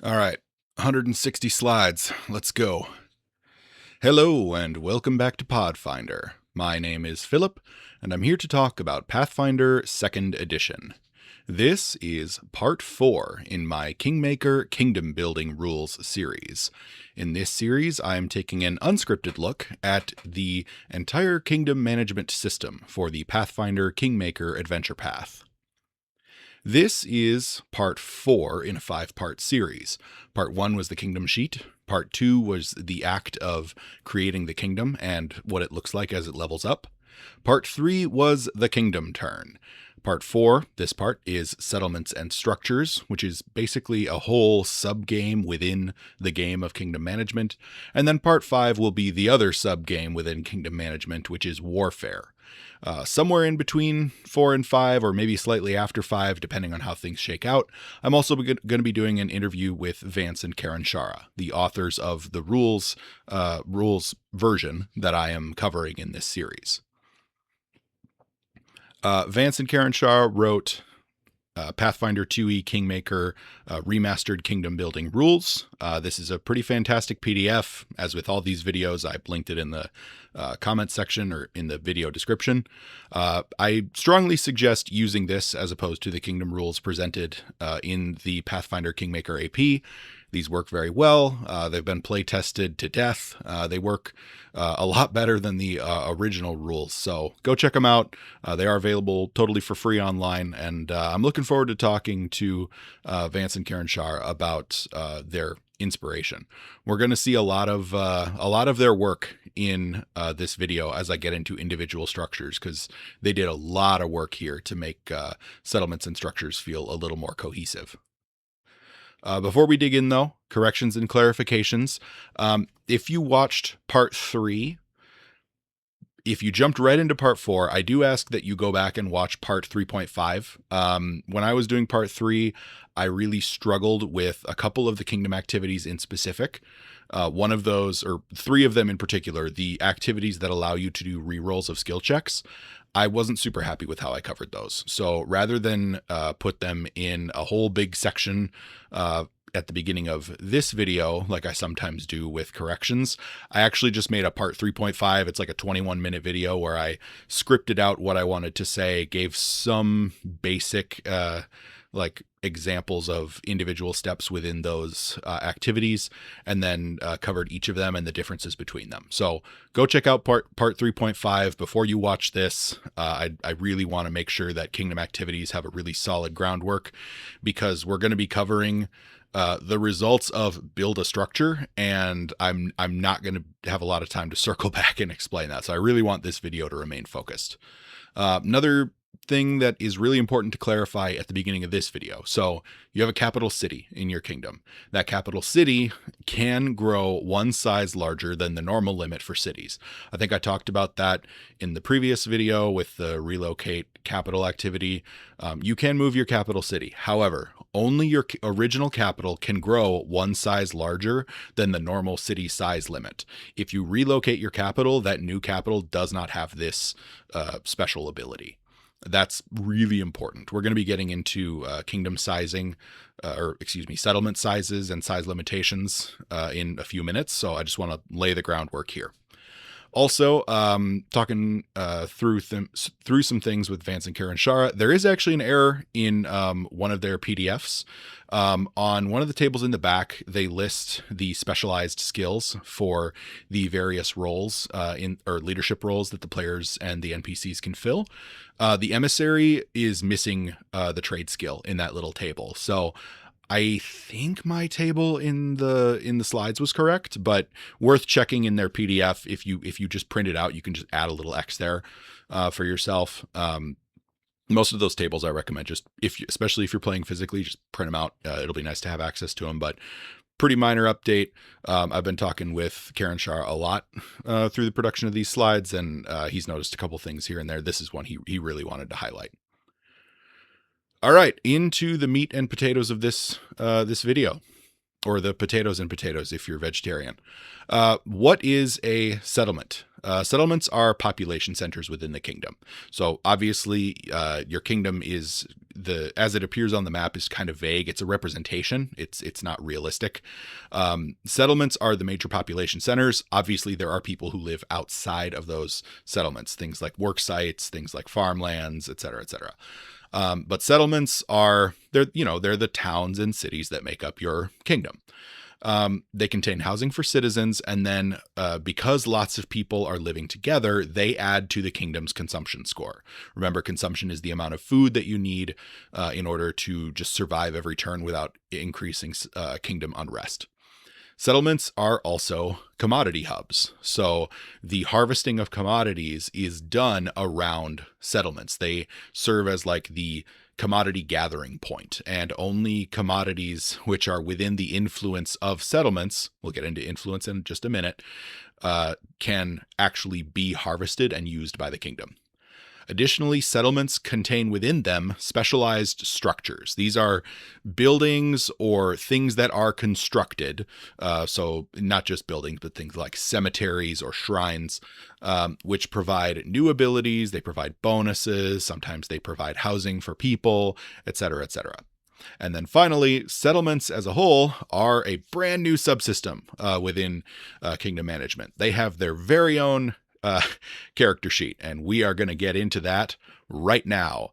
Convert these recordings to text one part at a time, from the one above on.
All right, 160 slides. Let's go. Hello, and welcome back to Pathfinder. My name is Philip, and I'm here to talk about Pathfinder 2nd Edition. This is Part 4 in my Kingmaker Kingdom Building Rules series. In this series, I am taking an unscripted look at the entire kingdom management system for the Pathfinder Kingmaker Adventure Path. This is part 4 in a 5-part series. Part 1 was the kingdom sheet. Part 2 was the act of creating the kingdom and what it looks like as it levels up. Part 3 was the kingdom turn. Part 4, this part, is settlements and structures, which is basically a whole sub-game within the game of kingdom management. And then part 5 will be the other sub-game within kingdom management, which is warfare. Somewhere in between 4 and 5, or maybe slightly after 5, depending on how things shake out. I'm also going to be doing an interview with Vance and Kerenshara, the authors of the rules version that I am covering in this series. Vance and Kerenshara wrote Pathfinder 2e Kingmaker Remastered Kingdom Building Rules. This is a pretty fantastic PDF. As with all these videos, I've linked it in the comment section or in the video description. I strongly suggest using this as opposed to the Kingdom Rules presented in the Pathfinder Kingmaker AP. These work very well. They've been play tested to death. They work a lot better than the original rules. So go check them out. They are available totally for free online. And I'm looking forward to talking to Vance and Kerenshara about their inspiration. We're going to see a lot of their work in this video as I get into individual structures, because they did a lot of work here to make settlements and structures feel a little more cohesive. Before we dig in, though, corrections and clarifications. If you watched part 3, if you jumped right into part 4, I do ask that you go back and watch part 3.5. When I was doing part 3, I really struggled with a couple of the kingdom activities in specific. One of those, or 3 of them in particular, the activities that allow you to do rerolls of skill checks, I wasn't super happy with how I covered those. So rather than put them in a whole big section at the beginning of this video, like I sometimes do with corrections, I actually just made a part 3.5. It's like a 21-minute video where I scripted out what I wanted to say, gave some basic like examples of individual steps within those activities, and then covered each of them and the differences between them. So go check out part 3.5 before you watch this. I really want to make sure that kingdom activities have a really solid groundwork, because we're going to be covering the results of build a structure, and I'm not going to have a lot of time to circle back and explain that. So I really want this video to remain focused. Another thing that is really important to clarify at the beginning of this video. So you have a capital city in your kingdom. That capital city can grow one size larger than the normal limit for cities. I think I talked about that in the previous video with the relocate capital activity. You can move your capital city. However, only your original capital can grow one size larger than the normal city size limit. If you relocate your capital, that new capital does not have this special ability. That's really important. We're going to be getting into kingdom sizing, settlement sizes and size limitations in a few minutes. So I just want to lay the groundwork here. Also, talking through some things with Vance and Kerenshara, there is actually an error in one of their PDFs. On one of the tables in the back, they list the specialized skills for the various roles or leadership roles that the players and the NPCs can fill. The emissary is missing the trade skill in that little table. So I think my table in the slides was correct, but worth checking in their PDF. If you just print it out, you can just add a little X there for yourself. Most of those tables I recommend just especially if you're playing physically, just print them out. It'll be nice to have access to them, but pretty minor update. I've been talking with Kerenshara a lot through the production of these slides, and he's noticed a couple things here and there. This is one he really wanted to highlight. All right, into the meat and potatoes of this video, or the potatoes and potatoes if you're vegetarian. What is a settlement? Settlements are population centers within the kingdom. So obviously, your kingdom is as it appears on the map is kind of vague. It's a representation. It's not realistic. Settlements are the major population centers. Obviously, there are people who live outside of those settlements, things like work sites, things like farmlands, et cetera, et cetera. But settlements they're the towns and cities that make up your kingdom. They contain housing for citizens, and then because lots of people are living together, they add to the kingdom's consumption score. Remember, consumption is the amount of food that you need in order to just survive every turn without increasing kingdom unrest. Settlements are also commodity hubs. So the harvesting of commodities is done around settlements. They serve as like the commodity gathering point, and only commodities which are within the influence of settlements, we'll get into influence in just a minute, can actually be harvested and used by the kingdom. Additionally, settlements contain within them specialized structures. These are buildings or things that are constructed. So not just buildings, but things like cemeteries or shrines, which provide new abilities. They provide bonuses. Sometimes they provide housing for people, et cetera, et cetera. And then finally, settlements as a whole are a brand new subsystem within kingdom management. They have their very own character sheet, and we are going to get into that right now.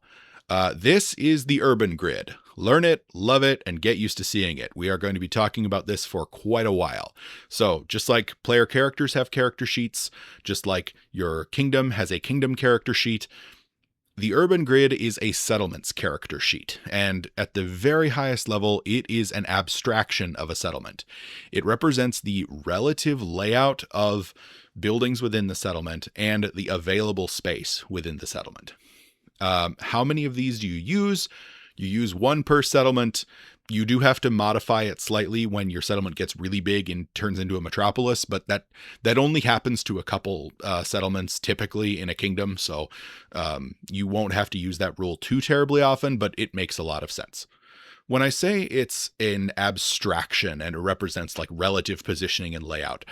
This is the urban grid. Learn it, love it, and get used to seeing it. We are going to be talking about this for quite a while. So just like player characters have character sheets, just like your kingdom has a kingdom character sheet, the urban grid is a settlements character sheet, and at the very highest level, it is an abstraction of a settlement. It represents the relative layout of buildings within the settlement and the available space within the settlement. How many of these do you use? You use one per settlement. You do have to modify it slightly when your settlement gets really big and turns into a metropolis, but that only happens to a couple settlements typically in a kingdom, so you won't have to use that rule too terribly often, but it makes a lot of sense. When I say it's an abstraction and it represents like relative positioning and layout,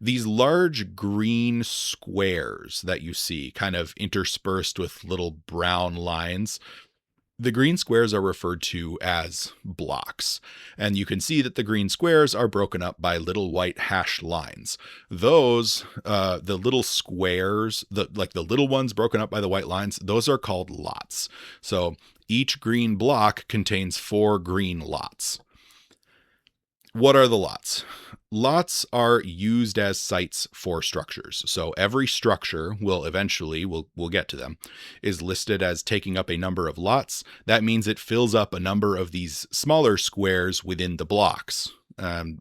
these large green squares that you see kind of interspersed with little brown lines, the green squares are referred to as blocks. And you can see that the green squares are broken up by little white hashed lines. Those, the little squares, the little ones broken up by the white lines, those are called lots. So each green block contains 4 green lots. What are the lots? Lots are used as sites for structures. So every structure will eventually, we'll get to them, is listed as taking up a number of lots. That means it fills up a number of these smaller squares within the blocks.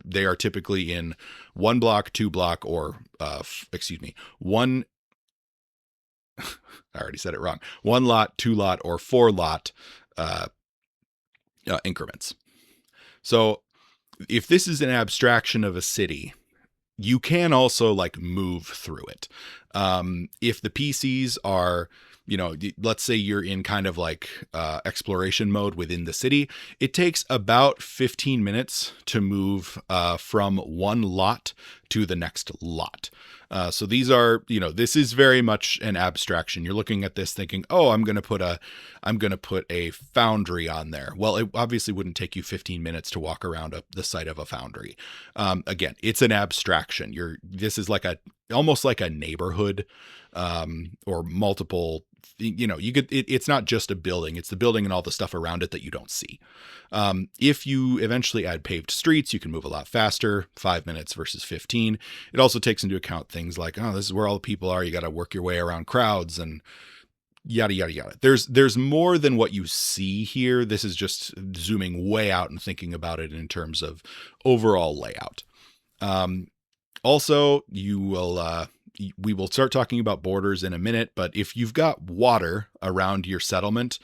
They are typically in 1 block, 2 block, or, one, I already said it wrong, 1 lot, 2 lot, or 4 lot increments. So if this is an abstraction of a city, you can also like move through it. If the PCs are, let's say you're in kind of like exploration mode within the city, it takes about 15 minutes to move from 1 lot to the next lot. So these are, this is very much an abstraction. You're looking at this thinking, oh, I'm going to put a foundry on there. Well, it obviously wouldn't take you 15 minutes to walk around the site of a foundry. Again, it's an abstraction. This is almost like a neighborhood, or multiple, it's not just a building, it's the building and all the stuff around it that you don't see. If you eventually add paved streets, you can move a lot faster, 5 minutes versus 15. It also takes into account things like, oh, this is where all the people are. You got to work your way around crowds and yada, yada, yada. There's more than what you see here. This is just zooming way out and thinking about it in terms of overall layout. Also, we will start talking about borders in a minute, but if you've got water around your settlement,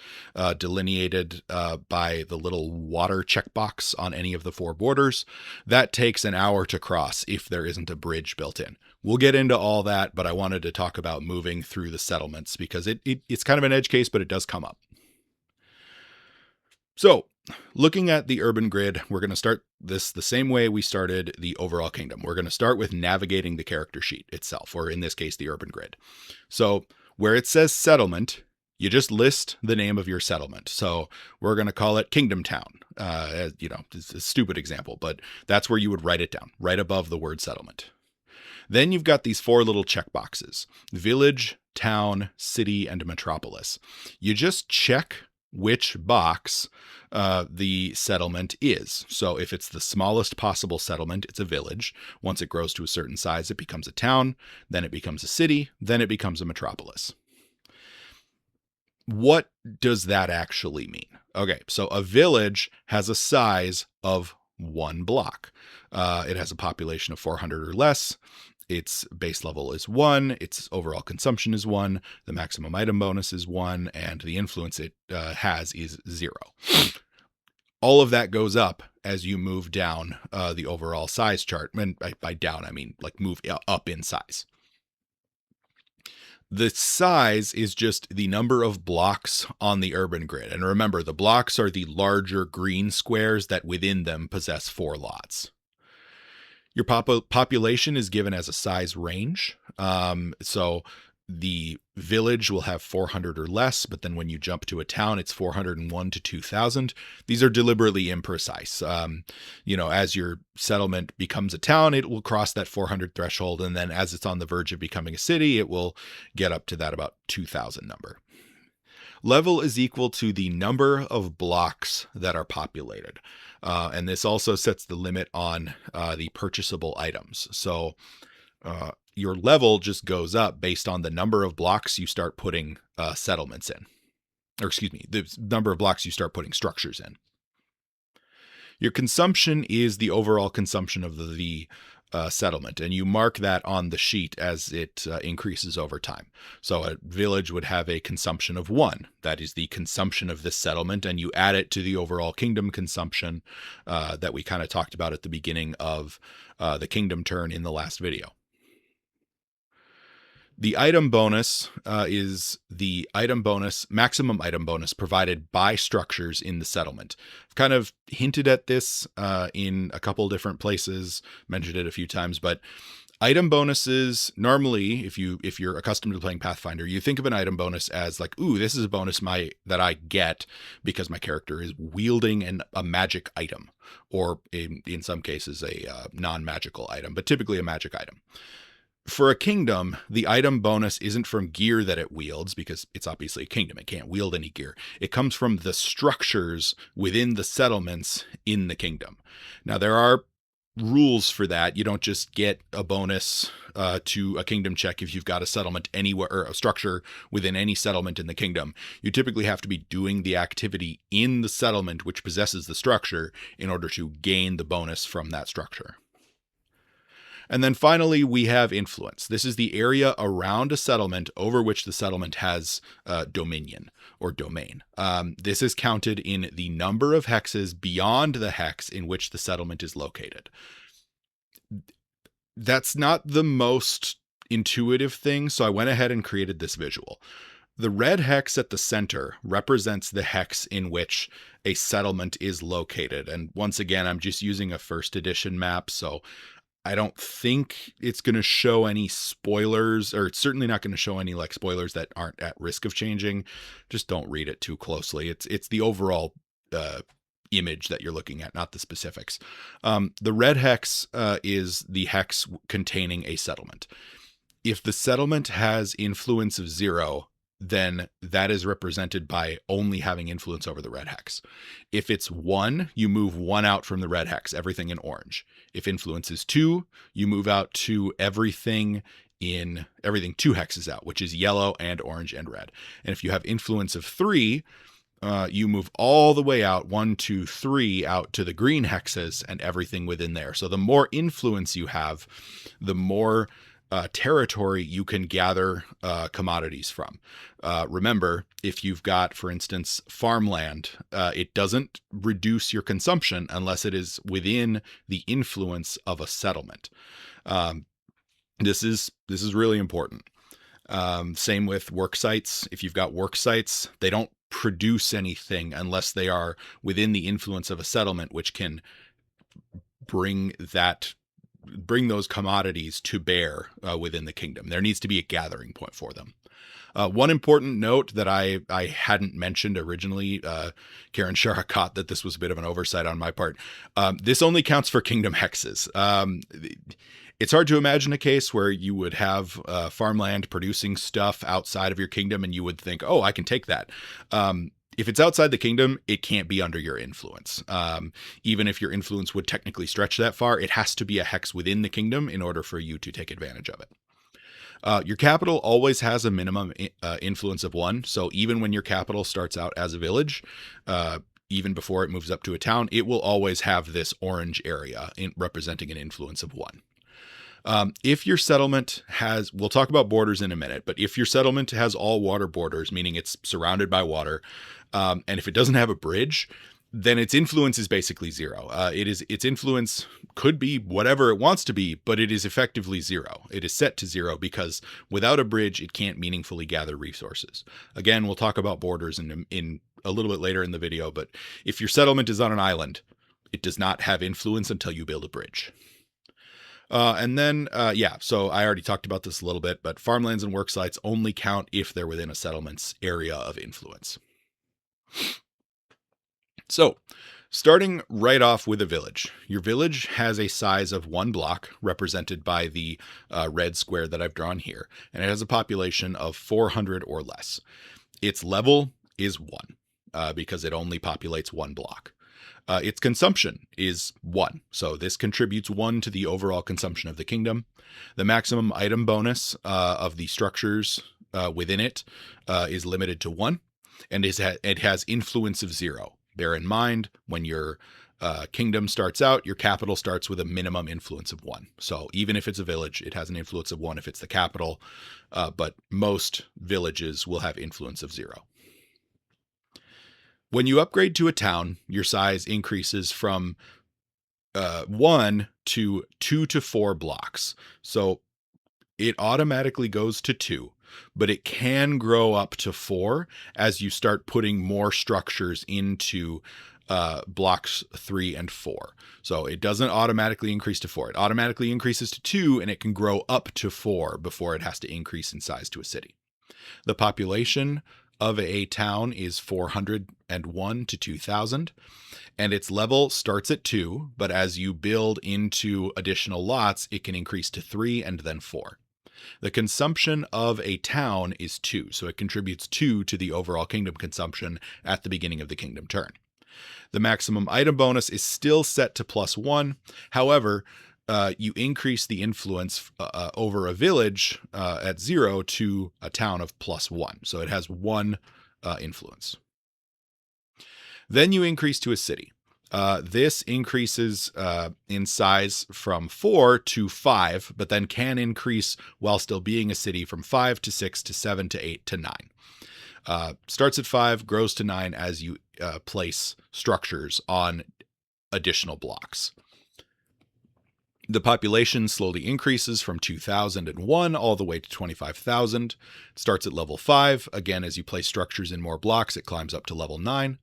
delineated by the little water checkbox on any of the 4 borders, that takes an hour to cross if there isn't a bridge built in. We'll get into all that, but I wanted to talk about moving through the settlements because it's kind of an edge case, but it does come up. So looking at the urban grid, we're going to start this the same way we started the overall kingdom. We're going to start with navigating the character sheet itself, or in this case, the urban grid. So where it says settlement, you just list the name of your settlement. So we're going to call it Kingdom Town. It's a stupid example, but that's where you would write it down, right above the word settlement. Then you've got these 4 little checkboxes: village, town, city, and metropolis. You just check which box the settlement is. So if it's the smallest possible settlement, it's a village. Once it grows to a certain size, it becomes a town, then it becomes a city, then it becomes a metropolis. What does that actually mean? Okay, so a village has a size of 1 block. It has a population of 400 or less. Its base level is 1, its overall consumption is 1, the maximum item bonus is 1, and the influence it has is 0. All of that goes up as you move down the overall size chart. And by down, I mean like move up in size. The size is just the number of blocks on the urban grid. And remember, the blocks are the larger green squares that within them possess 4 lots. Your population is given as a size range. So the village will have 400 or less, but then when you jump to a town, it's 401 to 2,000. These are deliberately imprecise. As your settlement becomes a town, it will cross that 400 threshold. And then as it's on the verge of becoming a city, it will get up to that about 2,000 number. Level is equal to the number of blocks that are populated. And this also sets the limit on the purchasable items. So your level just goes up based on the number of blocks you start putting settlements in. Or excuse me, the number of blocks you start putting structures in. Your consumption is the overall consumption of the settlement, and you mark that on the sheet as it increases over time. So a village would have a consumption of 1. That is the consumption of this settlement, and you add it to the overall kingdom consumption that we kind of talked about at the beginning of the kingdom turn in the last video. The item bonus is the maximum item bonus provided by structures in the settlement. I've kind of hinted at this in a couple different places, mentioned it a few times, but item bonuses, normally, if you're accustomed to playing Pathfinder, you think of an item bonus as like, ooh, this is a bonus that I get because my character is wielding a magic item, or in some cases a non-magical item, but typically a magic item. For a kingdom, the item bonus isn't from gear that it wields, because it's obviously a kingdom. It can't wield any gear. It comes from the structures within the settlements in the kingdom. Now, there are rules for that. You don't just get a bonus to a kingdom check if you've got a settlement anywhere, or a structure within any settlement in the kingdom. You typically have to be doing the activity in the settlement which possesses the structure in order to gain the bonus from that structure. And then finally, we have influence. This is the area around a settlement over which the settlement has dominion or domain. This is counted in the number of hexes beyond the hex in which the settlement is located. That's not the most intuitive thing, so I went ahead and created this visual. The red hex at the center represents the hex in which a settlement is located. And once again, I'm just using a first edition map, so I don't think it's going to show any spoilers, or it's certainly not going to show any like spoilers that aren't at risk of changing. Just don't read it too closely. It's the overall image that you're looking at, not the specifics. The red hex is the hex containing a settlement. If the settlement has influence of 0, then that is represented by only having influence over the red hex. If it's 1, you move 1 out from the red hex, everything in orange. If influence is 2, you move out to everything 2 hexes out, which is yellow and orange and red. And if you have influence of 3, you move all the way out, 1, 2, 3, out to the green hexes and everything within there. So the more influence you have, the more territory you can gather commodities from. Remember, if you've got, for instance, farmland, it doesn't reduce your consumption unless it is within the influence of a settlement. This is really important. Same with work sites. If you've got work sites, they don't produce anything unless they are within the influence of a settlement, which can bring those commodities to bear within the kingdom. There needs to be a gathering point for them. One important note that I hadn't mentioned originally, Kerenshara caught that this was a bit of an oversight on my part. This only counts for kingdom hexes. It's hard to imagine a case where you would have farmland producing stuff outside of your kingdom and you would think, oh, I can take that. If it's outside the kingdom, it can't be under your influence. Even if your influence would technically stretch that far, it has to be a hex within the kingdom in order for you to take advantage of it. Your capital always has a minimum influence of 1. So even when your capital starts out as a village, even before it moves up to a town, it will always have this orange area representing an influence of 1. If your settlement has, we'll talk about borders in a minute, but if your settlement has all water borders, meaning it's surrounded by water, and if it doesn't have a bridge, then its influence is basically 0. Its influence could be whatever it wants to be, but it is effectively 0. It is set to 0 because without a bridge, it can't meaningfully gather resources. Again, we'll talk about borders in a little bit later in the video, but if your settlement is on an island, it does not have influence until you build a bridge. And then, so I already talked about this a little bit, but farmlands and work sites only count if they're within a settlement's area of influence. So, starting right off with a village. Your village has a size of 1 block, represented by the red square that I've drawn here, and it has a population of 400 or less. Its level is 1, because it only populates 1 block. Its consumption is 1, so this contributes 1 to the overall consumption of the kingdom. The maximum item bonus of the structures within it is limited to 1, and it has influence of 0. Bear in mind, when your kingdom starts out, your capital starts with a minimum influence of 1. So even if it's a village, it has an influence of 1 if it's the capital, but most villages will have influence of 0. When you upgrade to a town, your size increases from 1 to 2 to 4 blocks. So it automatically goes to 2, but it can grow up to 4 as you start putting more structures into blocks 3 and 4. So it doesn't automatically increase to 4. It automatically increases to 2, and it can grow up to 4 before it has to increase in size to a city. The population of a town is 401 to 2,000, and its level starts at 2, but as you build into additional lots, it can increase to 3 and then 4. The consumption of a town is 2, so it contributes 2 to the overall kingdom consumption at the beginning of the kingdom turn. The maximum item bonus is still set to +1. However, you increase the influence over a village at 0 to a town of +1. So it has 1 influence. Then you increase to a city. This increases in size from 4 to 5, but then can increase while still being a city from 5 to 6 to 7 to 8 to 9. Starts at 5, grows to 9 as you place structures on additional blocks. The population slowly increases from 2,001 all the way to 25,000. It starts at level 5. Again, as you place structures in more blocks, it climbs up to level 9.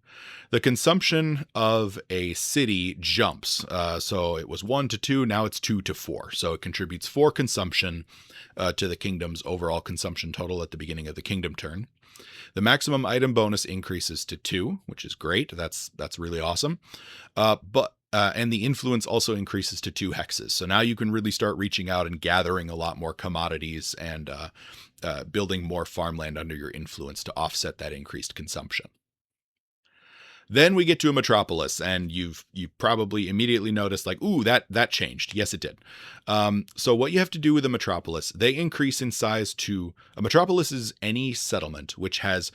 The consumption of a city jumps. So it was 1 to 2, now it's 2 to 4. So it contributes 4 consumption to the kingdom's overall consumption total at the beginning of the kingdom turn. The maximum item bonus increases to 2, which is great. That's really awesome. And the influence also increases to 2 hexes. So now you can really start reaching out and gathering a lot more commodities and building more farmland under your influence to offset that increased consumption. Then we get to a metropolis, and you've probably immediately noticed, like, ooh, that changed. Yes, it did. So what you have to do with a metropolis, they increase in size to, a metropolis is any settlement which has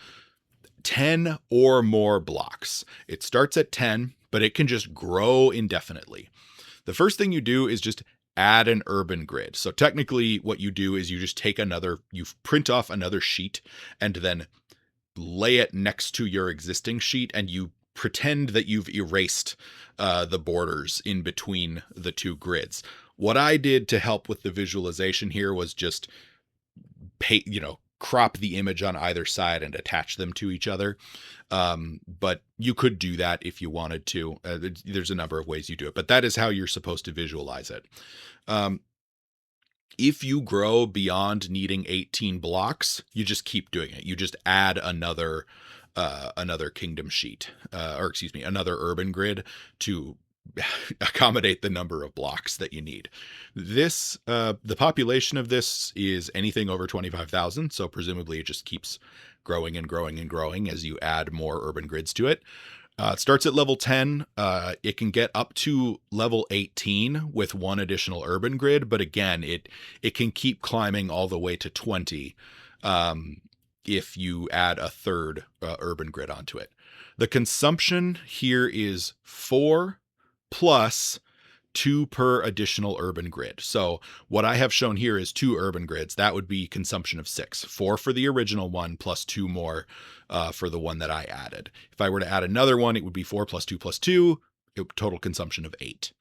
10 or more blocks. It starts at 10, but it can just grow indefinitely. The first thing you do is just add an urban grid. So technically what you do is you just take you print off another sheet and then lay it next to your existing sheet, and you pretend that you've erased the borders in between the 2 grids. What I did to help with the visualization here was just crop the image on either side and attach them to each other. But you could do that if you wanted to. There's a number of ways you do it, but that is how you're supposed to visualize it. If you grow beyond needing 18 blocks, you just keep doing it. You just add another kingdom sheet, another urban grid to accommodate the number of blocks that you need. The population of this is anything over 25,000. So presumably it just keeps growing and growing and growing as you add more urban grids to it. It starts at level 10. It can get up to level 18 with one additional urban grid, but again, it can keep climbing all the way to 20 if you add a third urban grid onto it. The consumption here is 4 plus 2 per additional urban grid. So what I have shown here is 2 urban grids. That would be consumption of 6. 4 for the original one plus 2 more for the one that I added. If I were to add another one, it would be 4 plus 2 plus 2, total consumption of 8.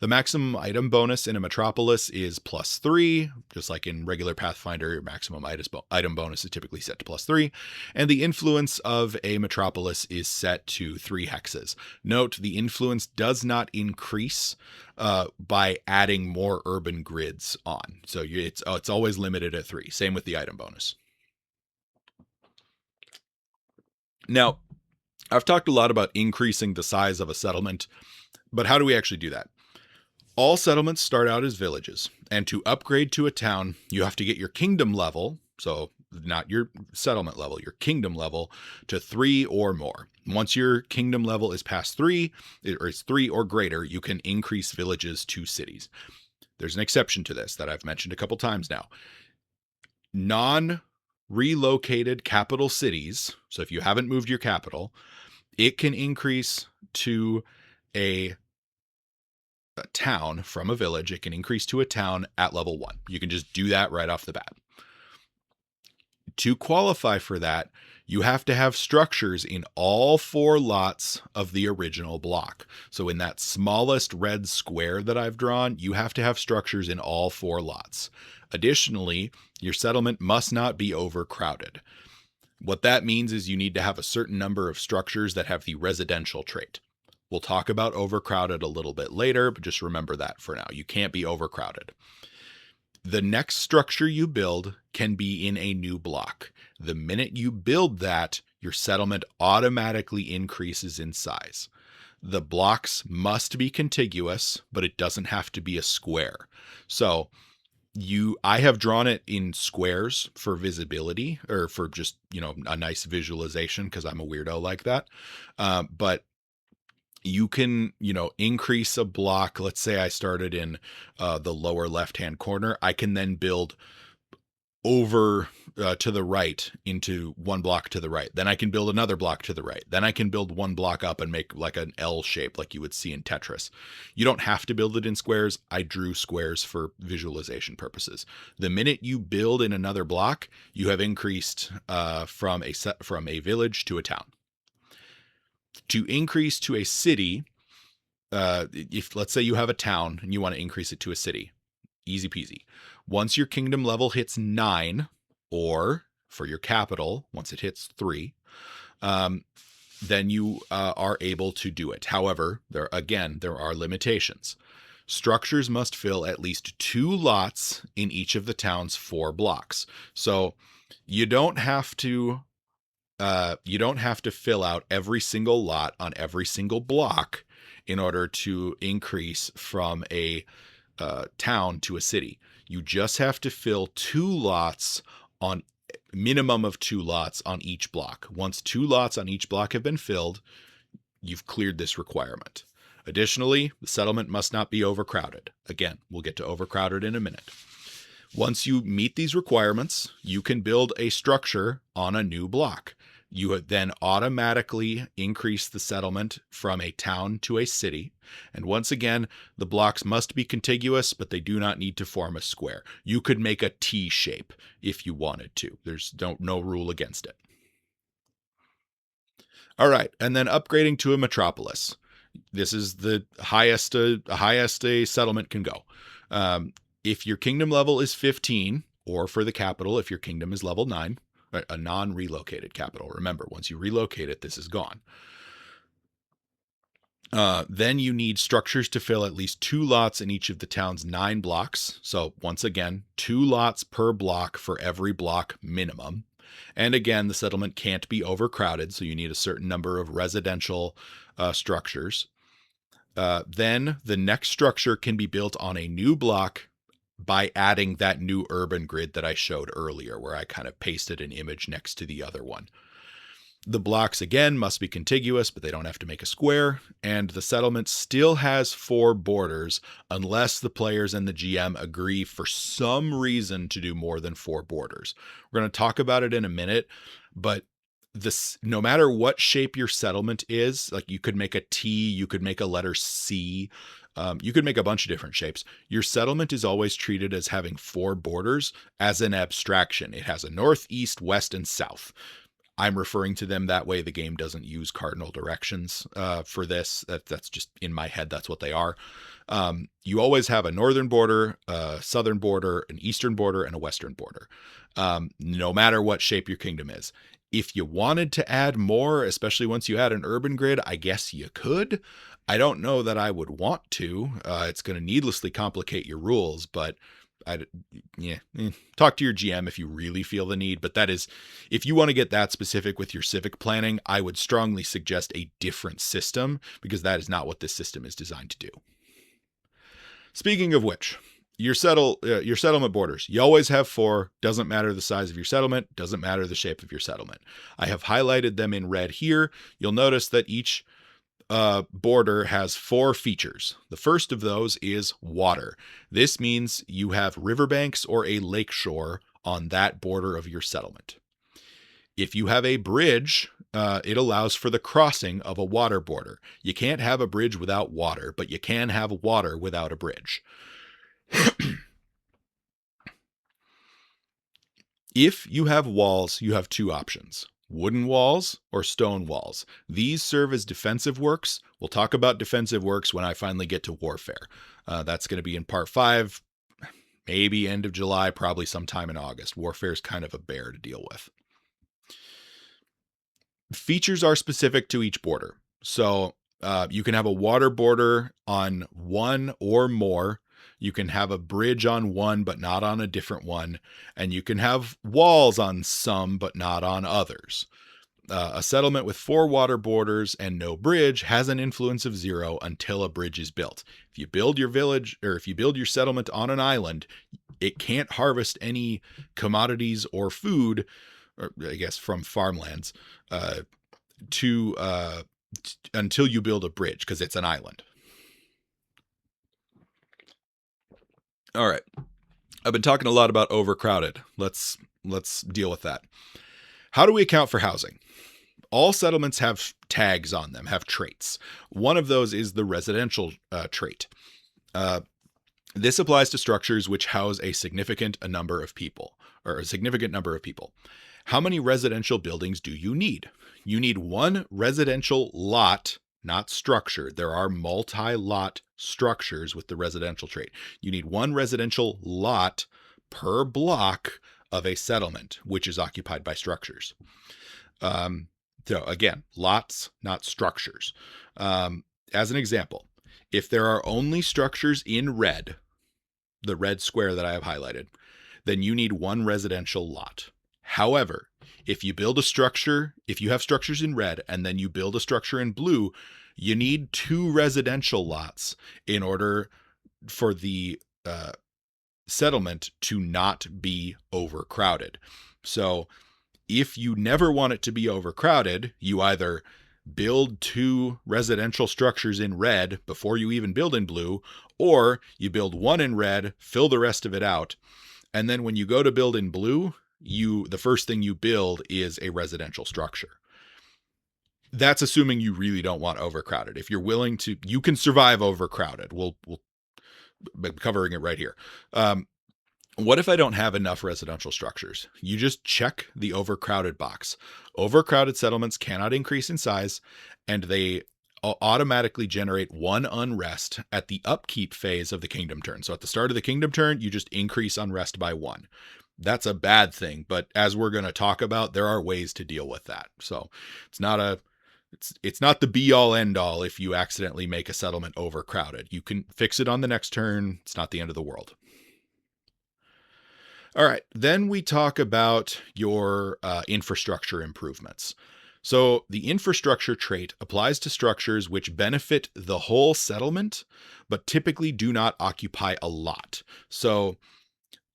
The maximum item bonus in a metropolis is +3, just like in regular Pathfinder, your maximum item bonus is typically set to +3, and the influence of a metropolis is set to 3 hexes. Note, the influence does not increase by adding more urban grids on, so it's always limited at 3. Same with the item bonus. Now, I've talked a lot about increasing the size of a settlement, but how do we actually do that? All settlements start out as villages, and to upgrade to a town, you have to get your kingdom level, so not your settlement level, your kingdom level, to 3 or more. Once your kingdom level is past 3, or it's 3 or greater, you can increase villages to cities. There's an exception to this that I've mentioned a couple times now. Non-relocated capital cities, so if you haven't moved your capital, it can increase to a town from a village. It can increase to a town at level 1. You can just do that right off the bat. To qualify for that, you have to have structures in all 4 lots of the original block. So in that smallest red square that I've drawn, you have to have structures in all 4 lots. Additionally, your settlement must not be overcrowded. What that means is you need to have a certain number of structures that have the residential trait. We'll talk about overcrowded a little bit later, but just remember that for now. You can't be overcrowded. The next structure you build can be in a new block. The minute you build that, your settlement automatically increases in size. The blocks must be contiguous, but it doesn't have to be a square. So I have drawn it in squares for visibility, or for just, a nice visualization, because I'm a weirdo like that. But you can, increase a block. Let's say I started in the lower left-hand corner. I can then build over to the right into 1 block to the right. Then I can build another block to the right. Then I can build 1 block up and make like an L shape like you would see in Tetris. You don't have to build it in squares. I drew squares for visualization purposes. The minute you build in another block, you have increased from a village to a town. To increase to a city, if let's say you have a town and you want to increase it to a city, easy peasy. Once your kingdom level hits 9, or for your capital, once it hits 3, then you are able to do it. However, there are limitations. Structures must fill at least 2 lots in each of the town's 4 blocks. So you don't have to fill out every single lot on every single block in order to increase from a town to a city. You just have to fill 2 lots on minimum of 2 lots on each block. Once 2 lots on each block have been filled, you've cleared this requirement. Additionally, the settlement must not be overcrowded. Again, we'll get to overcrowded in a minute. Once you meet these requirements, you can build a structure on a new block. You then automatically increase the settlement from a town to a city. And once again, the blocks must be contiguous, but they do not need to form a square. You could make a T shape if you wanted to. There's no rule against it. All right, and then upgrading to a metropolis. This is the highest a settlement can go. If your kingdom level is 15 or for the capital if your kingdom is level 9, a non-relocated capital. Remember, once you relocate it, this is gone. Then you need structures to fill at least 2 lots in each of the town's 9 blocks. So once again, 2 lots per block for every block minimum. And again, the settlement can't be overcrowded, so you need a certain number of residential structures. Then the next structure can be built on a new block by adding that new urban grid that I showed earlier, where I kind of pasted an image next to the other one. The blocks, again, must be contiguous, but they don't have to make a square, and the settlement still has 4 borders unless the players and the GM agree for some reason to do more than 4 borders. We're going to talk about it in a minute, but this, no matter what shape your settlement is, like you could make a T, you could make a letter C, you could make a bunch of different shapes. Your settlement is always treated as having 4 borders as an abstraction. It has a north, east, west, and south. I'm referring to them that way. The game doesn't use cardinal directions for this. That's just in my head. That's what they are. You always have a northern border, a southern border, an eastern border, and a western border, no matter what shape your kingdom is. If you wanted to add more, especially once you had an urban grid, I guess you could. I don't know that I would want to. It's going to needlessly complicate your rules, but talk to your GM if you really feel the need. But that is, if you want to get that specific with your civic planning, I would strongly suggest a different system, because that is not what this system is designed to do. Speaking of which, your settlement borders, you always have 4. Doesn't matter the size of your settlement, doesn't matter the shape of your settlement. I have highlighted them in red here. You'll notice that each border has 4 features. The first of those is water. This means you have riverbanks or a lakeshore on that border of your settlement. If you have a bridge, it allows for the crossing of a water border. You can't have a bridge without water, but you can have water without a bridge. If you have walls, you have 2 options. Wooden walls or stone walls. These serve as defensive works. We'll talk about defensive works when I finally get to warfare. That's going to be in part 5, maybe end of July, probably sometime in August. Warfare is kind of a bear to deal with. Features are specific to each border. So you can have a water border on 1 or more. You can have a bridge on 1, but not on a different one. And you can have walls on some, but not on others. A settlement with 4 water borders and no bridge has an influence of 0 until a bridge is built. If you build your village, or if you build your settlement on an island, it can't harvest any commodities or food, or I guess from farmlands, until you build a bridge, because it's an island. All right. I've been talking a lot about overcrowded. Let's deal with that. How do we account for housing? All settlements have tags on them, have traits. One of those is the residential trait. This applies to structures which house a significant number of people. How many residential buildings do you need? You need 1 residential lot, not structure. There are multi-lot structures with the residential trait. You need 1 residential lot per block of a settlement, which is occupied by structures. So again, lots, not structures. As an example, if there are only structures in red, the red square that I have highlighted, then you need 1 residential lot. However, if you build a structure, if you have structures in red and then you build a structure in blue, you need 2 residential lots in order for the settlement to not be overcrowded. So if you never want it to be overcrowded, you either build 2 residential structures in red before you even build in blue, or you build 1 in red, fill the rest of it out, and then when you go to build in blue, the first thing you build is a residential structure. That's assuming you really don't want overcrowded. If you're willing to, you can survive overcrowded. We'll be covering it right here. What if I don't have enough residential structures? You just check the overcrowded box. Overcrowded settlements cannot increase in size, and they automatically generate 1 unrest at the upkeep phase of the kingdom turn. So at the start of the kingdom turn, you just increase unrest by 1. that's a bad thing. But as we're going to talk about, there are ways to deal with that. So it's not a it's not the be all end all if you accidentally make a settlement overcrowded. You can fix it on the next turn. It's not the end of the world. All right, then we talk about your infrastructure improvements. So the infrastructure trait applies to structures which benefit the whole settlement, but typically do not occupy a lot. So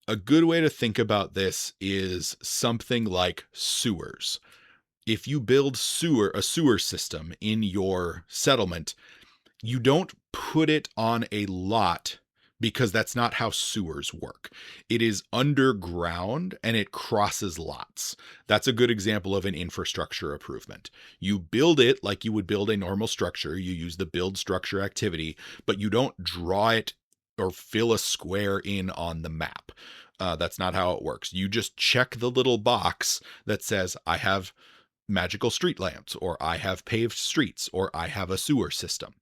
a good way to think about this is something like sewers. If you build a sewer system in your settlement, you don't put it on a lot because that's not how sewers work. It is underground and it crosses lots. That's a good example of an infrastructure improvement. You build it like you would build a normal structure. You use the build structure activity, but you don't draw it or fill a square in on the map. That's not how it works. You just check the little box that says, I have magical street lamps, or I have paved streets, or I have a sewer system.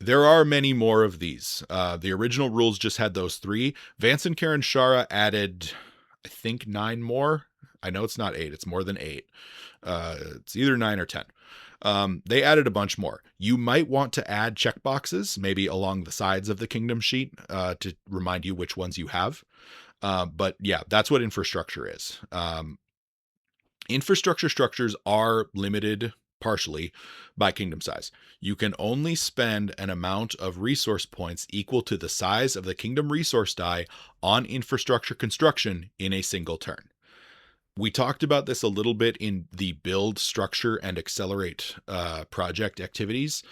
There are many more of these. The original rules just had those 3. Vance and Kerenshara added, I think, 9 more. I know it's not 8. It's more than 8. It's either 9 or 10. They added a bunch more. You might want to add checkboxes, maybe along the sides of the kingdom sheet, to remind you which ones you have. But yeah, that's what infrastructure is. Infrastructure structures are limited partially by kingdom size. You can only spend an amount of resource points equal to the size of the kingdom resource die on infrastructure construction in a single turn. We talked about this a little bit in the build, structure, and accelerate project activities.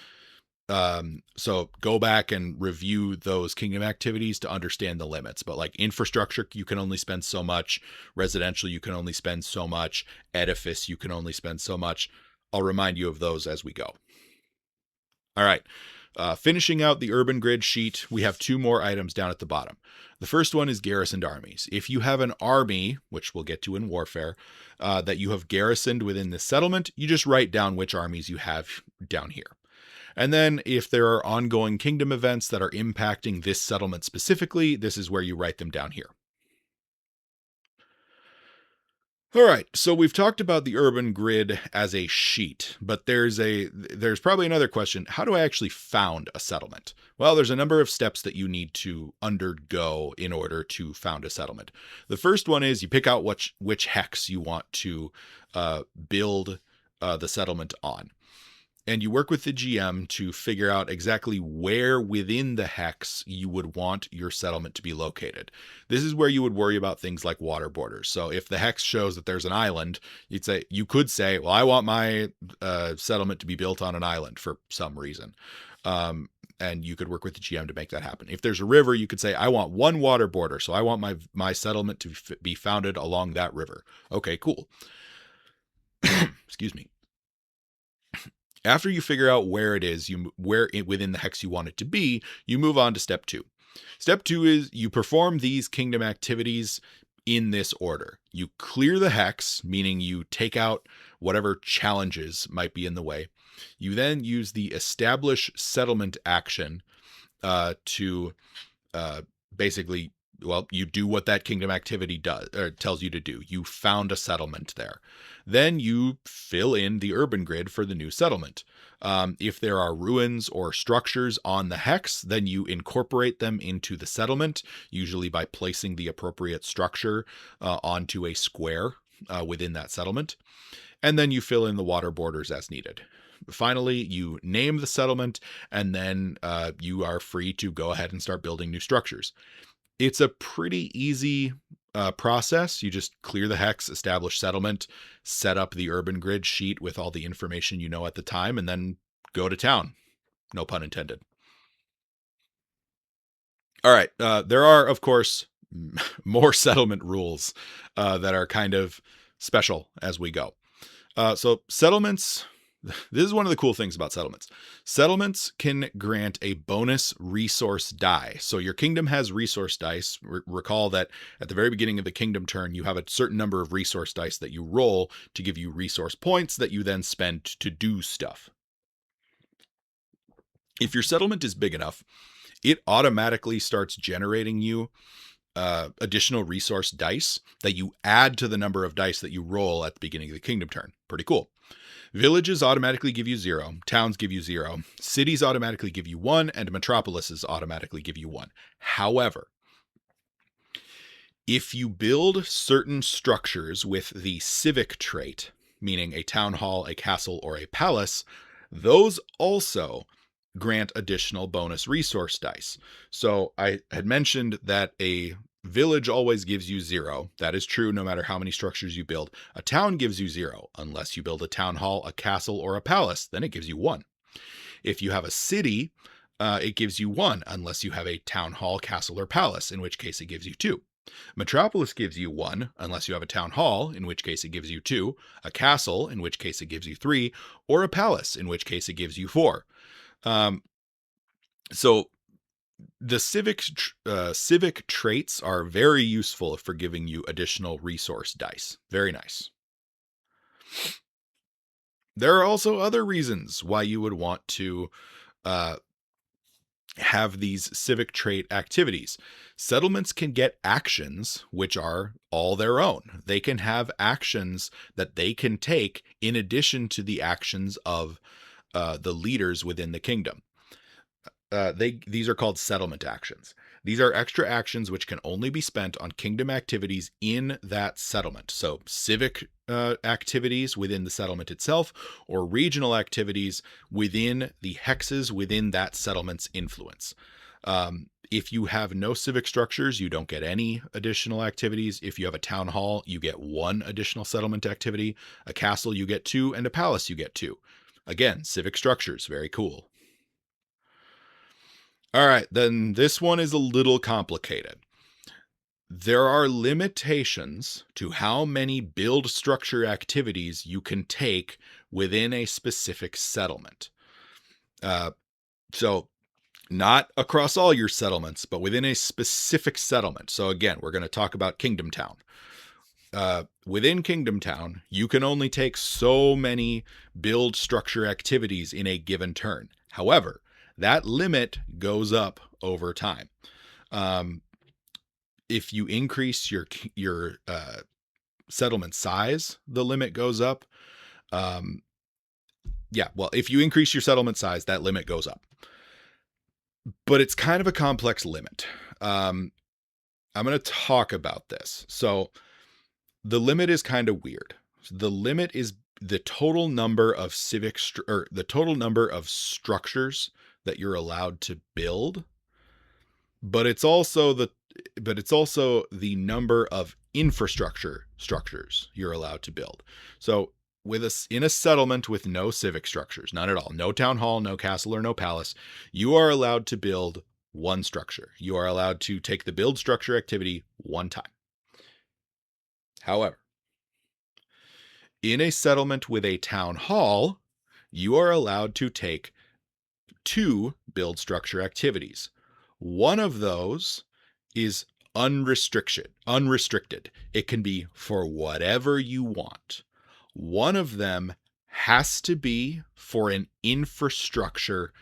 So go back and review those kingdom activities to understand the limits. But like infrastructure, you can only spend so much. Residential, you can only spend so much. Edifice, you can only spend so much. I'll remind you of those as we go. All right. Finishing out the urban grid sheet, we have 2 more items down at the bottom. The first one is garrisoned armies. If you have an army, which we'll get to in warfare, that you have garrisoned within the settlement, you just write down which armies you have down here. And then if there are ongoing kingdom events that are impacting this settlement specifically, this is where you write them down here. All right, so we've talked about the urban grid as a sheet, but there's probably another question. How do I actually found a settlement? Well, there's a number of steps that you need to undergo in order to found a settlement. The first one is you pick out which hex you want to build the settlement on. And you work with the GM to figure out exactly where within the hex you would want your settlement to be located. This is where you would worry about things like water borders. So if the hex shows that there's an island, you could say, well, I want my settlement to be built on an island for some reason. And you could work with the GM to make that happen. If there's a river, you could say, I want one water border. So I want my settlement to be founded along that river. Okay, cool. Excuse me. After you figure out where it is, within the hex you want it to be, you move on to step 2. Step 2 is you perform these kingdom activities in this order. You clear the hex, meaning you take out whatever challenges might be in the way. You then use the establish settlement action to basically, well, you do what that kingdom activity does or tells you to do. You found a settlement there. Then you fill in the urban grid for the new settlement. If there are ruins or structures on the hex, then you incorporate them into the settlement, usually by placing the appropriate structure onto a square within that settlement. And then you fill in the water borders as needed. Finally, you name the settlement, and then you are free to go ahead and start building new structures. It's a pretty easy process. You just clear the hex, establish settlement, set up the urban grid sheet with all the information you know at the time, and then go to town. No pun intended. All right. There are, of course, more settlement rules that are kind of special as we go. So settlements, this is one of the cool things about settlements. Settlements can grant a bonus resource die. So your kingdom has resource dice. Recall that at the very beginning of the kingdom turn, you have a certain number of resource dice that you roll to give you resource points that you then spend to do stuff. If your settlement is big enough, it automatically starts generating you additional resource dice that you add to the number of dice that you roll at the beginning of the kingdom turn. Pretty cool. Villages automatically give you 0, towns give you 0, cities automatically give you 1, and metropolises automatically give you 1. However, if you build certain structures with the civic trait, meaning a town hall, a castle, or a palace, those also grant additional bonus resource dice. So I had mentioned that a village always gives you 0. That is true no matter how many structures you build. A town gives you 0 unless you build a town hall, a castle, or a palace. Then it gives you 1. If you have a city, it gives you 1 unless you have a town hall, castle, or palace, in which case it gives you 2. Metropolis gives you 1 unless you have a town hall, in which case it gives you 2, a castle, in which case it gives you 3, or a palace, in which case it gives you 4. So the civic traits are very useful for giving you additional resource dice. Very nice. There are also other reasons why you would want to have these civic trait activities. Settlements can get actions which are all their own. They can have actions that they can take in addition to the actions of the leaders within the kingdom. These are called settlement actions. These are extra actions which can only be spent on kingdom activities in that settlement. So civic activities within the settlement itself, or regional activities within the hexes within that settlement's influence. If you have no civic structures, you don't get any additional activities. If you have a town hall, you get 1 additional settlement activity. A castle, you get 2, and a palace, you get 2. Again, civic structures, very cool. All right, then this one is a little complicated. There are limitations to how many build structure activities you can take within a specific settlement. So not across all your settlements, but within a specific settlement. So again, we're going to talk about Kingdom Town. Within Kingdom Town, you can only take so many build structure activities in a given turn. However, that limit goes up over time. If you increase your settlement size, the limit goes up. If you increase your settlement size, that limit goes up. But it's kind of a complex limit. I'm going to talk about this. So the limit is kind of weird. The limit is the total number of the total number of structures that you're allowed to build, but it's also the number of infrastructure structures you're allowed to build. So in a settlement with no civic structures, none at all, no town hall, no castle, or no palace, you are allowed to build 1 structure. You are allowed to take the build structure activity 1 time. However, in a settlement with a town hall, you are allowed to take 2 build structure activities. One of those is unrestricted. It can be for whatever you want. One of them has to be for an infrastructure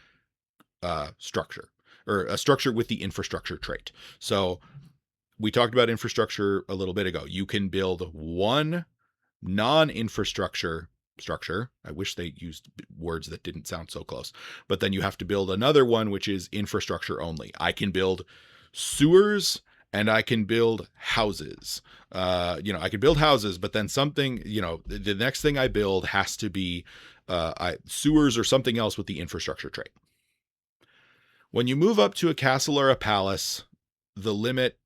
structure, or a structure with the infrastructure trait. So we talked about infrastructure a little bit ago. You can build 1 non-infrastructure structure. I wish they used words that didn't sound so close. But then you have to build another one, which is infrastructure only. I can build sewers and I can build houses. I can build houses, but then something, the next thing I build has to be sewers or something else with the infrastructure trait. When you move up to a castle or a palace, the limit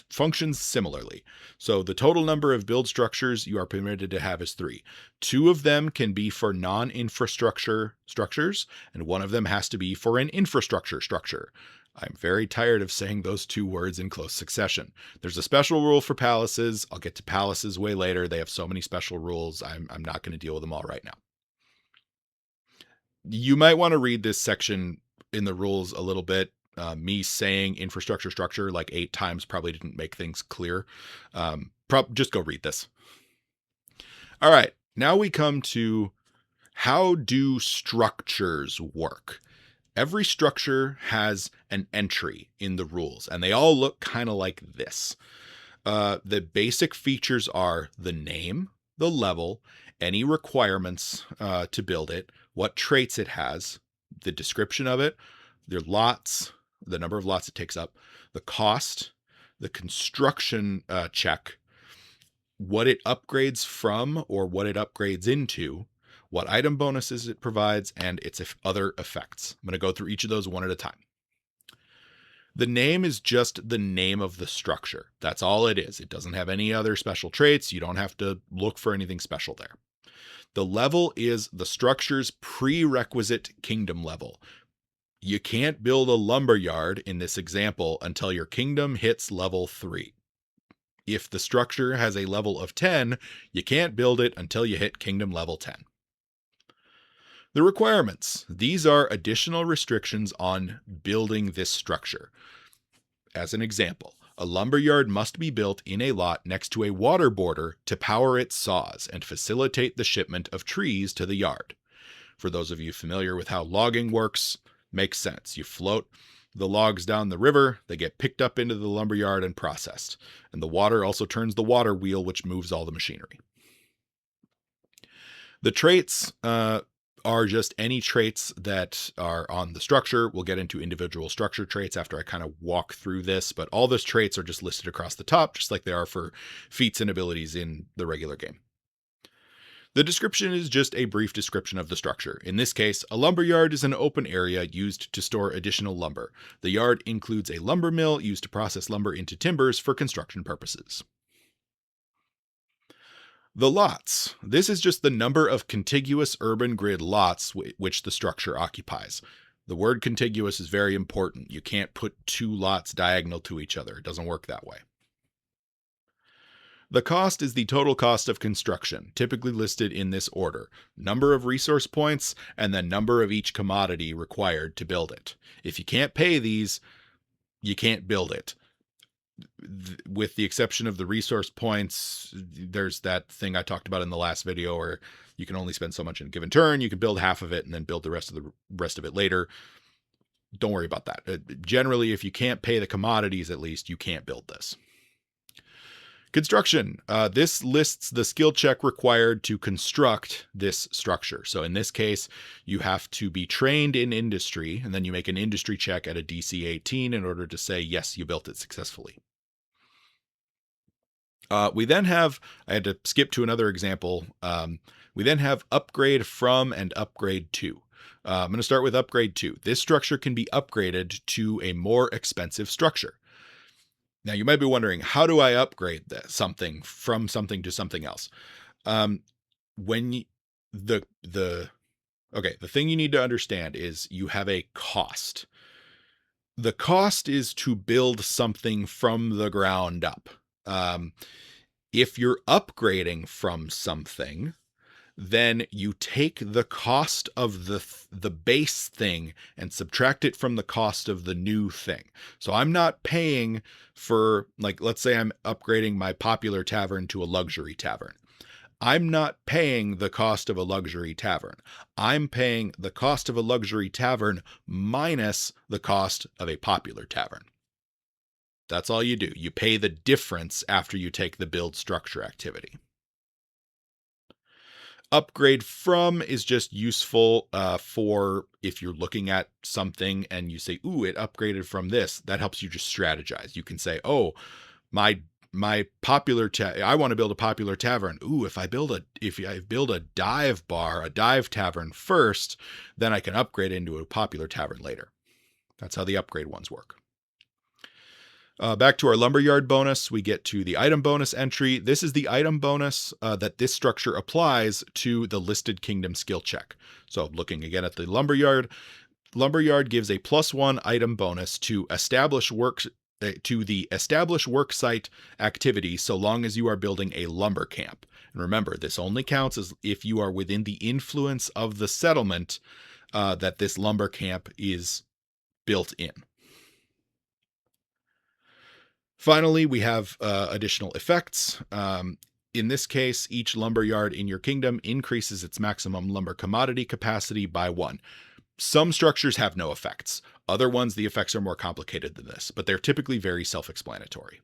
functions similarly. So the total number of build structures you are permitted to have is 3. 2 of them can be for non-infrastructure structures, and 1 of them has to be for an infrastructure structure. I'm very tired of saying those 2 words in close succession. There's a special rule for palaces. I'll get to palaces way later. They have so many special rules. I'm not going to deal with them all right now. You might want to read this section in the rules a little bit. Me saying infrastructure structure like 8 times probably didn't make things clear. Just go read this. All right, now we come to how do structures work? Every structure has an entry in the rules, and they all look kind of like this. The basic features are the name, the level, any requirements to build it, what traits it has, the description of it, their lots, the number of lots it takes up, the cost, the construction check, what it upgrades from or what it upgrades into, what item bonuses it provides, and its other effects. I'm going to go through each of those one at a time. The name is just the name of the structure. That's all it is. It doesn't have any other special traits. You don't have to look for anything special there. The level is the structure's prerequisite kingdom level. You can't build a lumberyard in this example until your kingdom hits level 3. If the structure has a level of 10, you can't build it until you hit kingdom level 10. The requirements. These are additional restrictions on building this structure. As an example, a lumberyard must be built in a lot next to a water border to power its saws and facilitate the shipment of trees to the yard. For those of you familiar with how logging works, makes sense. You float the logs down the river, they get picked up into the lumberyard and processed. And the water also turns the water wheel, which moves all the machinery. The traits are just any traits that are on the structure. We'll get into individual structure traits after I kind of walk through this, but all those traits are just listed across the top, just like they are for feats and abilities in the regular game. The description is just a brief description of the structure. In this case, a lumberyard is an open area used to store additional lumber. The yard includes a lumber mill used to process lumber into timbers for construction purposes. The lots. This is just the number of contiguous urban grid lots which the structure occupies. The word contiguous is very important. You can't put 2 lots diagonal to each other. It doesn't work that way. The cost is the total cost of construction, typically listed in this order: number of resource points and the number of each commodity required to build it. If you can't pay these, you can't build it. With the exception of the resource points, there's that thing I talked about in the last video where you can only spend so much in a given turn. You can build half of it and then build the rest of it later. Don't worry about that. Generally, if you can't pay the commodities, at least, you can't build this. Construction. This lists the skill check required to construct this structure. So in this case, you have to be trained in industry, and then you make an industry check at a DC 18 in order to say, yes, you built it successfully. We then have, I had to skip to another example. We then have upgrade from and upgrade to. I'm going to start with upgrade to. This structure can be upgraded to a more expensive structure. Now you might be wondering, how do I upgrade something from something to something else? The thing you need to understand is you have a cost. The cost is to build something from the ground up. If you're upgrading from something, then you take the cost of the base thing and subtract it from the cost of the new thing. So I'm not paying for, like, let's say I'm upgrading my popular tavern to a luxury tavern. I'm not paying the cost of a luxury tavern. I'm paying the cost of a luxury tavern minus the cost of a popular tavern. That's all you do. You pay the difference after you take the build structure activity. Upgrade from is just useful for if you're looking at something and you say, ooh, it upgraded from this. That helps you just strategize. You can say, oh, my popular I want to build a popular tavern. Ooh, if I build a dive bar, a dive tavern first, then I can upgrade into a popular tavern later. That's how the upgrade ones work. Back to our lumberyard bonus, we get to the item bonus entry. This is the item bonus that this structure applies to the listed kingdom skill check. So looking again at the lumberyard gives a +1 item bonus to establish work to the establish work site activity so long as you are building a lumber camp. And remember, this only counts as if you are within the influence of the settlement that this lumber camp is built in. Finally, we have additional effects. In this case, each lumberyard in your kingdom increases its maximum lumber commodity capacity by 1. Some structures have no effects. Other ones, the effects are more complicated than this, but they're typically very self-explanatory.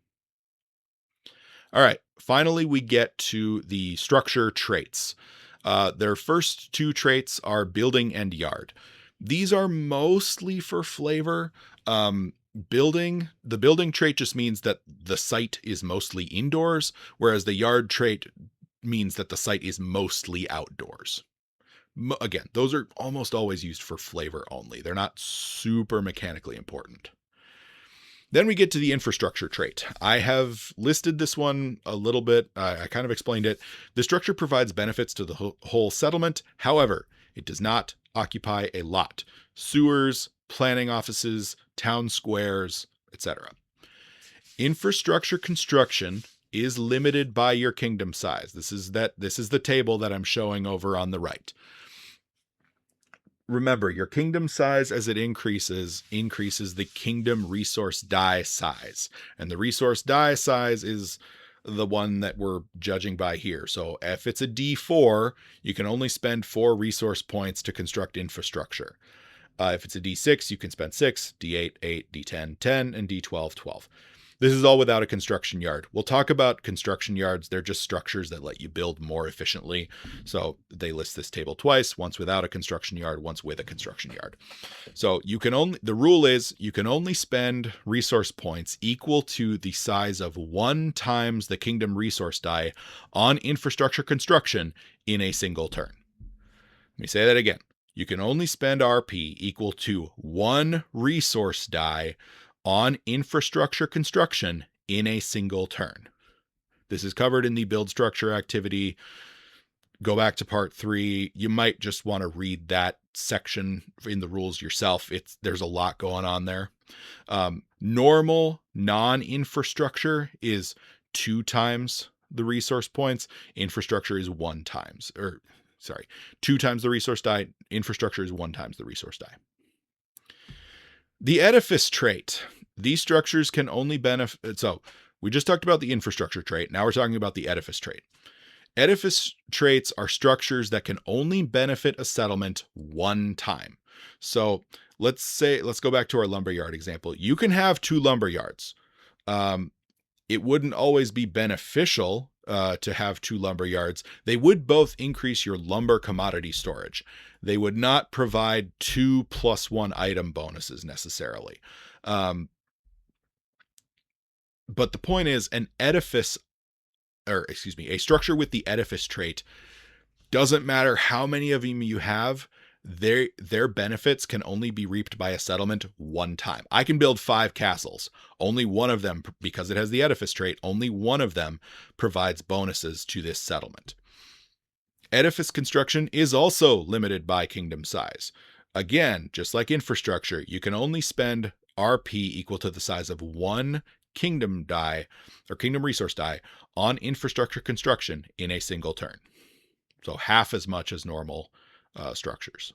All right, finally, we get to the structure traits. Their first two traits are building and yard. These are mostly for flavor. The building trait just means that the site is mostly indoors, whereas the yard trait means that the site is mostly outdoors. Again, those are almost always used for flavor only. They're not super mechanically important. Then we get to the infrastructure trait. I have listed this one a little bit. I kind of explained it. The structure provides benefits to the whole settlement. However, it does not occupy a lot. Sewers, planning offices, town squares, etc. Infrastructure construction is limited by your kingdom size. This is the table that I'm showing over on the right. Remember, your kingdom size as it increases the kingdom resource die size. And the resource die size is the one that we're judging by here. So if it's a D4, you can only spend 4 resource points to construct infrastructure. If it's a D6, you can spend 6, D8, 8, D10, 10, and D12, 12. This is all without a construction yard. We'll talk about construction yards. They're just structures that let you build more efficiently. So they list this table twice, once without a construction yard, once with a construction yard. So the rule is you can only spend resource points equal to the size of 1 times the kingdom resource die on infrastructure construction in a single turn. Let me say that again. You can only spend RP equal to 1 resource die on infrastructure construction in a single turn. This is covered in the build structure activity. Go back to part 3. You might just want to read that section in the rules yourself. There's a lot going on there. Normal non-infrastructure is 2 times the resource points. Infrastructure is 2 times the resource die. Infrastructure is 1 times the resource die. The edifice trait. These structures can only benefit. So we just talked about the infrastructure trait. Now we're talking about the edifice trait. Edifice traits are structures that can only benefit a settlement 1 time. So let's go back to our lumberyard example. You can have 2 lumberyards. It wouldn't always be beneficial to have 2 lumberyards. They would both increase your lumber commodity storage. They would not provide 2 + 1 item bonuses necessarily. But the point is, a structure with the edifice trait, doesn't matter how many of them you have, their benefits can only be reaped by a settlement 1 time. I can build 5 castles. Only one of them, because it has the edifice trait, only one of them provides bonuses to this settlement. Edifice construction is also limited by kingdom size. Again, just like infrastructure, you can only spend RP equal to the size of 1 kingdom die or kingdom resource die on infrastructure construction in a single turn. So half as much as normal structures.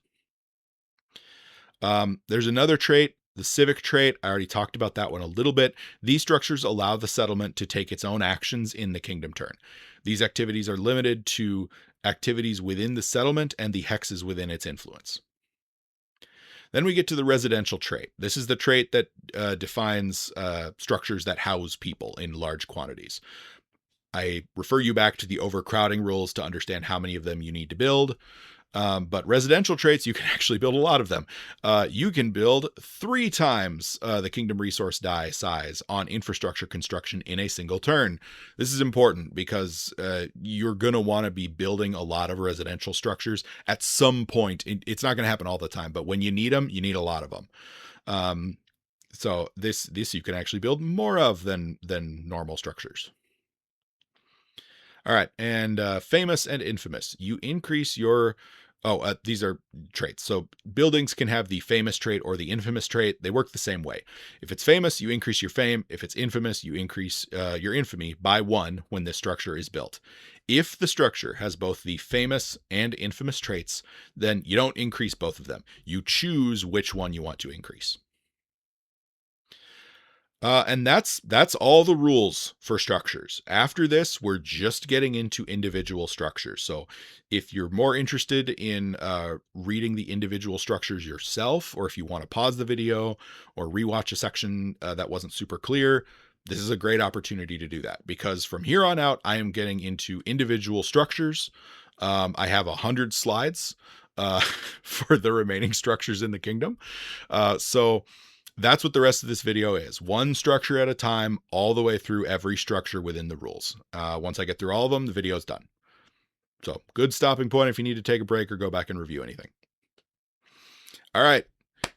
There's another trait, the civic trait. I already talked about that one a little bit. These structures allow the settlement to take its own actions in the kingdom turn. These activities are limited to activities within the settlement and the hexes within its influence. Then we get to the residential trait. This is the trait that defines structures that house people in large quantities. I refer you back to the overcrowding rules to understand how many of them you need to build. But residential traits, you can actually build a lot of them. You can build 3 times the kingdom resource die size on infrastructure construction in a single turn. This is important because you're going to want to be building a lot of residential structures at some point. It's not going to happen all the time, but when you need them, you need a lot of them. So this you can actually build more of than normal structures. All right, and famous and infamous. You increase your... these are traits. So buildings can have the famous trait or the infamous trait. They work the same way. If it's famous, you increase your fame. If it's infamous, you increase your infamy by 1 when this structure is built. If the structure has both the famous and infamous traits, then you don't increase both of them. You choose which one you want to increase. And that's all the rules for structures. After this, we're just getting into individual structures. So if you're more interested in reading the individual structures yourself, or if you want to pause the video or rewatch a section that wasn't super clear, this is a great opportunity to do that, because from here on out, I am getting into individual structures. I have 100 slides for the remaining structures in the kingdom. So that's what the rest of this video is. One structure at a time, all the way through every structure within the rules. Once I get through all of them, the video is done. So good stopping point if you need to take a break or go back and review anything. All right,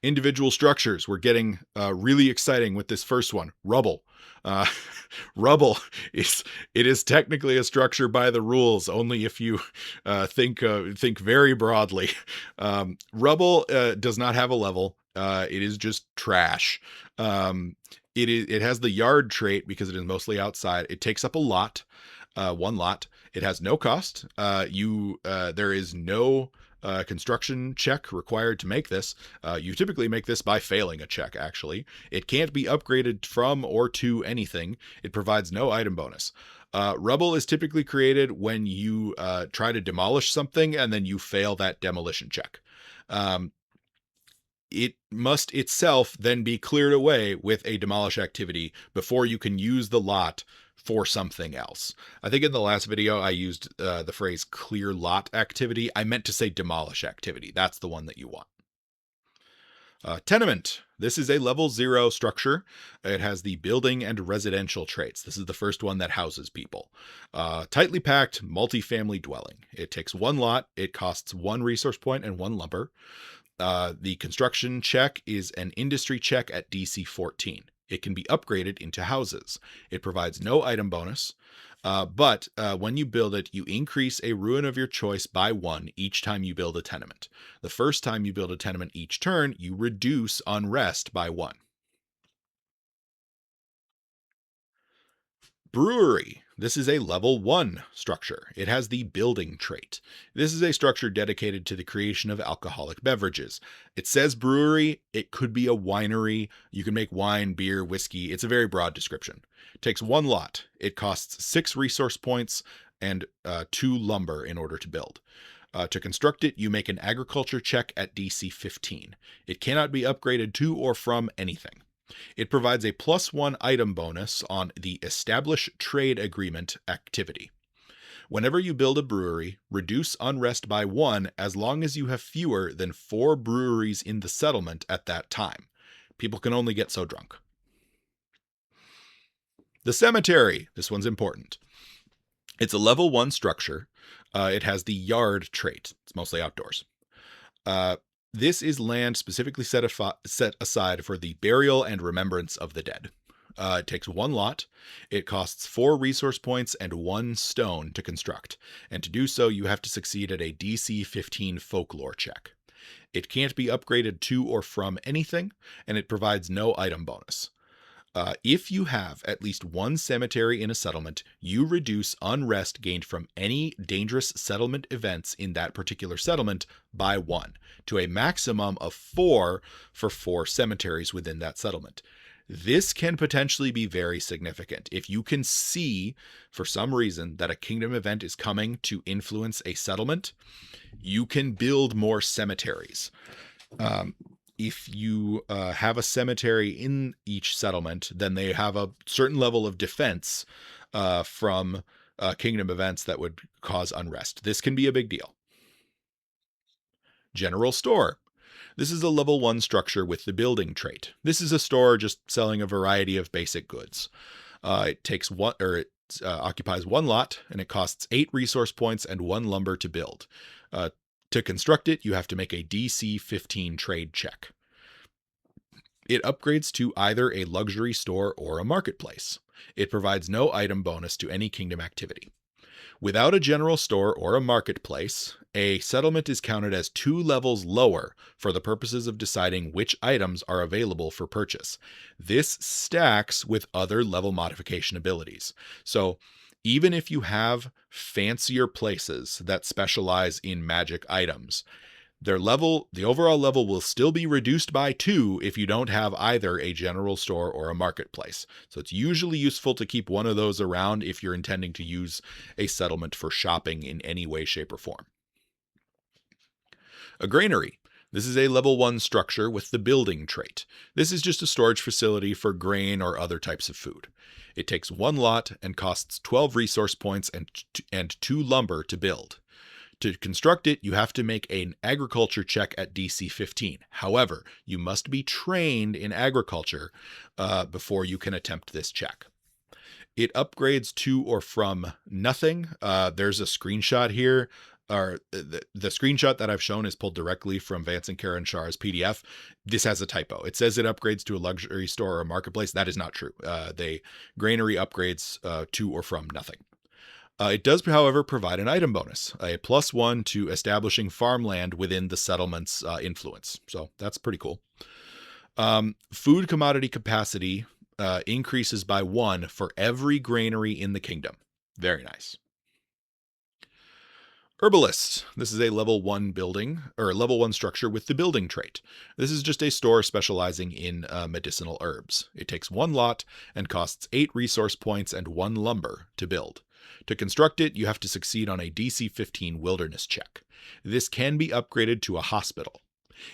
individual structures. We're getting really exciting with this first one, rubble. Rubble is technically a structure by the rules, only if you think very broadly. Rubble does not have a level. It is just trash. It has the yard trait because it is mostly outside. It takes up a lot, one lot. It has no cost. There is no construction check required to make this. You typically make this by failing a check, actually. It can't be upgraded from or to anything. It provides no item bonus. Rubble is typically created when you try to demolish something and then you fail that demolition check. It must itself then be cleared away with a demolish activity before you can use the lot for something else. I think in the last video I used the phrase clear lot activity. I meant to say demolish activity. That's the one that you want. Tenement. This is a level 0 structure. It has the building and residential traits. This is the first one that houses people. Tightly packed multifamily dwelling. It takes 1 lot. It costs 1 resource point and 1 lumber. The construction check is an industry check at DC 14. It can be upgraded into houses. It provides no item bonus, but when you build it, you increase a ruin of your choice by 1 each time you build a tenement. The first time you build a tenement each turn, you reduce unrest by 1. Brewery. This is a level 1 structure. It has the building trait. This is a structure dedicated to the creation of alcoholic beverages. It says brewery. It could be a winery. You can make wine, beer, whiskey. It's a very broad description. It takes 1 lot. It costs 6 resource points and 2 lumber in order to build. To construct it, you make an agriculture check at DC 15. It cannot be upgraded to or from anything. It provides a +1 item bonus on the Establish Trade Agreement activity. Whenever you build a brewery, reduce unrest by 1 as long as you have fewer than 4 breweries in the settlement at that time. People can only get so drunk. The cemetery. This one's important. It's a level 1 structure. It has the yard trait. It's mostly outdoors. This is land specifically set aside for the burial and remembrance of the dead. It takes 1 lot. It costs 4 resource points and 1 stone to construct. And to do so, you have to succeed at a DC 15 folklore check. It can't be upgraded to or from anything, and it provides no item bonus. If you have at least 1 cemetery in a settlement, you reduce unrest gained from any dangerous settlement events in that particular settlement by 1, to a maximum of 4 for 4 cemeteries within that settlement. This can potentially be very significant. If you can see, for some reason, that a kingdom event is coming to influence a settlement, you can build more cemeteries. If you have a cemetery in each settlement, then they have a certain level of defense from kingdom events that would cause unrest. This can be a big deal. General store. This is a level 1 structure with the building trait. This is a store just selling a variety of basic goods. It occupies 1 lot, and it costs 8 resource points and 1 lumber to build. To construct it, you have to make a DC 15 trade check. It upgrades to either a luxury store or a marketplace. It provides no item bonus to any kingdom activity. Without a general store or a marketplace, a settlement is counted as 2 levels lower for the purposes of deciding which items are available for purchase. This stacks with other level modification abilities. So even if you have fancier places that specialize in magic items, The overall level will still be reduced by 2 if you don't have either a general store or a marketplace. So it's usually useful to keep one of those around if you're intending to use a settlement for shopping in any way, shape, or form. A granary. This is a level 1 structure with the building trait. This is just a storage facility for grain or other types of food. It takes 1 lot and costs 12 resource points and 2 lumber to build. To construct it, you have to make an agriculture check at DC 15. However, you must be trained in agriculture before you can attempt this check. It upgrades to or from nothing. There's a screenshot here. Or the screenshot that I've shown is pulled directly from Vance and Kerenshara's PDF. This has a typo. It says it upgrades to a luxury store or a marketplace. That is not true. The granary upgrades to or from nothing. It does, however, provide an item bonus, a +1 to establishing farmland within the settlement's influence. So that's pretty cool. Food commodity capacity increases by 1 for every granary in the kingdom. Very nice. Herbalist. This is a level 1 building, or level 1 structure with the building trait. This is just a store specializing in medicinal herbs. It takes 1 lot and costs 8 resource points and 1 lumber to build. To construct it, you have to succeed on a DC 15 wilderness check. This can be upgraded to a hospital.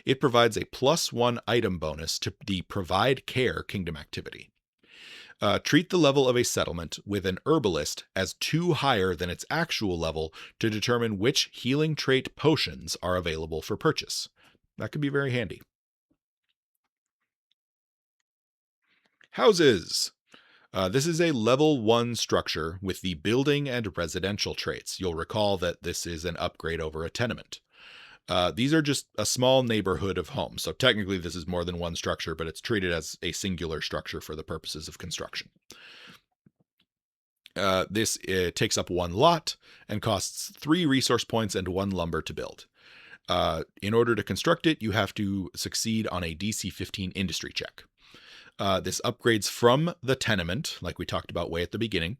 It provides a +1 item bonus to the Provide Care kingdom activity. Treat the level of a settlement with an herbalist as 2 higher than its actual level to determine which healing trait potions are available for purchase. That could be very handy. Houses. This is a level 1 structure with the building and residential traits. You'll recall that this is an upgrade over a tenement. These are just a small neighborhood of homes. So technically this is more than one structure, but it's treated as a singular structure for the purposes of construction. This takes up 1 lot and costs 3 resource points and 1 lumber to build. In order to construct it, you have to succeed on a DC 15 industry check. This upgrades from the tenement, like we talked about way at the beginning,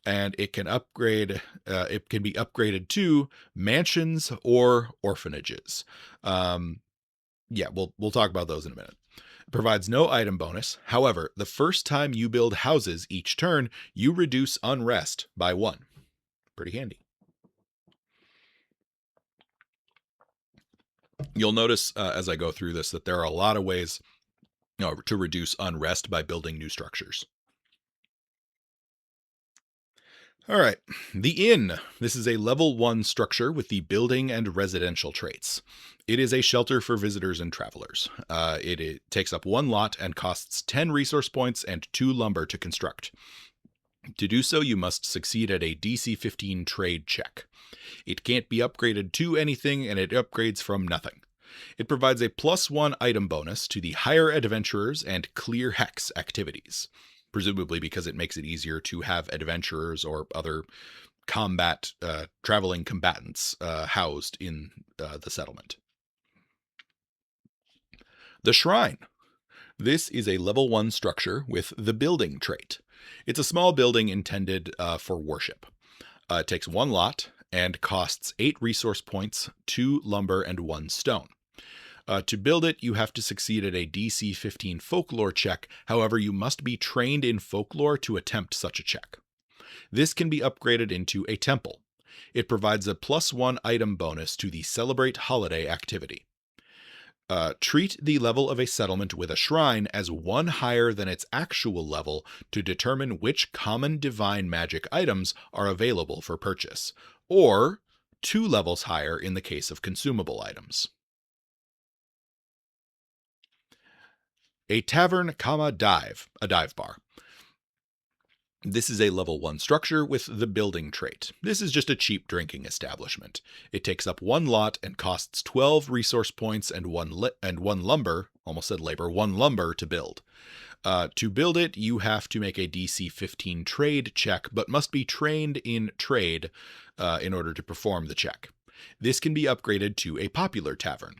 and it can upgrade. It can be upgraded to mansions or orphanages. Yeah, we'll talk about those in a minute. It provides no item bonus. However, the first time you build houses each turn, you reduce unrest by 1. Pretty handy. You'll notice as I go through this that there are a lot of ways to reduce unrest by building new structures. All right, the inn. This is a level 1 structure with the building and residential traits. It is a shelter for visitors and travelers. It takes up 1 lot and costs 10 resource points and 2 lumber to construct. To do so, you must succeed at a DC 15 trade check. It can't be upgraded to anything, and it upgrades from nothing. It provides a +1 item bonus to the Hire Adventurers and Clear Hex activities, presumably because it makes it easier to have adventurers or other combat traveling combatants housed in the settlement. The Shrine. This is a level 1 structure with the building trait. It's a small building intended for worship. It takes 1 lot and costs 8 resource points, 2 lumber, and 1 stone. To build it, you have to succeed at a DC 15 folklore check. However, you must be trained in folklore to attempt such a check. This can be upgraded into a temple. It provides a +1 item bonus to the Celebrate Holiday activity. Treat the level of a settlement with a shrine as 1 higher than its actual level to determine which common divine magic items are available for purchase, or 2 levels higher in the case of consumable items. A tavern, dive, a dive bar. This is a level 1 structure with the building trait. This is just a cheap drinking establishment. It takes up 1 lot and costs 12 resource points and 1 lumber, almost said labor, 1 lumber to build. To build it, you have to make a DC 15 trade check, but must be trained in trade in order to perform the check. This can be upgraded to a popular tavern.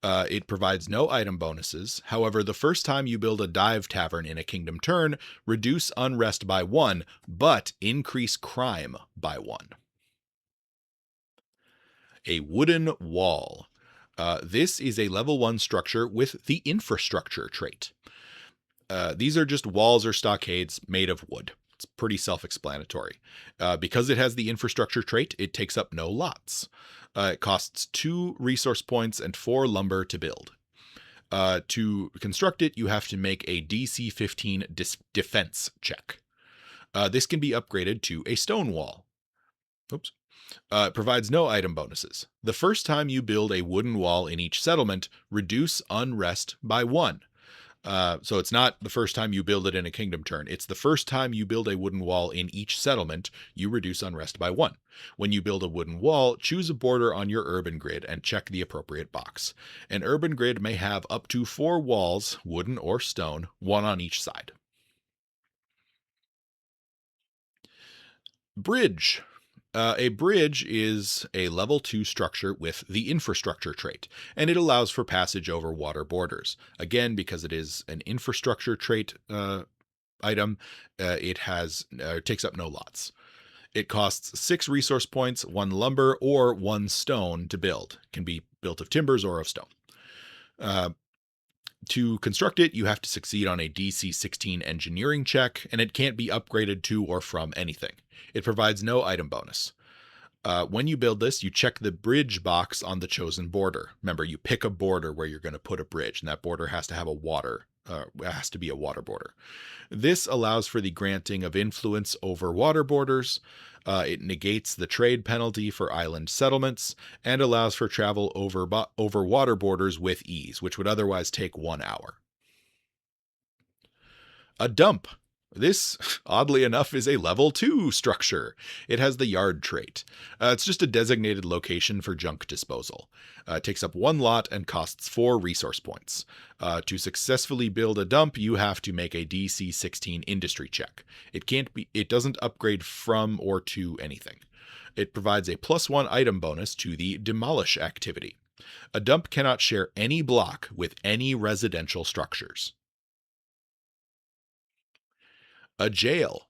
It provides no item bonuses. However, the first time you build a dive tavern in a kingdom turn, reduce unrest by 1, but increase crime by 1. A wooden wall. This is a level 1 structure with the infrastructure trait. These are just walls or stockades made of wood. It's pretty self-explanatory. Because it has the infrastructure trait, it takes up no lots. It costs 2 resource points and 4 lumber to build. To construct it, you have to make a DC 15 defense check. This can be upgraded to a stone wall. Oops. It provides no item bonuses. The first time you build a wooden wall in each settlement, reduce unrest by 1. So it's not the first time you build it in a kingdom turn. It's the first time you build a wooden wall in each settlement, you reduce unrest by 1. When you build a wooden wall, choose a border on your urban grid and check the appropriate box. An urban grid may have up to 4 walls, wooden or stone, 1 on each side. Bridge. A bridge is a level 2 structure with the infrastructure trait, and it allows for passage over water borders. Again, because it is an infrastructure trait item, it takes up no lots. It costs 6 resource points, 1 lumber, or 1 stone to build. It can be built of timbers or of stone. To construct it, you have to succeed on a DC 16 engineering check, and it can't be upgraded to or from anything. It provides no item bonus. When you build this, you check the bridge box on the chosen border. Remember, you pick a border where you're going to put a bridge, and that border has to have it has to be a water border. This allows for the granting of influence over water borders. It negates the trade penalty for island settlements and allows for travel over water borders with ease, which would otherwise take 1 hour. A dump. This, oddly enough, is a level 2 structure. It has the yard trait. It's just a designated location for junk disposal. It takes up 1 lot and costs 4 resource points. To successfully build a dump, you have to make a DC 16 industry check. It doesn't upgrade from or to anything. It provides a +1 item bonus to the demolish activity. A dump cannot share any block with any residential structures. A jail,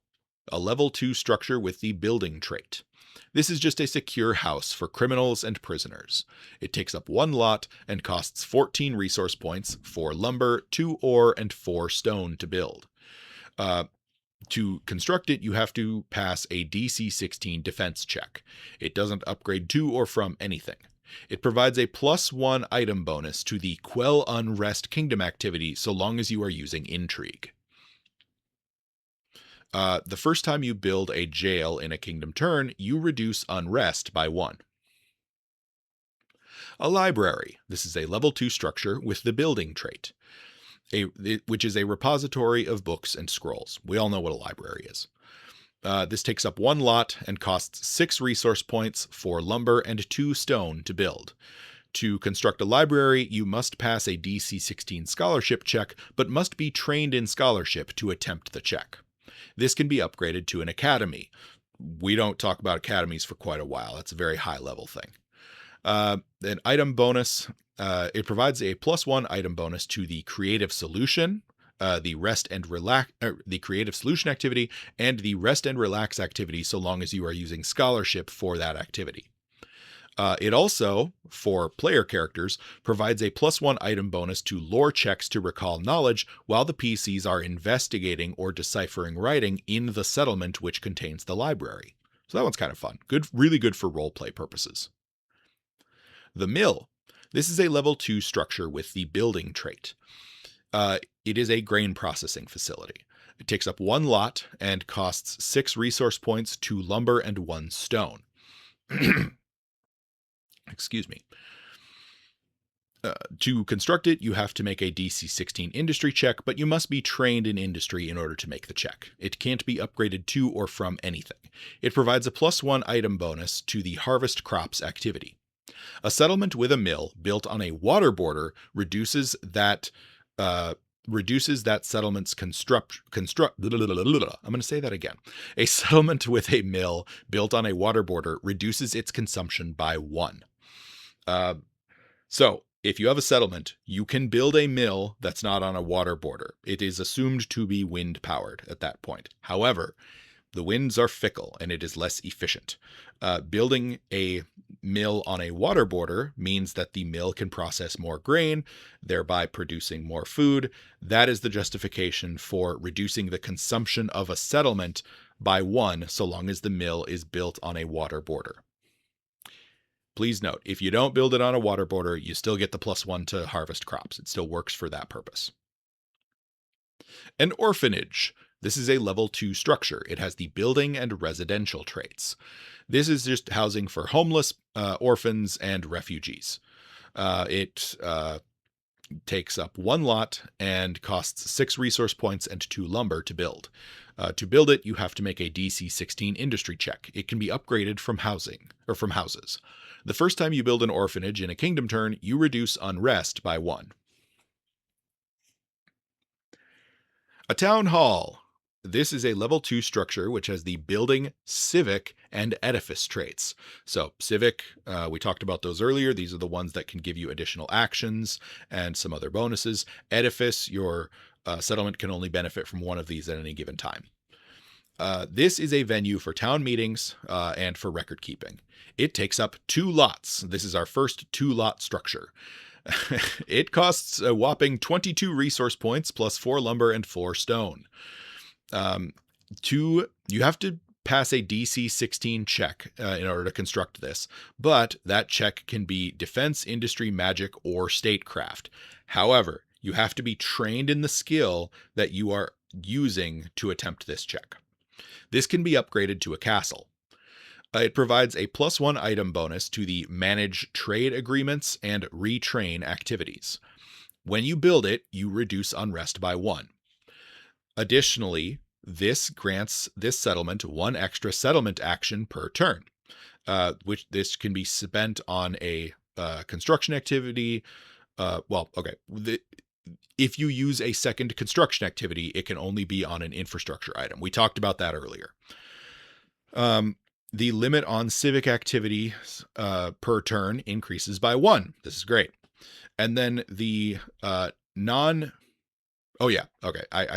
a level 2 structure with the building trait. This is just a secure house for criminals and prisoners. It takes up 1 lot and costs 14 resource points, 4 lumber, 2 ore, and 4 stone to build. To construct it, you have to pass a DC 16 defense check. It doesn't upgrade to or from anything. It provides a +1 item bonus to the Quell Unrest Kingdom activity so long as you are using intrigue. The first time you build a jail in a kingdom turn, you reduce unrest by 1. A library. This is a level 2 structure with the building trait, which is a repository of books and scrolls. We all know what a library is. This takes up 1 lot and costs 6 resource points, 4 lumber, and 2 stone to build. To construct a library, you must pass a DC 16 scholarship check, but must be trained in scholarship to attempt the check. This can be upgraded to an academy. We don't talk about academies for quite a while. That's a very high level thing. An item bonus. It provides a +1 item bonus to the creative solution, the creative solution activity, and the rest and relax activity so long as you are using scholarship for that activity. It also, for player characters, provides a +1 item bonus to lore checks to recall knowledge while the PCs are investigating or deciphering writing in the settlement which contains the library. So that one's kind of fun. Good, really good for roleplay purposes. The mill. This is a level 2 structure with the building trait. It is a grain processing facility. It takes up 1 lot and costs 6 resource points, 2 lumber, and 1 stone. Excuse me. To construct it, you have to make a DC 16 industry check, but you must be trained in industry in order to make the check. It can't be upgraded to or from anything. It provides a +1 item bonus to the harvest crops activity. A settlement with a mill built on a water border reduces that settlement's I'm going to say that again. A settlement with a mill built on a water border reduces its consumption by 1. So if you have a settlement, you can build a mill that's not on a water border. It is assumed to be wind powered at that point. However, The winds are fickle, and it is less efficient. Building a mill on a water border means that the mill can process more grain, thereby producing more food. That is the justification for reducing the consumption of a settlement by 1, so long as the mill is built on a water border. Please note, if you don't build it on a water border, you still get the +1 to harvest crops. It still works for that purpose. An orphanage. This is a level 2 structure. It has the building and residential traits. This is just housing for homeless, orphans, and refugees. It takes up 1 lot and costs 6 resource points and 2 lumber to build. To build it, you have to make a DC 16 industry check. It can be upgraded from houses. The first time you build an orphanage in a kingdom turn, you reduce unrest by 1. A town hall. This is a level 2 structure which has the building, civic, and edifice traits. So civic, we talked about those earlier. These are the ones that can give you additional actions and some other bonuses. Edifice, your settlement can only benefit from one of these at any given time. This is a venue for town meetings and for record keeping. It takes up 2 lots. This is our first 2-lot structure. It costs a whopping 22 resource points plus 4 lumber and 4 stone. You have to pass a DC 16 check in order to construct this, but that check can be defense, industry, magic, or statecraft. However, you have to be trained in the skill that you are using to attempt this check. This can be upgraded to a castle. It provides a +1 item bonus to the manage trade agreements and retrain activities. When you build it, you reduce unrest by 1. Additionally, this grants this settlement 1 extra settlement action per turn, which this can be spent on a construction activity. If you use a second construction activity, it can only be on an infrastructure item. We talked about that earlier. The limit on civic activity per turn increases by 1. This is great. And then the I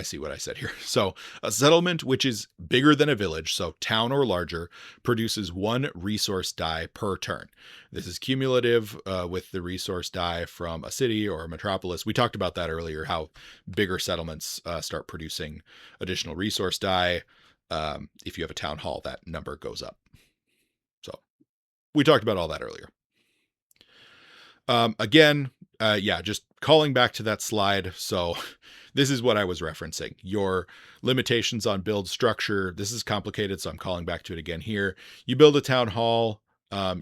see what I said here. So a settlement which is bigger than a village, so town or larger, produces 1 resource die per turn. This is cumulative with the resource die from a city or a metropolis. We talked about that earlier, how bigger settlements start producing additional resource die. If you have a town hall, that number goes up. So we talked about all that earlier. Just calling back to that slide. So this is what I was referencing. Your limitations on build structure. This is complicated, so I'm calling back to it again here. You build a town hall.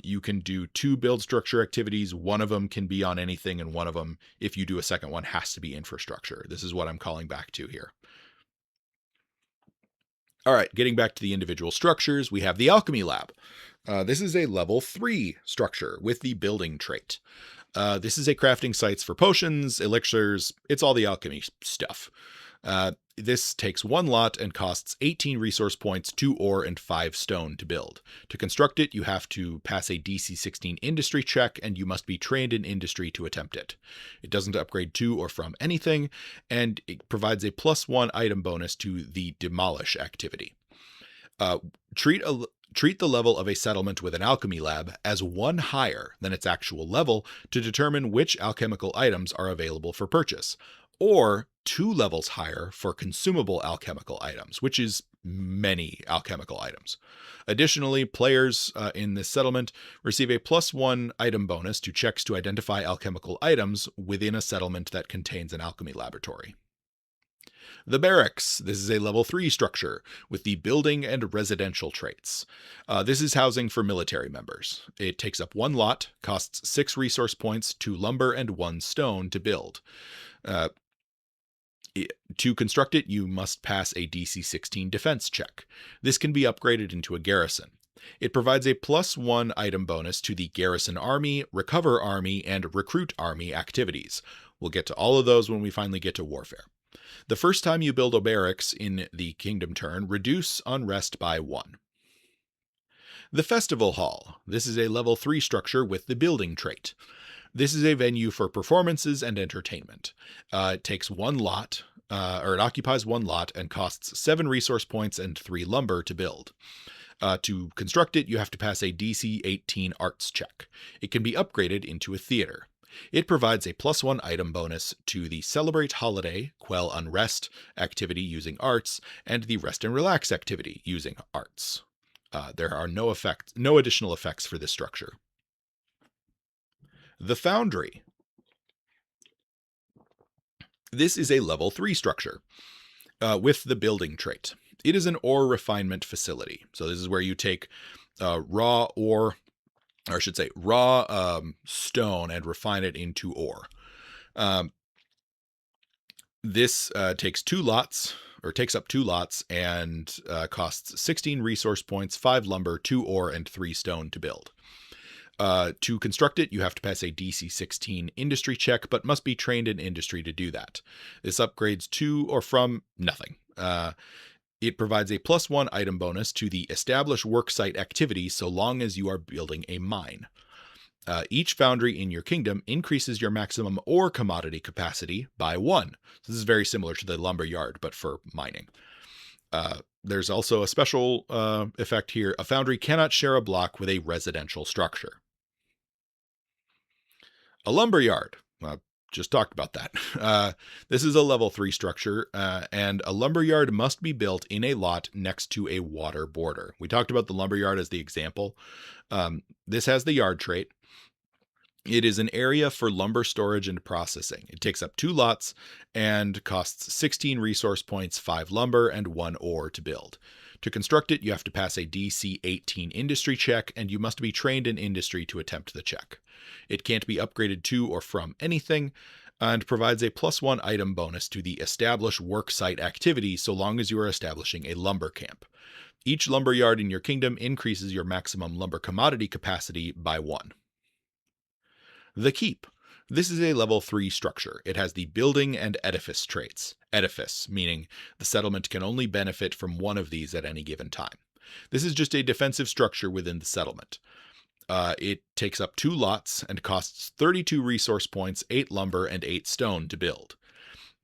You can do 2 build structure activities. One of them can be on anything, and one of them, if you do a second one, has to be infrastructure. This is what I'm calling back to here. All right, getting back to the individual structures, we have the alchemy lab. This is a level 3 structure with the building trait. This is a crafting sites for potions, elixirs. It's all the alchemy stuff. This takes 1 lot and costs 18 resource points, 2 ore, and 5 stone to build. To construct it, you have to pass a DC 16 industry check, and you must be trained in industry to attempt it. It doesn't upgrade to or from anything, and it provides a +1 item bonus to the demolish activity. Treat the level of a settlement with an alchemy lab as 1 higher than its actual level to determine which alchemical items are available for purchase, or 2 levels higher for consumable alchemical items, which is many alchemical items. Additionally, players in this settlement receive a +1 item bonus to checks to identify alchemical items within a settlement that contains an alchemy laboratory. The barracks. This is a level 3 structure with the building and residential traits. This is housing for military members. It takes up 1 lot, costs 6 resource points, 2 lumber, and 1 stone to build. To construct it, you must pass a DC 16 defense check. This can be upgraded into a garrison. It provides a +1 item bonus to the garrison army, recover army, and recruit army activities. We'll get to all of those when we finally get to warfare. The first time you build a barracks in the kingdom turn, reduce unrest by 1. The festival hall. This is a level 3 structure with the building trait. This is a venue for performances and entertainment. It takes 1 lot or it occupies 1 lot and costs 7 resource points and 3 lumber to build. To construct it, you have to pass a DC 18 arts check. It can be upgraded into a theater. It provides a +1 item bonus to the Celebrate Holiday, Quell Unrest activity using arts, and the Rest and Relax activity using arts. There are no additional effects for this structure. The Foundry. This is a level 3 structure with the building trait. It is an ore refinement facility. So this is where you take raw ore, or I should say raw stone, and refine it into ore. This takes up 2 lots and costs 16 resource points, 5 lumber, 2 ore, and 3 stone to build. To construct it, you have to pass a DC 16 industry check, but must be trained in industry to do that. This upgrades to or from nothing. It provides a +1 item bonus to the Establish Worksite activity so long as you are building a mine. Each foundry in your kingdom increases your maximum ore commodity capacity by 1. So this is very similar to the lumber yard, but for mining. There's also a special effect here. A foundry cannot share a block with a residential structure. A lumber yard. Just talked about that. This is a level 3 structure, and a lumber yard must be built in a lot next to a water border. We talked about the lumber yard as the example. This has the yard trait. It is an area for lumber storage and processing. It takes up 2 lots and costs 16 resource points, 5 lumber, and 1 ore to build. To construct it, you have to pass a DC 18 industry check, and you must be trained in industry to attempt the check. It can't be upgraded to or from anything, and provides a +1 item bonus to the Establish Worksite activity so long as you are establishing a lumber camp. Each lumber yard in your kingdom increases your maximum lumber commodity capacity by 1. The Keep. This is a level 3 structure. It has the building and edifice traits. Edifice, meaning the settlement can only benefit from one of these at any given time. This is just a defensive structure within the settlement. It takes up 2 lots and costs 32 resource points, 8 lumber, and 8 stone to build.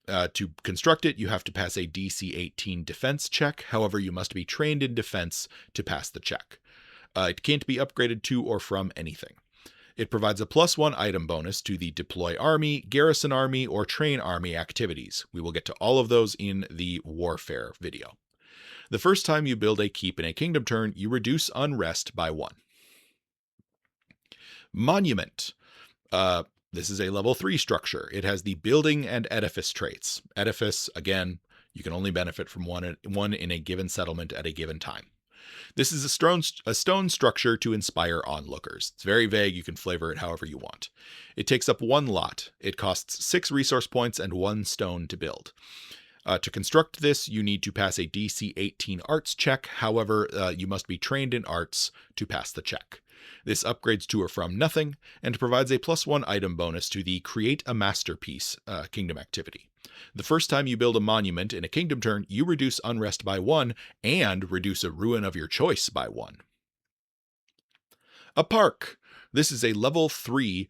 To construct it, you have to pass a DC 18 defense check. However, you must be trained in defense to pass the check. It can't be upgraded to or from anything. It provides a +1 item bonus to the Deploy Army, Garrison Army, or Train Army activities. We will get to all of those in the Warfare video. The first time you build a keep in a kingdom turn, you reduce unrest by 1. Monument. This is a level 3 structure. It has the building and edifice traits. Edifice, again, you can only benefit from one in a given settlement at a given time. This is a stone structure to inspire onlookers. It's very vague. You can flavor it however you want. It takes up 1 lot. It costs 6 resource points and 1 stone to build. To construct this, you need to pass a DC 18 arts check. However, you must be trained in arts to pass the check. This upgrades to or from nothing and provides a +1 item bonus to the Create a Masterpiece kingdom activity. The first time you build a monument in a kingdom turn, you reduce unrest by 1 and reduce a ruin of your choice by 1. A park. This is a level 3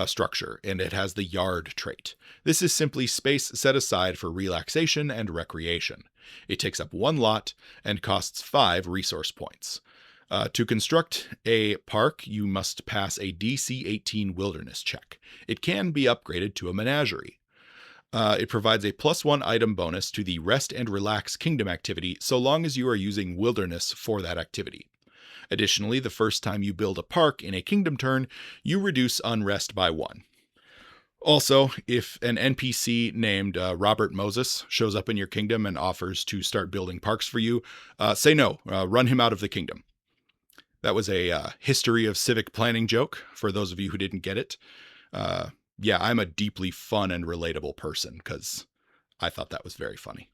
structure, and it has the yard trait. This is simply space set aside for relaxation and recreation. It takes up 1 lot and costs 5 resource points. To construct a park, you must pass a DC 18 wilderness check. It can be upgraded to a menagerie. It provides a +1 item bonus to the Rest and Relax kingdom activity so long as you are using wilderness for that activity. Additionally, the first time you build a park in a kingdom turn, you reduce unrest by 1. Also, if an NPC named Robert Moses shows up in your kingdom and offers to start building parks for you, say no, run him out of the kingdom. That was a history of civic planning joke for those of you who didn't get it. Yeah, I'm a deeply fun and relatable person because I thought that was very funny.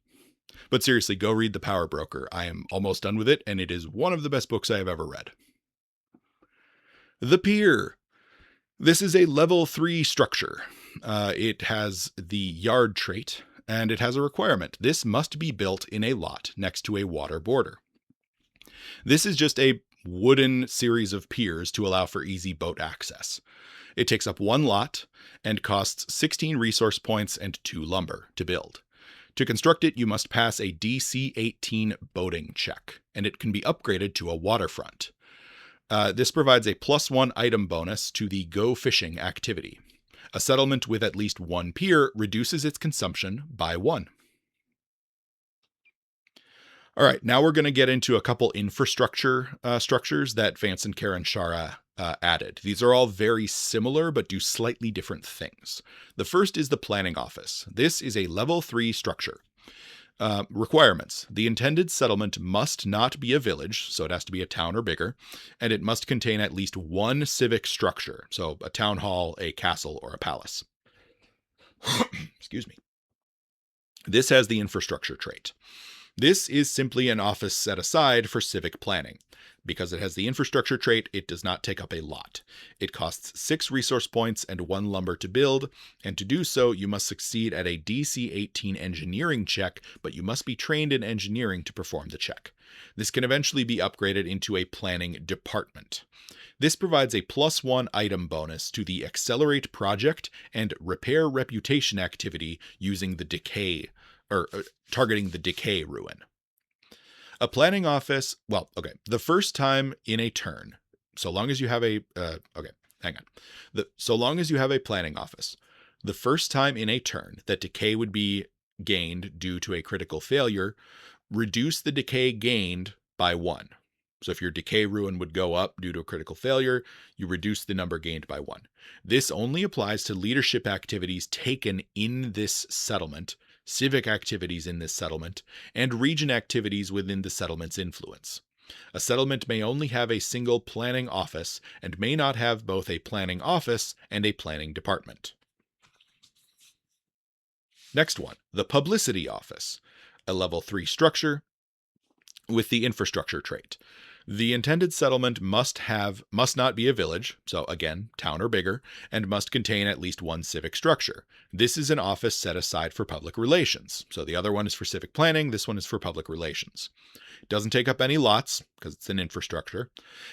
But seriously, go read The Power Broker. I am almost done with it, and it is one of the best books I have ever read. The Pier. This is a level 3 structure. It has the yard trait, and it has a requirement. This must be built in a lot next to a water border. This is just a wooden series of piers to allow for easy boat access. It takes up 1 lot and costs 16 resource points and 2 lumber to build. To construct it, you must pass a DC 18 boating check, and it can be upgraded to a waterfront. This provides a +1 item bonus to the Go Fishing activity. A settlement with at least one pier reduces its consumption by 1. All right, now we're going to get into a couple infrastructure structures that Vance and Kerenshara added. These are all very similar, but do slightly different things. The first is the planning office. This is a level 3 structure. Requirements. The intended settlement must not be a village, so it has to be a town or bigger, and it must contain at least one civic structure, so a town hall, a castle, or a palace. Excuse me. This has the infrastructure trait. This is simply an office set aside for civic planning. Because it has the infrastructure trait, it does not take up a lot. It costs 6 resource points and 1 lumber to build, and to do so, you must succeed at a DC 18 engineering check, but you must be trained in engineering to perform the check. This can eventually be upgraded into a planning department. This provides a +1 item bonus to the Accelerate Project and Repair Reputation activity using the Decay, or targeting the Decay Ruin. A planning office, the first time in a turn, so long as you have a, so long as you have a planning office, the first time in a turn that decay would be gained due to a critical failure, reduce the decay gained by 1. So if your decay ruin would go up due to a critical failure, you reduce the number gained by 1. This only applies to leadership activities taken in this settlement, civic activities in this settlement, and region activities within the settlement's influence. A settlement may only have a single planning office and may not have both a planning office and a planning department. Next one, the Publicity Office, a level 3 structure with the infrastructure trait. The intended settlement must not be a village, so again, town or bigger, and must contain at least one civic structure. This is an office set aside for public relations. So the other one is for civic planning, this one is for public relations. It doesn't take up any lots, because it's an infrastructure,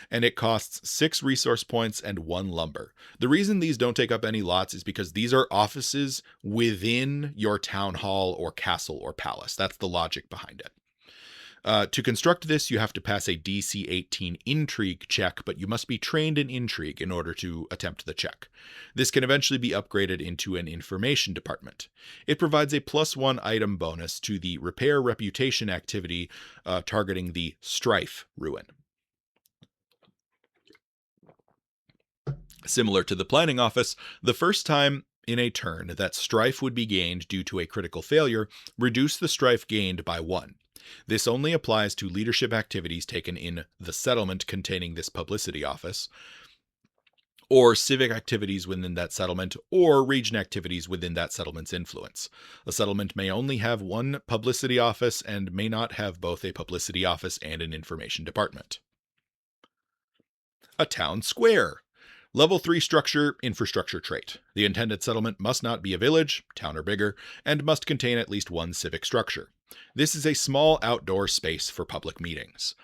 and it costs 6 resource points and 1 lumber. The reason these don't take up any lots is because these are offices within your town hall or castle or palace. That's the logic behind it. To construct this, you have to pass a DC 18 intrigue check, but you must be trained in intrigue in order to attempt the check. This can eventually be upgraded into an information department. It provides a +1 item bonus to the Repair Reputation activity targeting the Strife Ruin. Similar to the planning office, the first time in a turn that strife would be gained due to a critical failure, reduce the strife gained by 1. This only applies to leadership activities taken in the settlement containing this publicity office, or civic activities within that settlement, or region activities within that settlement's influence. A settlement may only have one publicity office and may not have both a publicity office and an information department. A town square. Level 3 structure, infrastructure trait. The intended settlement must not be a village, town or bigger, and must contain at least one civic structure. This is a small outdoor space for public meetings.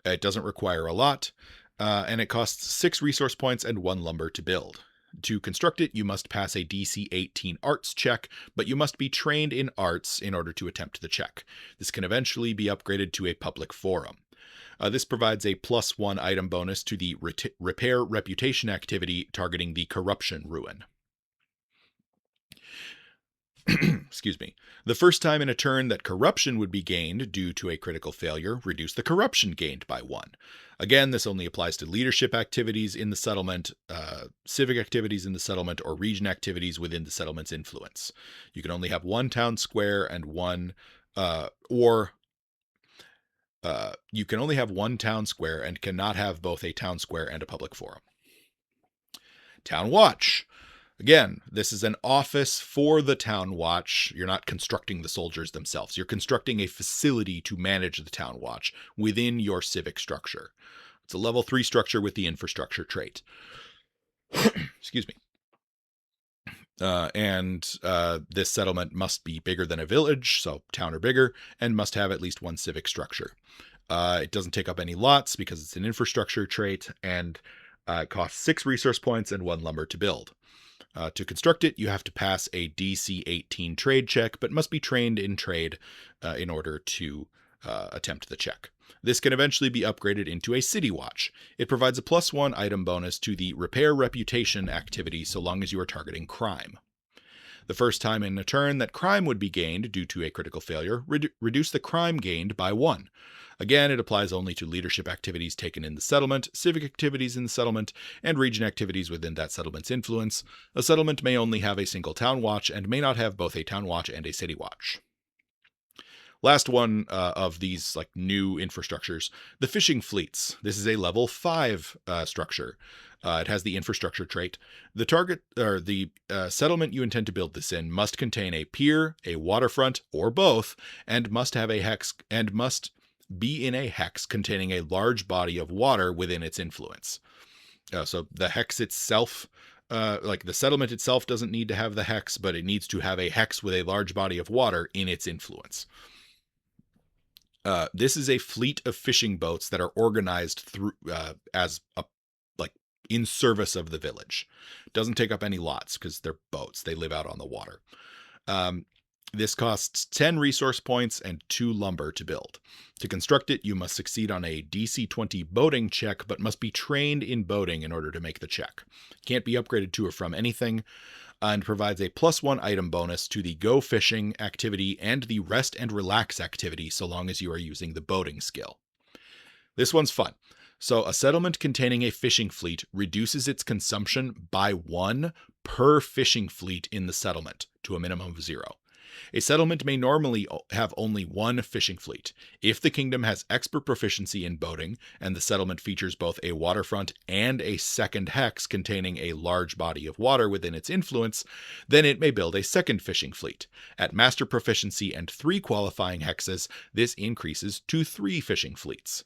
It doesn't require a lot, and it costs 6 resource points and 1 lumber to build. To construct it, you must pass a DC 18 arts check, but you must be trained in arts in order to attempt the check. This can eventually be upgraded to a public forum. This provides a +1 item bonus to the Repair Reputation activity targeting the Corruption Ruin. Excuse me. The first time in a turn that corruption would be gained due to a critical failure, reduce the corruption gained by 1. Again, this only applies to leadership activities in the settlement, civic activities in the settlement, or region activities within the settlement's influence. You can only have one town square and you can only have one town square and cannot have both a town square and a public forum. Town Watch. Again, this is an office for the Town Watch. You're not constructing the soldiers themselves. You're constructing a facility to manage the Town Watch within your civic structure. It's a level 3 structure with the infrastructure trait. Excuse me. This settlement must be bigger than a village, so town or bigger, and must have at least one civic structure. It doesn't take up any lots because it's an infrastructure trait, and it costs 6 resource points and 1 lumber to build. To construct it, you have to pass a DC 18 trade check, but must be trained in trade in order to attempt the check. This can eventually be upgraded into a City Watch. It provides a +1 item bonus to the Repair Reputation activity so long as you are targeting crime. The first time in a turn that crime would be gained due to a critical failure, reduce the crime gained by 1. Again, it applies only to leadership activities taken in the settlement, civic activities in the settlement, and region activities within that settlement's influence. A settlement may only have a single town watch and may not have both a town watch and a city watch. Last one of these new infrastructures, the fishing fleets. This is a level 5 structure. It has the infrastructure trait. The target or the settlement you intend to build this in must contain a pier, a waterfront, or both, and must have a hex and must be in a hex containing a large body of water within its influence. So the hex itself, the settlement itself doesn't need to have the hex, but it needs to have a hex with a large body of water in its influence. This is a fleet of fishing boats that are organized through as a in service of the village. Doesn't take up any lots because they're boats. They live out on the water. This costs 10 resource points and 2 lumber to build. To construct it, you must succeed on a DC 20 boating check, but must be trained in boating in order to make the check. Can't be upgraded to or from anything, and provides a +1 item bonus to the Go Fishing activity and the Rest and Relax activity so long as you are using the boating skill. This one's fun. So a settlement containing a fishing fleet reduces its consumption by 1 per fishing fleet in the settlement to a minimum of 0. A settlement may normally have only 1 fishing fleet. If the kingdom has expert proficiency in boating, and the settlement features both a waterfront and a second hex containing a large body of water within its influence, then it may build a second fishing fleet. At master proficiency and 3 qualifying hexes, this increases to 3 fishing fleets.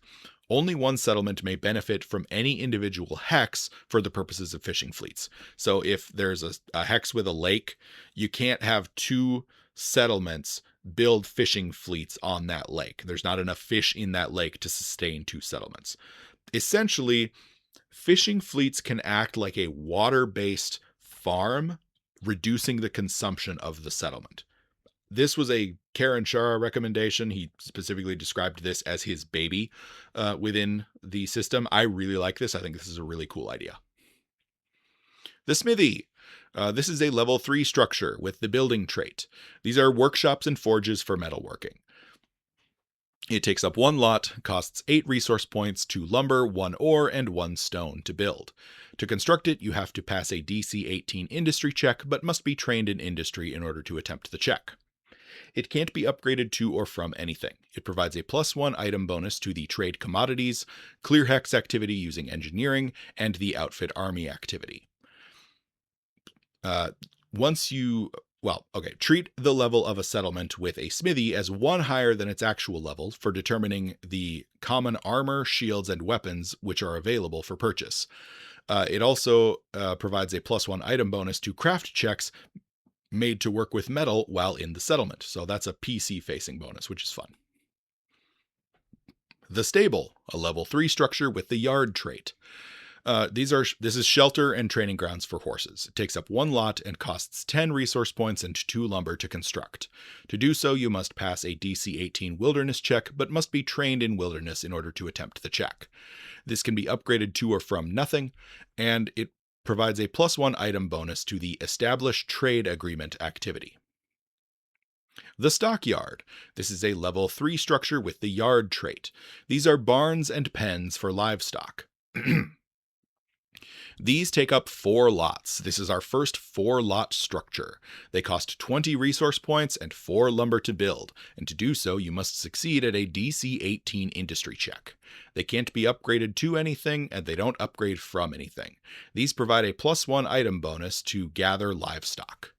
Only one settlement may benefit from any individual hex for the purposes of fishing fleets. So if there's a hex with a lake, you can't have 2 settlements build fishing fleets on that lake. There's not enough fish in that lake to sustain 2 settlements. Essentially, fishing fleets can act like a water-based farm, reducing the consumption of the settlement. This was a Kerenshara recommendation. He specifically described this as his baby within the system. I really like this. I think this is a really cool idea. The smithy. This is a level 3 structure with the building trait. These are workshops and forges for metalworking. It takes up 1 lot, costs 8 resource points, 2 lumber, 1 ore, and 1 stone to build. To construct it, you have to pass a DC 18 industry check, but must be trained in industry in order to attempt the check. It can't be upgraded to or from anything. It provides a +1 item bonus to the trade commodities, clear hex activity using engineering, and the outfit army activity. Treat the level of a settlement with a smithy as 1 higher than its actual level for determining the common armor, shields, and weapons which are available for purchase. It also provides a +1 item bonus to craft checks made to work with metal while in the settlement. So that's a PC-facing bonus, which is fun. The stable, a level 3 structure with the yard trait. This is shelter and training grounds for horses. It takes up 1 lot and costs 10 resource points and 2 lumber to construct. To do so, you must pass a DC 18 wilderness check, but must be trained in wilderness in order to attempt the check. This can be upgraded to or from nothing, and it provides a +1 item bonus to the Established Trade Agreement activity. The stockyard. This is a level 3 structure with the yard trait. These are barns and pens for livestock. These take up 4 lots. This is our first 4-lot structure. They cost 20 resource points and 4 lumber to build, and to do so you must succeed at a DC 18 industry check. They can't be upgraded to anything, and they don't upgrade from anything. These provide a +1 item bonus to gather livestock.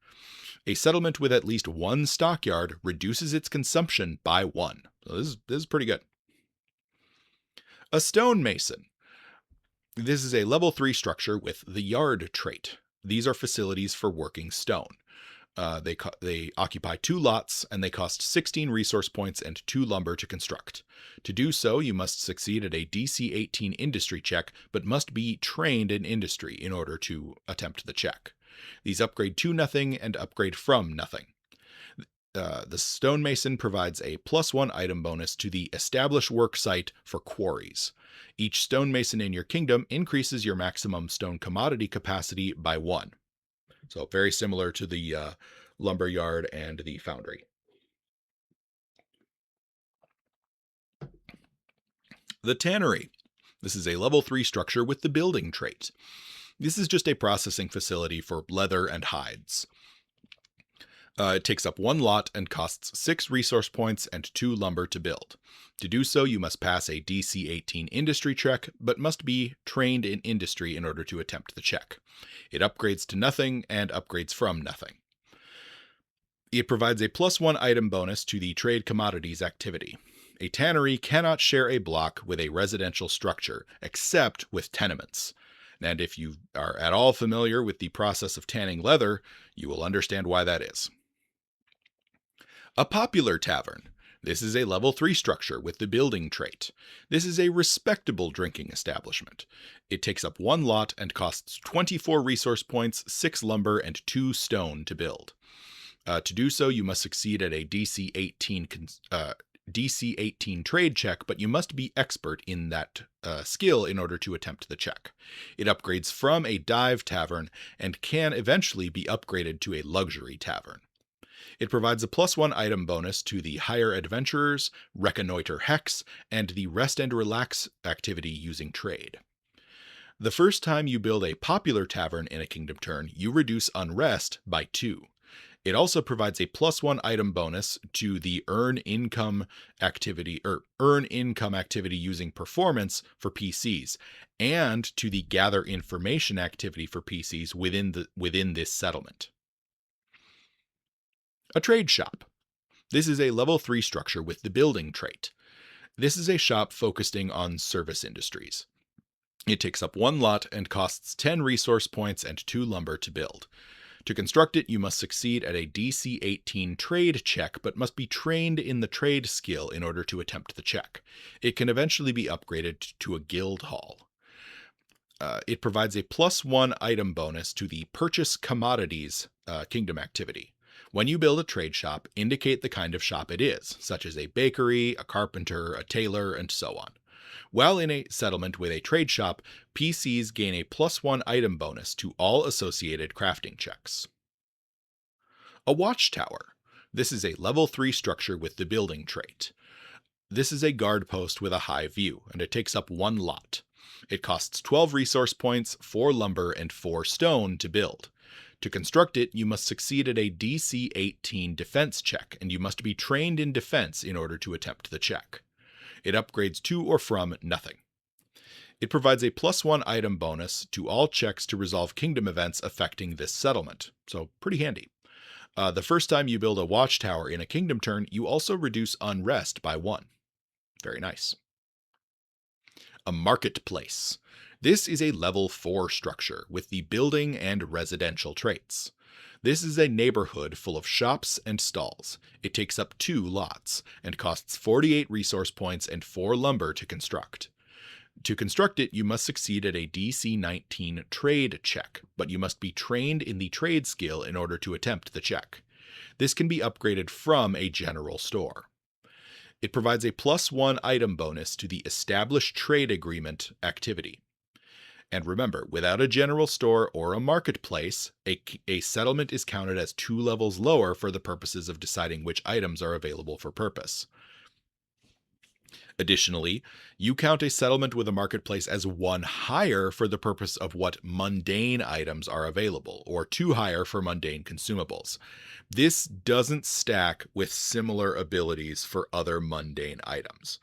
A settlement with at least 1 stockyard reduces its consumption by 1. So this is pretty good. A stonemason. This is a level 3 structure with the yard trait. These are facilities for working stone. They occupy 2 lots, and they cost 16 resource points and 2 lumber to construct. To do so, you must succeed at a DC 18 industry check, but must be trained in industry in order to attempt the check. These upgrade to nothing and upgrade from nothing. The stonemason provides a +1 item bonus to the established work site for quarries. Each stonemason in your kingdom increases your maximum stone commodity capacity by 1. So very similar to the lumberyard and the foundry. The tannery. This is a level 3 structure with the building trait. This is just a processing facility for leather and hides. It takes up 1 lot and costs 6 resource points and 2 lumber to build. To do so, you must pass a DC 18 industry check, but must be trained in industry in order to attempt the check. It upgrades to nothing and upgrades from nothing. It provides a +1 item bonus to the trade commodities activity. A tannery cannot share a block with a residential structure, except with tenements. And if you are at all familiar with the process of tanning leather, you will understand why that is. A popular tavern. This is a level 3 structure with the building trait. This is a respectable drinking establishment. It takes up 1 lot and costs 24 resource points, 6 lumber, and 2 stone to build. To do so, you must succeed at a DC 18 trade check, but you must be expert in that skill in order to attempt the check. It upgrades from a dive tavern and can eventually be upgraded to a luxury tavern. It provides a +1 item bonus to the Hire Adventurers, Reconnoiter Hex, and the Rest and Relax activity using trade. The first time you build a popular tavern in a kingdom turn, you reduce unrest by 2. It also provides a +1 item bonus to the Earn Income activity using performance for PCs, and to the Gather Information activity for PCs within this settlement. A trade shop. This is a level 3 structure with the building trait. This is a shop focusing on service industries. It takes up 1 lot and costs 10 resource points and 2 lumber to build. To construct it, you must succeed at a DC 18 trade check, but must be trained in the trade skill in order to attempt the check. It can eventually be upgraded to a guild hall. It provides a +1 item bonus to the Purchase Commodities kingdom activity. When you build a trade shop, indicate the kind of shop it is, such as a bakery, a carpenter, a tailor, and so on. While in a settlement with a trade shop, PCs gain a +1 item bonus to all associated crafting checks. A watchtower. This is a level 3 structure with the building trait. This is a guard post with a high view, and it takes up 1 lot. It costs 12 resource points, 4 lumber, and 4 stone to build. To construct it, you must succeed at a DC 18 defense check, and you must be trained in defense in order to attempt the check. It upgrades to or from nothing. It provides a +1 item bonus to all checks to resolve kingdom events affecting this settlement, so pretty handy. The first time you build a watchtower in a kingdom turn, you also reduce unrest by 1. Very nice. A marketplace. This is a level 4 structure with the building and residential traits. This is a neighborhood full of shops and stalls. It takes up 2 lots and costs 48 resource points and 4 lumber to construct. To construct it, you must succeed at a DC 19 trade check, but you must be trained in the trade skill in order to attempt the check. This can be upgraded from a general store. It provides a +1 item bonus to the Established Trade Agreement activity. And remember, without a general store or a marketplace, a settlement is counted as 2 levels lower for the purposes of deciding which items are available for purpose. Additionally, you count a settlement with a marketplace as 1 higher for the purpose of what mundane items are available, or 2 higher for mundane consumables. This doesn't stack with similar abilities for other mundane items.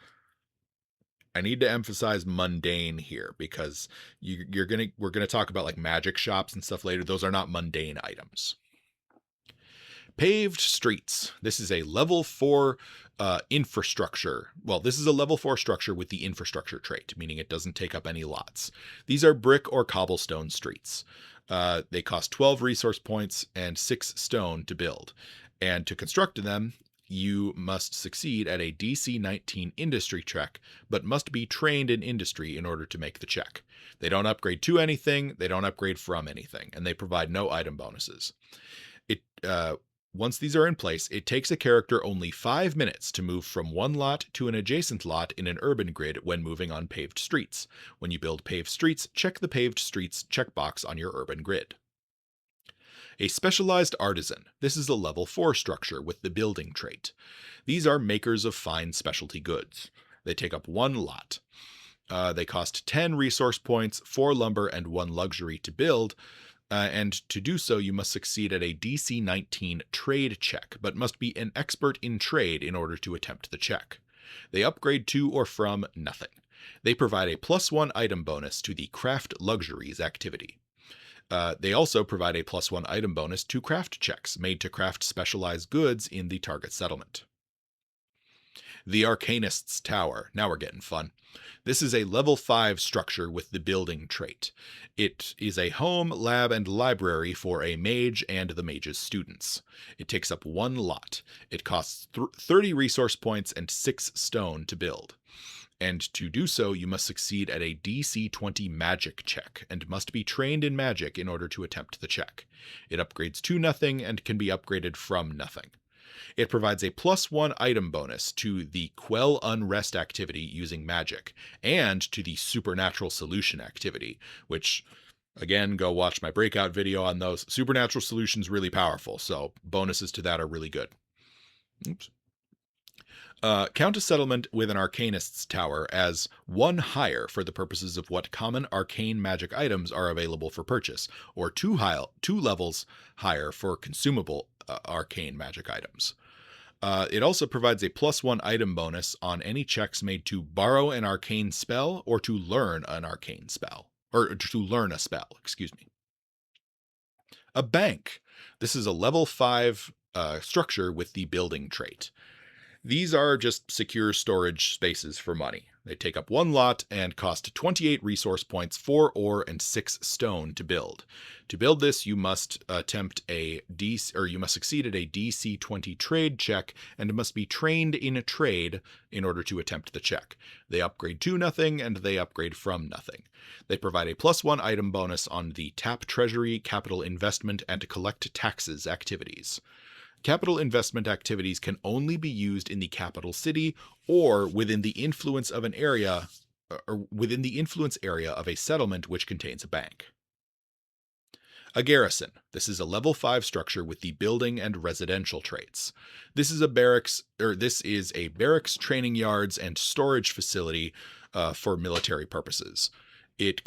I need to emphasize mundane here because we're gonna talk about like magic shops and stuff later. Those are not mundane items. Paved streets. This is a level 4 infrastructure. Well, this is a level 4 structure with the infrastructure trait, meaning it doesn't take up any lots. These are brick or cobblestone streets. They cost 12 resource points and 6 stone to build. And to construct them, you must succeed at a DC 19 industry check, but must be trained in industry in order to make the check. They don't upgrade to anything, they don't upgrade from anything, and they provide no item bonuses. Once these are in place, it takes a character only 5 minutes to move from one lot to an adjacent lot in an urban grid when moving on paved streets. When you build paved streets, check the paved streets checkbox on your urban grid. A specialized artisan. This is a level 4 structure with the building trait. These are makers of fine specialty goods. They take up one lot. They cost 10 resource points, 4 lumber, and 1 luxury to build. And to do so, you must succeed at a DC 19 trade check, but must be an expert in trade in order to attempt the check. They upgrade to or from nothing. They provide a +1 item bonus to the craft luxuries activity. They also provide a +1 item bonus to craft checks made to craft specialized goods in the target settlement. The Arcanist's Tower. Now we're getting fun. This is a level 5 structure with the building trait. It is a home, lab, and library for a mage and the mage's students. It takes up 1 lot. It costs 30 resource points and 6 stone to build. And to do so, you must succeed at a DC 20 magic check, and must be trained in magic in order to attempt the check. It upgrades to nothing and can be upgraded from nothing. It provides a +1 item bonus to the Quell Unrest activity using magic, and to the Supernatural Solution activity, which, again, go watch my breakout video on those. Supernatural Solution's really powerful, so bonuses to that are really good. Oops. Count a settlement with an Arcanist's Tower as 1 higher for the purposes of what common arcane magic items are available for purchase, or 2 levels higher for consumable arcane magic items. It also provides a +1 item bonus on any checks made to borrow an arcane spell or to learn an arcane spell. Or to learn a spell, excuse me. A bank. This is a level 5 structure with the building trait. These are just secure storage spaces for money. They take up 1 lot and cost 28 resource points, 4 ore, and 6 stone to build. To build this, you must succeed at a DC 20 trade check and must be trained in a trade in order to attempt the check. They upgrade to nothing and they upgrade from nothing. They provide a +1 item bonus on the tap treasury, capital investment, and collect taxes activities. Capital investment activities can only be used in the capital city or within the influence of an area, or within the influence area of a settlement which contains a bank. A garrison. This is a level 5 structure with the building and residential traits. This is a barracks training yards and storage facility for military purposes. It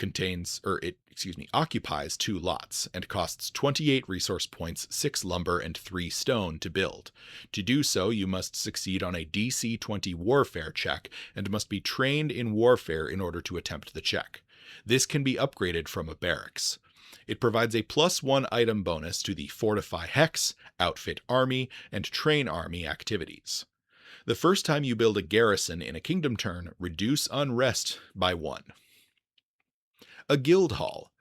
occupies 2 lots and costs 28 resource points, 6 lumber, and 3 stone to build. To do so, you must succeed on a DC 20 warfare check and must be trained in warfare in order to attempt the check. This can be upgraded from a barracks. It provides a +1 item bonus to the Fortify Hex, Outfit Army, and Train Army activities. The first time you build a garrison in a kingdom turn, reduce unrest by 1. A guild hall.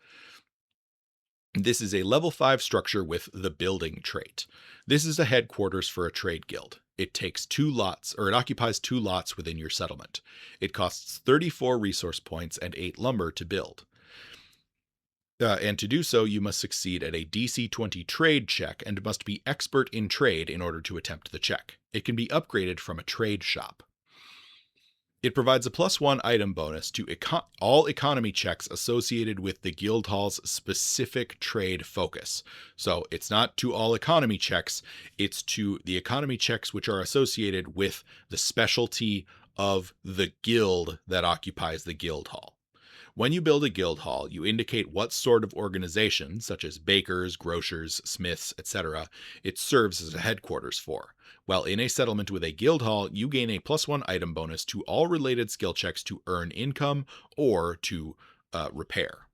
This is a level 5 structure with the building trait. This is a headquarters for a trade guild. It takes 2 lots, or it occupies 2 lots within your settlement. It costs 34 resource points and 8 lumber to build. And to do so, you must succeed at a DC 20 trade check and must be expert in trade in order to attempt the check. It can be upgraded from a trade shop. It provides a +1 item bonus to all economy checks associated with the guild hall's specific trade focus. So it's not to all economy checks, it's to the economy checks which are associated with the specialty of the guild that occupies the guild hall. When you build a guild hall, you indicate what sort of organization, such as bakers, grocers, smiths, etc., it serves as a headquarters for. While in a settlement with a guild hall, you gain a +1 item bonus to all related skill checks to earn income or to repair.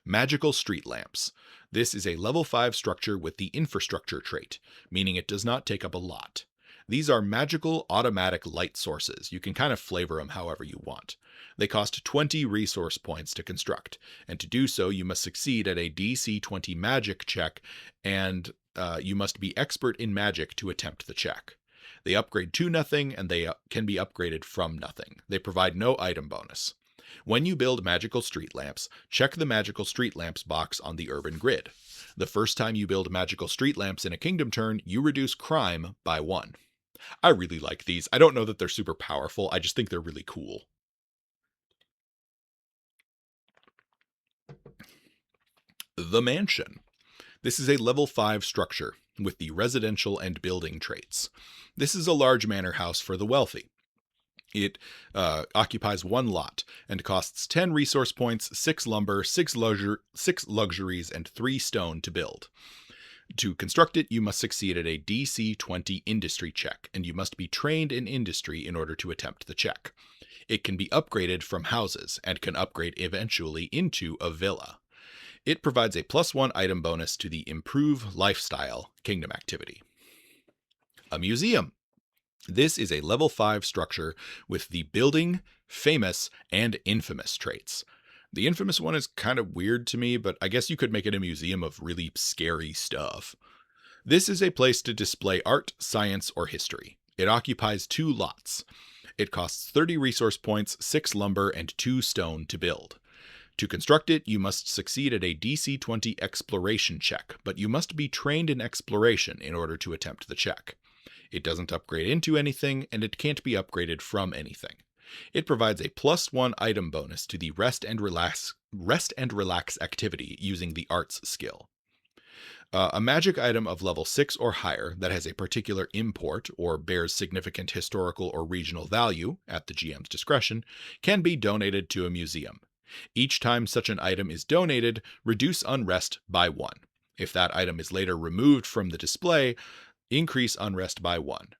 Magical street lamps. This is a level 5 structure with the infrastructure trait, meaning it does not take up a lot. These are magical automatic light sources. You can kind of flavor them however you want. They cost 20 resource points to construct, and to do so you must succeed at a DC 20 magic check and you must be expert in magic to attempt the check. They upgrade to nothing, and they can be upgraded from nothing. They provide no item bonus. When you build magical street lamps, check the magical street lamps box on the urban grid. The first time you build magical street lamps in a kingdom turn, you reduce crime by 1. I really like these. I don't know that they're super powerful. I just think they're really cool. The Mansion. This is a level 5 structure with the residential and building traits. This is a large manor house for the wealthy. It occupies 1 lot and costs 10 resource points, 6 lumber, 6 luxuries, and 3 stone to build. To construct it, you must succeed at a DC 20 industry check, and you must be trained in industry in order to attempt the check. It can be upgraded from houses and can upgrade eventually into a villa. It provides a +1 item bonus to the Improve Lifestyle kingdom activity. A museum. This is a level 5 structure with the Building, Famous, and Infamous traits. The Infamous one is kind of weird to me, but I guess you could make it a museum of really scary stuff. This is a place to display art, science, or history. It occupies 2 lots. It costs 30 resource points, 6 lumber, and 2 stone to build. To construct it, you must succeed at a DC 20 exploration check, but you must be trained in exploration in order to attempt the check. It doesn't upgrade into anything, and it can't be upgraded from anything. It provides a +1 item bonus to the Rest and Relax activity using the Arts skill. A magic item of level 6 or higher that has a particular import or bears significant historical or regional value, at the GM's discretion, can be donated to a museum. Each time such an item is donated, reduce unrest by 1. If that item is later removed from the display, increase unrest by 1.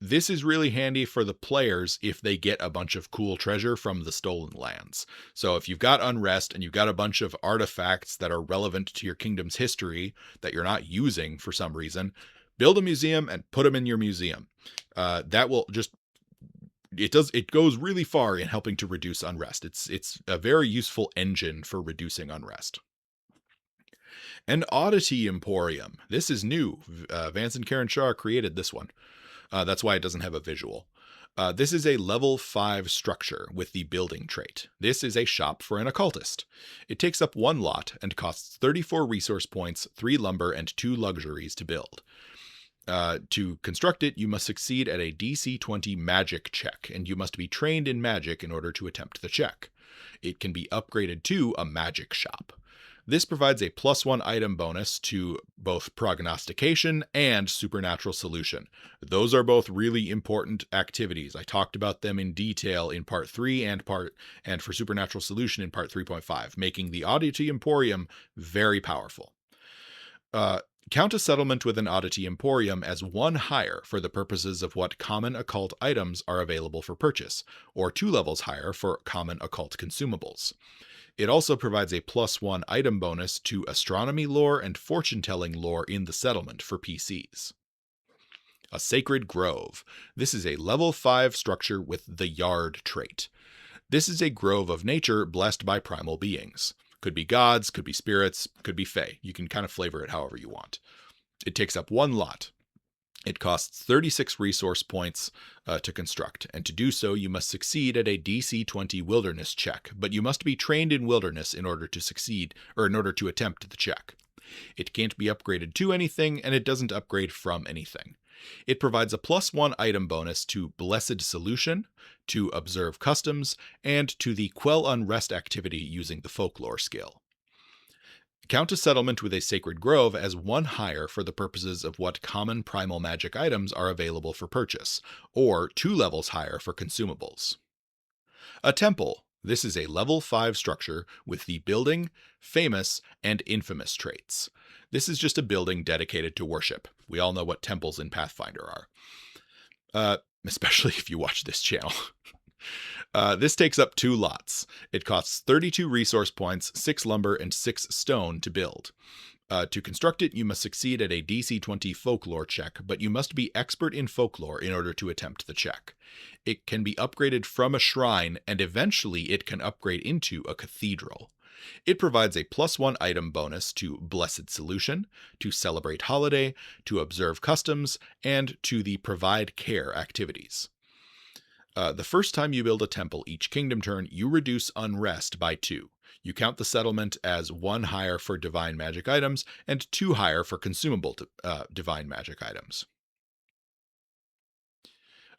This is really handy for the players if they get a bunch of cool treasure from the stolen lands. So if you've got unrest and you've got a bunch of artifacts that are relevant to your kingdom's history that you're not using for some reason, build a museum and put them in your museum. That will just it goes really far in helping to reduce unrest. It's a very useful engine for reducing unrest. An Oddity Emporium. This is new. Vance and Kerenshara created this one. That's why it doesn't have a visual. This is a level 5 structure with the building trait. This is a shop for an occultist. It takes up 1 lot and costs 34 resource points, 3 lumber, and 2 luxuries to build. To construct it, you must succeed at a DC 20 magic check, and you must be trained in magic in order to attempt the check. It can be upgraded to a magic shop. This provides a +1 item bonus to both prognostication and supernatural solution. Those are both really important activities. I talked about them in detail in part 3 and for supernatural solution in part 3.5, making the Oddity Emporium very powerful. Count a settlement with an Oddity Emporium as 1 higher for the purposes of what common occult items are available for purchase, or 2 levels higher for common occult consumables. It also provides a +1 item bonus to astronomy lore and fortune-telling lore in the settlement for PCs. A Sacred Grove. This is a level 5 structure with the Yard trait. This is a grove of nature blessed by primal beings. Could be gods, could be spirits, could be fae. You can kind of flavor it however you want. It takes up 1 lot. It costs 36 resource points to construct, and to do so you must succeed at a DC 20 wilderness check, but you must be trained in wilderness in order to succeed, or in order to attempt the check. It can't be upgraded to anything, and it doesn't upgrade from anything. It provides a +1 item bonus to Blessed Solution, to Observe Customs, and to the Quell Unrest activity using the Folklore skill. Count a settlement with a Sacred Grove as 1 higher for the purposes of what common primal magic items are available for purchase, or 2 levels higher for consumables. A Temple. This is a level 5 structure with the Building, Famous, and Infamous traits. This is just a building dedicated to worship. We all know what temples in Pathfinder are. Especially if you watch this channel. This takes up 2 lots. It costs 32 resource points, 6 lumber, and 6 stone to build. To construct it, you must succeed at a DC 20 folklore check, but you must be expert in folklore in order to attempt the check. It can be upgraded from a shrine, and eventually it can upgrade into a cathedral. It provides a +1 item bonus to Blessed Solution, to Celebrate Holiday, to Observe Customs, and to the Provide Care activities. The first time you build a temple each kingdom turn, you reduce unrest by 2. You count the settlement as 1 higher for divine magic items and 2 higher for consumable divine magic items.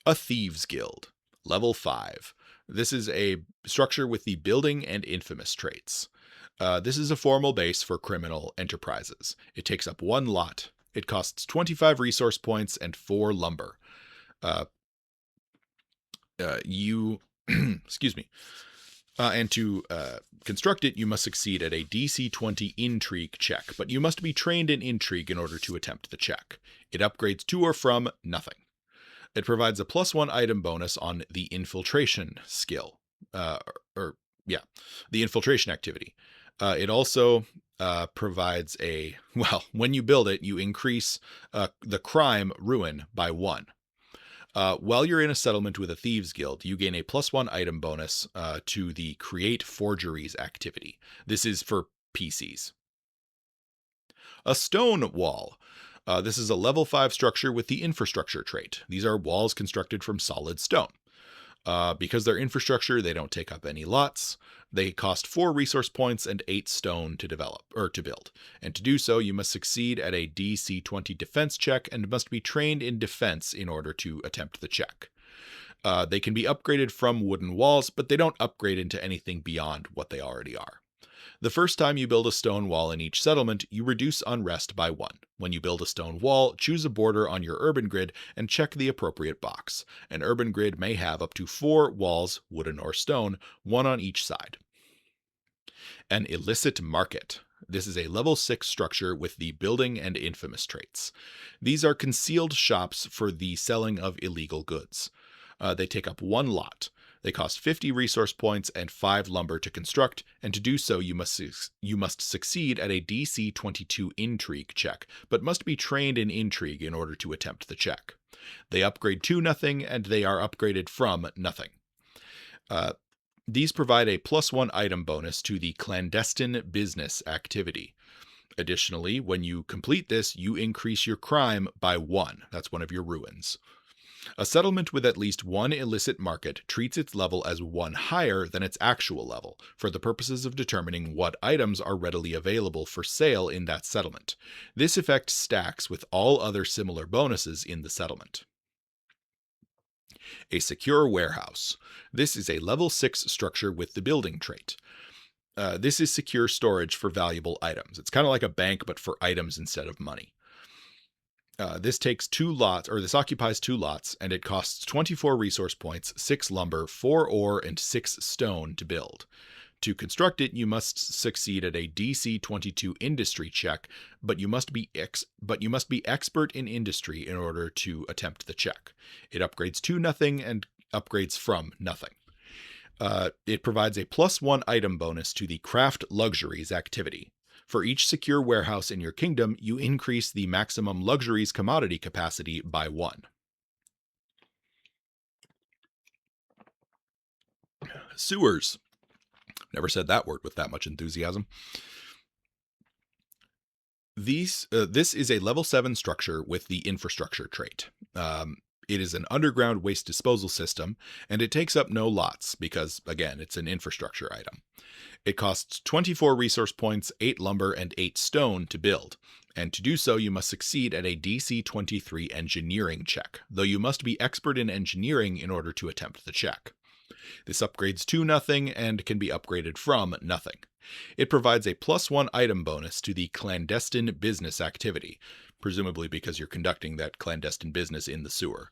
A Thieves Guild, level 5. This is a structure with the building and infamous traits. This is a formal base for criminal enterprises. It takes up 1 lot. It costs 25 resource points and 4 lumber. Excuse me. And to construct it, you must succeed at a DC 20 intrigue check, but you must be trained in intrigue in order to attempt the check. It upgrades to or from nothing. It provides a +1 item bonus on the infiltration skill, the infiltration activity. It also provides when you build it, you increase the crime ruin by 1. While you're in a settlement with a Thieves Guild, you gain a +1 item bonus to the Create Forgeries activity. This is for PCs. A Stone Wall. This is a level 5 structure with the infrastructure trait. These are walls constructed from solid stone. Because they're infrastructure, they don't take up any lots. They cost 4 resource points and 8 stone to develop or to build. And to do so, you must succeed at a DC 20 defense check and must be trained in defense in order to attempt the check. They can be upgraded from wooden walls, but they don't upgrade into anything beyond what they already are. The first time you build a stone wall in each settlement, you reduce unrest by 1. When you build a stone wall, choose a border on your urban grid and check the appropriate box. An urban grid may have up to 4 walls, wooden or stone, 1 on each side. An illicit market. This is a level 6 structure with the building and infamous traits. These are concealed shops for the selling of illegal goods. They take up 1 lot. They cost 50 resource points and 5 lumber to construct, and to do so you must succeed at a DC 22 intrigue check, but must be trained in intrigue in order to attempt the check. They upgrade to nothing, and they are upgraded from nothing. These provide a +1 item bonus to the Clandestine Business activity. Additionally, when you complete this, you increase your crime by 1. That's one of your ruins. A settlement with at least 1 illicit market treats its level as 1 higher than its actual level, for the purposes of determining what items are readily available for sale in that settlement. This effect stacks with all other similar bonuses in the settlement. A secure warehouse. This is a level 6 structure with the building trait. This is secure storage for valuable items. It's kind of like a bank, but for items instead of money. This occupies 2 lots, and it costs 24 resource points, 6 lumber, 4 ore, and 6 stone to build. To construct it, you must succeed at a DC 22 industry check, but you must be expert in industry in order to attempt the check. It upgrades to nothing and upgrades from nothing. It provides a +1 item bonus to the Craft Luxuries activity. For each secure warehouse in your kingdom, you increase the maximum luxuries commodity capacity by 1. Sewers. Never said that word with that much enthusiasm. This is a level 7 structure with the infrastructure trait. It is an underground waste disposal system, and it takes up no lots because, again, it's an infrastructure item. It costs 24 resource points, 8 lumber, and 8 stone to build, and to do so you must succeed at a DC 23 engineering check, though you must be expert in engineering in order to attempt the check. This upgrades to nothing and can be upgraded from nothing. It provides a +1 item bonus to the Clandestine Business activity, presumably because you're conducting that clandestine business in the sewer.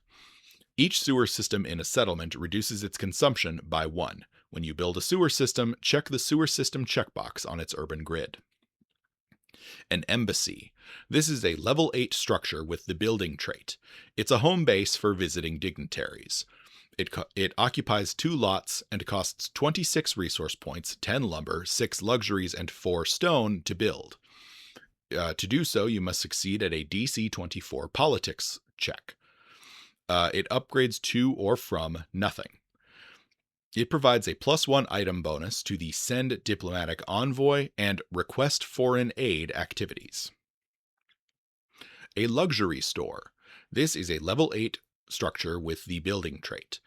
Each sewer system in a settlement reduces its consumption by 1. When you build a sewer system, check the sewer system checkbox on its urban grid. An embassy. This is a level 8 structure with the building trait. It's a home base for visiting dignitaries. It occupies 2 lots and costs 26 resource points, 10 lumber, 6 luxuries, and 4 stone to build. To do so, you must succeed at a DC 24 politics check. It upgrades to or from nothing. It provides a +1 item bonus to the Send Diplomatic Envoy and Request Foreign Aid activities. A luxury store. This is a level 8 structure with the building trait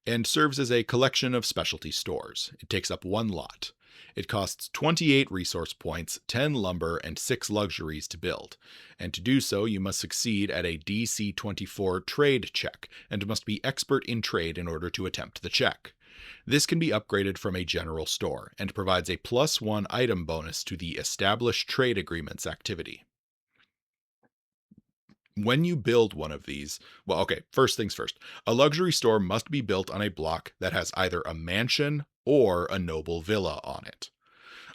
and serves as a collection of specialty stores. It takes up 1 lot. It costs 28 resource points, 10 lumber, and 6 luxuries to build. And to do so, you must succeed at a DC 24 trade check and must be expert in trade in order to attempt the check. This can be upgraded from a general store and provides a +1 item bonus to the Established Trade Agreements activity. When you build one of these, well, okay, first things first, a luxury store must be built on a block that has either a mansion or a noble villa on it.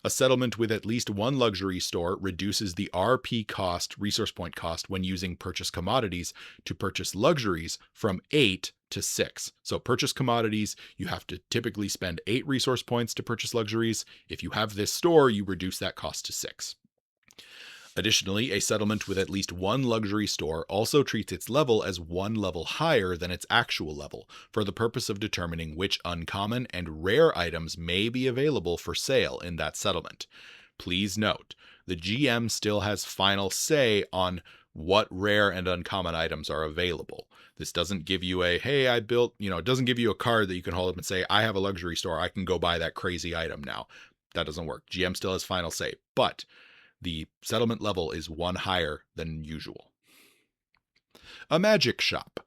A settlement with at least 1 luxury store reduces the RP cost, resource point cost, when using purchase commodities to purchase luxuries from 8 to 6. So purchase commodities, you have to typically spend 8 resource points to purchase luxuries. If you have this store, you reduce that cost to 6. Additionally, a settlement with at least 1 luxury store also treats its level as 1 level higher than its actual level, for the purpose of determining which uncommon and rare items may be available for sale in that settlement. Please note, the GM still has final say on what rare and uncommon items are available. This doesn't give you a, hey, I built, it doesn't give you a card that you can hold up and say, I have a luxury store, I can go buy that crazy item now. That doesn't work. GM still has final say, but the settlement level is 1 higher than usual. A magic shop.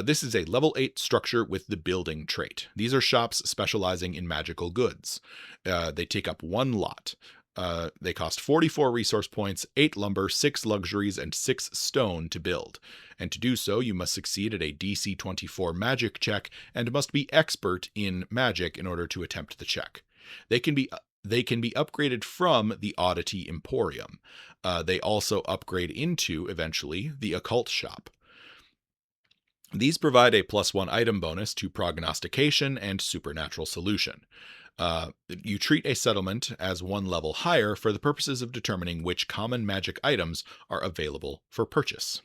This is a level 8 structure with the building trait. These are shops specializing in magical goods. They take up 1 lot. They cost 44 resource points, 8 lumber, 6 luxuries, and 6 stone to build. And to do so, you must succeed at a DC 24 magic check and must be expert in magic in order to attempt the check. They can be upgraded from the Oddity Emporium. They also upgrade into, eventually, the Occult Shop. These provide a +1 item bonus to Prognostication and Supernatural Solution. You treat a settlement as 1 level higher for the purposes of determining which common magic items are available for purchase.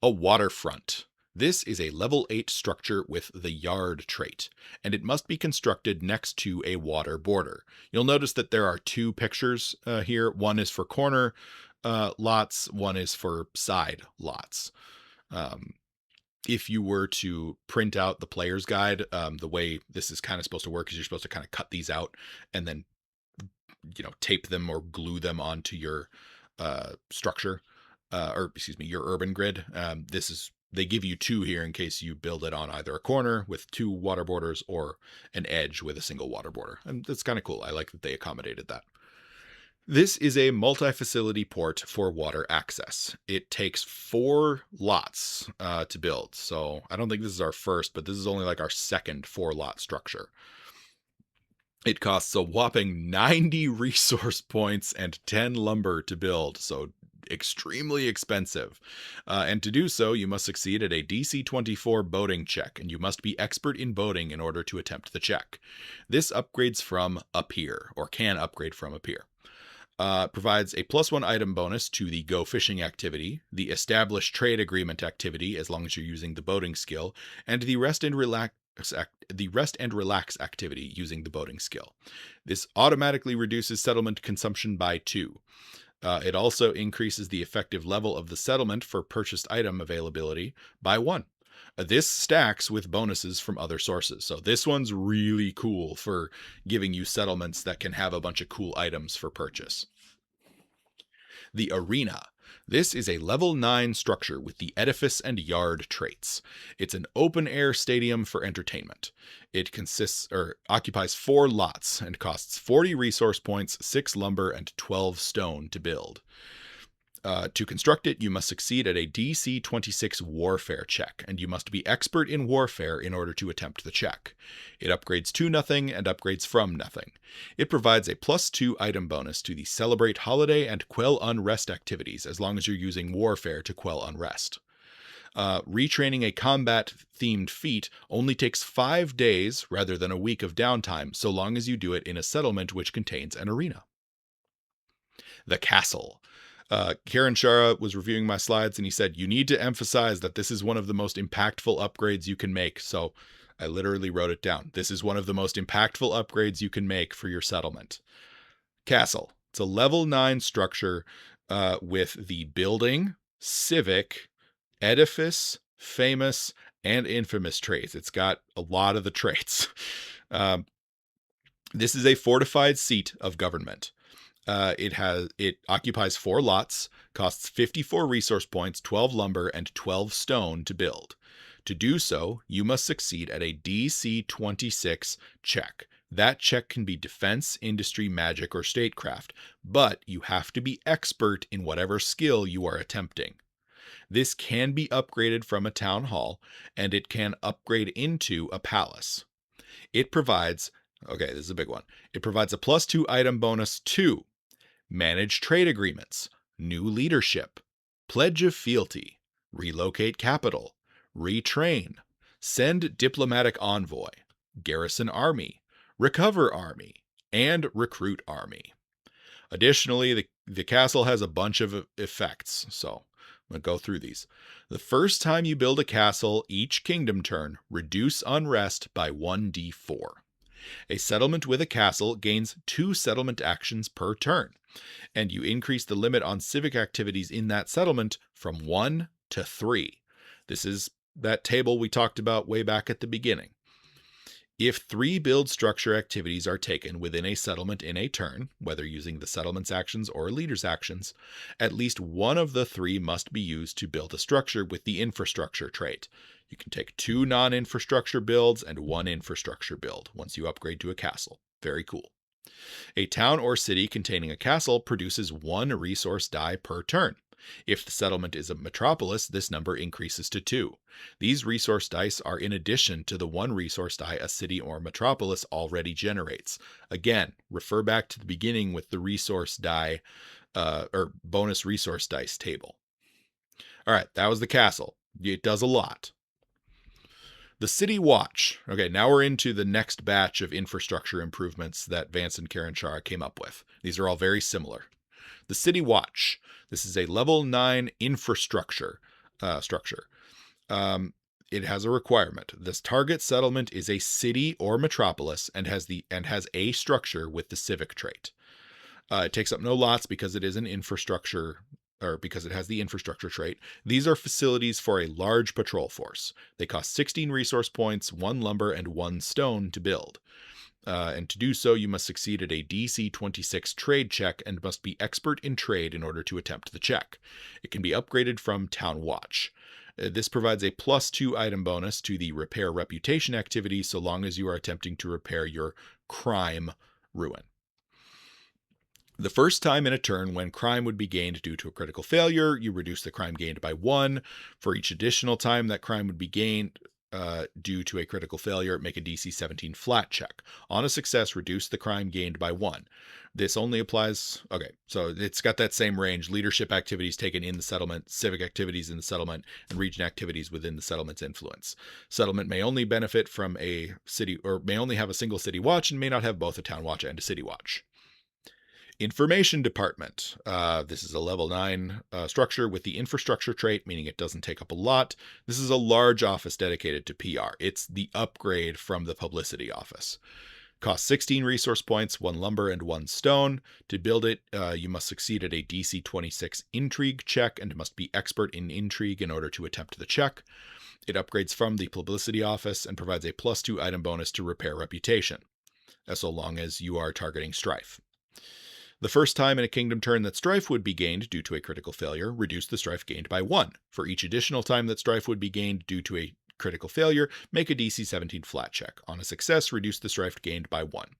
A waterfront. This is a level 8 structure with the yard trait, and it must be constructed next to a water border. You'll notice that there are 2 pictures here. One is for corner lots, one is for side lots. If you were to print out the player's guide, the way this is kind of supposed to work is you're supposed to kind of cut these out and then, tape them or glue them onto your structure. Your urban grid. They give you 2 here in case you build it on either a corner with 2 water borders or an edge with a single water border. And that's kind of cool. I like that they accommodated that. This is a multi-facility port for water access. It takes 4 lots to build. So I don't think this is our first, but this is only like our second 4-lot structure. It costs a whopping 90 resource points and 10 lumber to build. So extremely expensive. And to do so, you must succeed at a DC 24 boating check, and you must be expert in boating in order to attempt the check. This upgrades from a pier, or can upgrade from a pier. Provides a +1 item bonus to the Go Fishing activity, the Established Trade Agreement activity, as long as you're using the boating skill, and the Rest and Relax activity using the boating skill. This automatically reduces settlement consumption by 2. It also increases the effective level of the settlement for purchased item availability by 1. This stacks with bonuses from other sources. So this one's really cool for giving you settlements that can have a bunch of cool items for purchase. The Arena. This is a level 9 structure with the edifice and yard traits. It's an open-air stadium for entertainment. It occupies 4 lots and costs 40 resource points, 6 lumber, and 12 stone to build. To construct it, you must succeed at a DC 26 warfare check, and you must be expert in warfare in order to attempt the check. It upgrades to nothing and upgrades from nothing. It provides a +2 item bonus to the Celebrate Holiday and Quell Unrest activities, as long as you're using warfare to quell unrest. Retraining a combat-themed feat only takes 5 days rather than a week of downtime, so long as you do it in a settlement which contains an arena. The Castle. Kerenshara was reviewing my slides and he said, you need to emphasize that this is one of the most impactful upgrades you can make. So I literally wrote it down. This is one of the most impactful upgrades you can make for your settlement. Castle. It's a level 9 structure with the building, civic, edifice, famous, and infamous traits. It's got a lot of the traits. This is a fortified seat of government. It occupies 4 lots, costs 54 resource points, 12 lumber, and 12 stone to build. To do so, you must succeed at a DC 26 check. That check can be defense, industry, magic, or statecraft, but you have to be expert in whatever skill you are attempting. This can be upgraded from a town hall, and it can upgrade into a palace. It provides, okay, this is a big one. It provides a +2 item bonus to manage trade agreements, new leadership, pledge of fealty, relocate capital, retrain, send diplomatic envoy, garrison army, recover army, and recruit army. Additionally, the castle has a bunch of effects, so I'm going to go through these. The first time you build a castle each kingdom turn, reduce unrest by 1d4. A settlement with a castle gains 2 settlement actions per turn, and you increase the limit on civic activities in that settlement from 1 to 3. This is that table we talked about way back at the beginning. If 3 build structure activities are taken within a settlement in a turn, whether using the settlement's actions or a leader's actions, at least one of the 3 must be used to build a structure with the infrastructure trait. You can take 2 non-infrastructure builds and 1 infrastructure build once you upgrade to a castle. Very cool. A town or city containing a castle produces 1 resource die per turn. If the settlement is a metropolis, this number increases to 2. These resource dice are in addition to the 1 resource die a city or metropolis already generates. Again, refer back to the beginning with the resource die or bonus resource dice table. All right, that was the castle. It does a lot. The City Watch. Okay, now we're into the next batch of infrastructure improvements that Vance and Kerenshara came up with. These are all very similar. The City Watch. This is a level 9 infrastructure structure. It has a requirement. This target settlement is a city or metropolis and has a structure with the civic trait. It takes up no lots because it is an infrastructure, or because it has the infrastructure trait. These are facilities for a large patrol force. They cost 16 resource points, 1 lumber, and 1 stone to build. And to do so, you must succeed at a DC 26 trade check and must be expert in trade in order to attempt the check. It can be upgraded from Town Watch. This provides a +2 item bonus to the repair reputation activity so long as you are attempting to repair your crime ruin. The first time in a turn when crime would be gained due to a critical failure, you reduce the crime gained by 1. For each additional time that crime would be gained due to a critical failure, make a DC 17 flat check. On a success, reduce the crime gained by 1. This only applies, okay, so it's got that same range: leadership activities taken in the settlement, civic activities in the settlement, and region activities within the settlement's influence. Settlement may only benefit from a city, or may only have a single city watch, and may not have both a town watch and a city watch. Information Department. This is a level 9 structure with the infrastructure trait, meaning it doesn't take up a lot. This is a large office dedicated to PR. It's the upgrade from the publicity office. Costs 16 resource points, 1 lumber, and 1 stone. To build it, you must succeed at a DC 26 intrigue check and must be expert in intrigue in order to attempt the check. It upgrades from the publicity office and provides a +2 item bonus to repair reputation, so long as you are targeting strife. The first time in a kingdom turn that strife would be gained due to a critical failure, reduce the strife gained by 1. For each additional time that strife would be gained due to a critical failure, make a DC 17 flat check. On a success, reduce the strife gained by 1.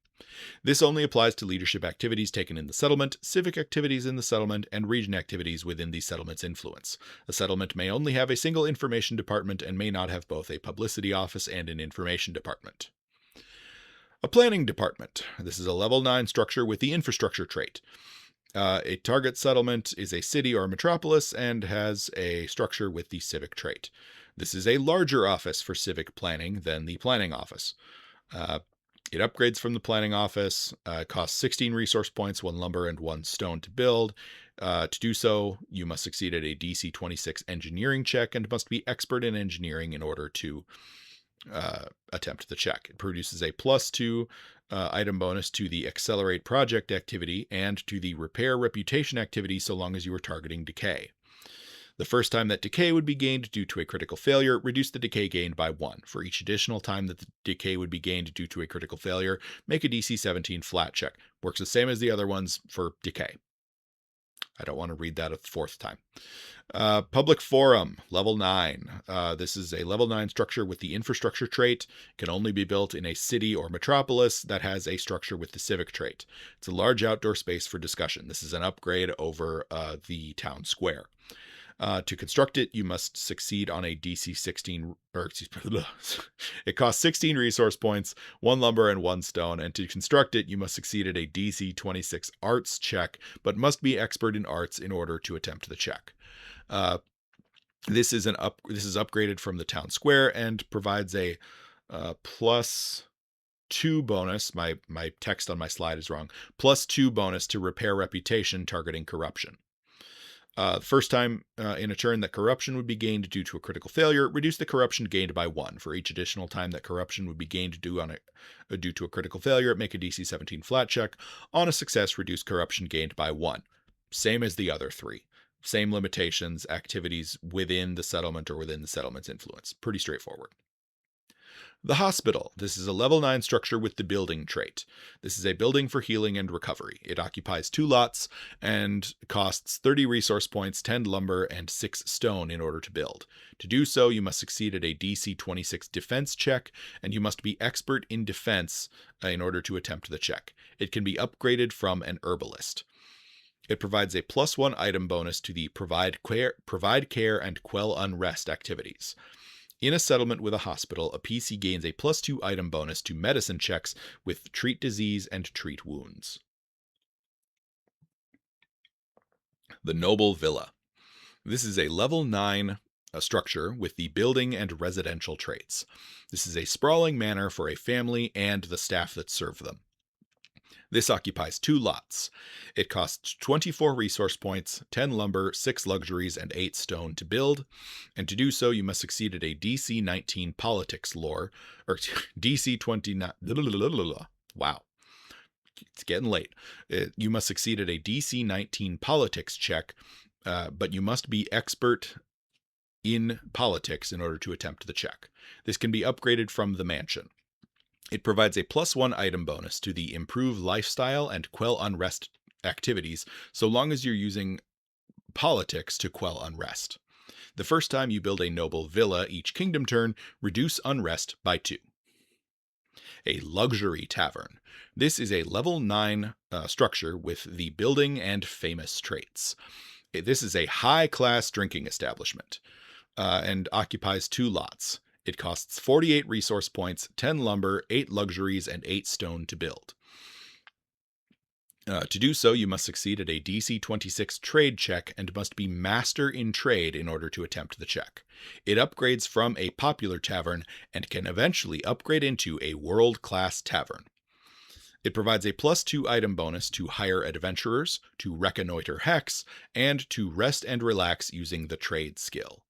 This only applies to leadership activities taken in the settlement, civic activities in the settlement, and region activities within the settlement's influence. A settlement may only have a single information department and may not have both a publicity office and an information department. A planning department. This is a level 9 structure with the infrastructure trait. A target settlement is a city or metropolis and has a structure with the civic trait. This is a larger office for civic planning than the planning office. It upgrades from the planning office, costs 16 resource points, 1 lumber, and 1 stone to build. To do so, you must succeed at a DC 26 engineering check and must be expert in engineering in order to attempt the check. It produces a +2 item bonus to the accelerate project activity and to the repair reputation activity so long as you are targeting decay. The first time that decay would be gained due to a critical failure, reduce the decay gained by 1. For each additional time that the decay would be gained due to a critical failure, make a DC 17 flat check. Works the same as the other ones for decay. I don't want to read that a fourth time. Public Forum, level 9. This is a level 9 structure with the infrastructure trait. It can only be built in a city or metropolis that has a structure with the civic trait. It's a large outdoor space for discussion. This is an upgrade over the town square. To construct it, you must succeed on a DC 16, it costs 16 resource points, 1 lumber, and 1 stone, and to construct it, you must succeed at a DC 26 arts check, but must be expert in arts in order to attempt the check. This is upgraded from the town square and provides a +2 bonus. My text on my slide is wrong. +2 bonus to repair reputation targeting corruption. First time in a turn that corruption would be gained due to a critical failure, reduce the corruption gained by 1. For each additional time that corruption would be gained due to a critical failure, make a DC 17 flat check. On a success, reduce corruption gained by 1. Same as the other 3. Same limitations, activities within the settlement or within the settlement's influence. Pretty straightforward. The hospital. This is a level 9 structure with the building trait. This is a building for healing and recovery. It occupies 2 lots and costs 30 resource points, 10 lumber, and 6 stone in order to build. To do so, you must succeed at a DC 26 defense check, and you must be expert in defense in order to attempt the check. It can be upgraded from an herbalist. It provides a +1 item bonus to the provide care and quell unrest activities. In a settlement with a hospital, a PC gains a +2 item bonus to medicine checks with treat disease and treat wounds. The Noble Villa. This is a level 9 structure with the building and residential traits. This is a sprawling manor for a family and the staff that serve them. This occupies 2 lots. It costs 24 resource points, 10 lumber, 6 luxuries, and 8 stone to build. And to do so, you must succeed at a DC 19 politics lore, or DC 29. Wow. It's getting late. You must succeed at a DC 19 politics check, but you must be expert in politics in order to attempt the check. This can be upgraded from the mansion. It provides a +1 item bonus to the improve lifestyle and quell unrest activities, so long as you're using politics to quell unrest. The first time you build a noble villa each kingdom turn, reduce unrest by 2. A luxury tavern. This is a level 9 structure with the building and famous traits. This is a high-class drinking establishment and occupies 2 lots. It costs 48 resource points, 10 lumber, 8 luxuries, and 8 stone to build. To do so, you must succeed at a DC 26 trade check and must be master in trade in order to attempt the check. It upgrades from a popular tavern and can eventually upgrade into a world-class tavern. It provides a +2 item bonus to hire adventurers, to reconnoiter hex, and to rest and relax using the trade skill.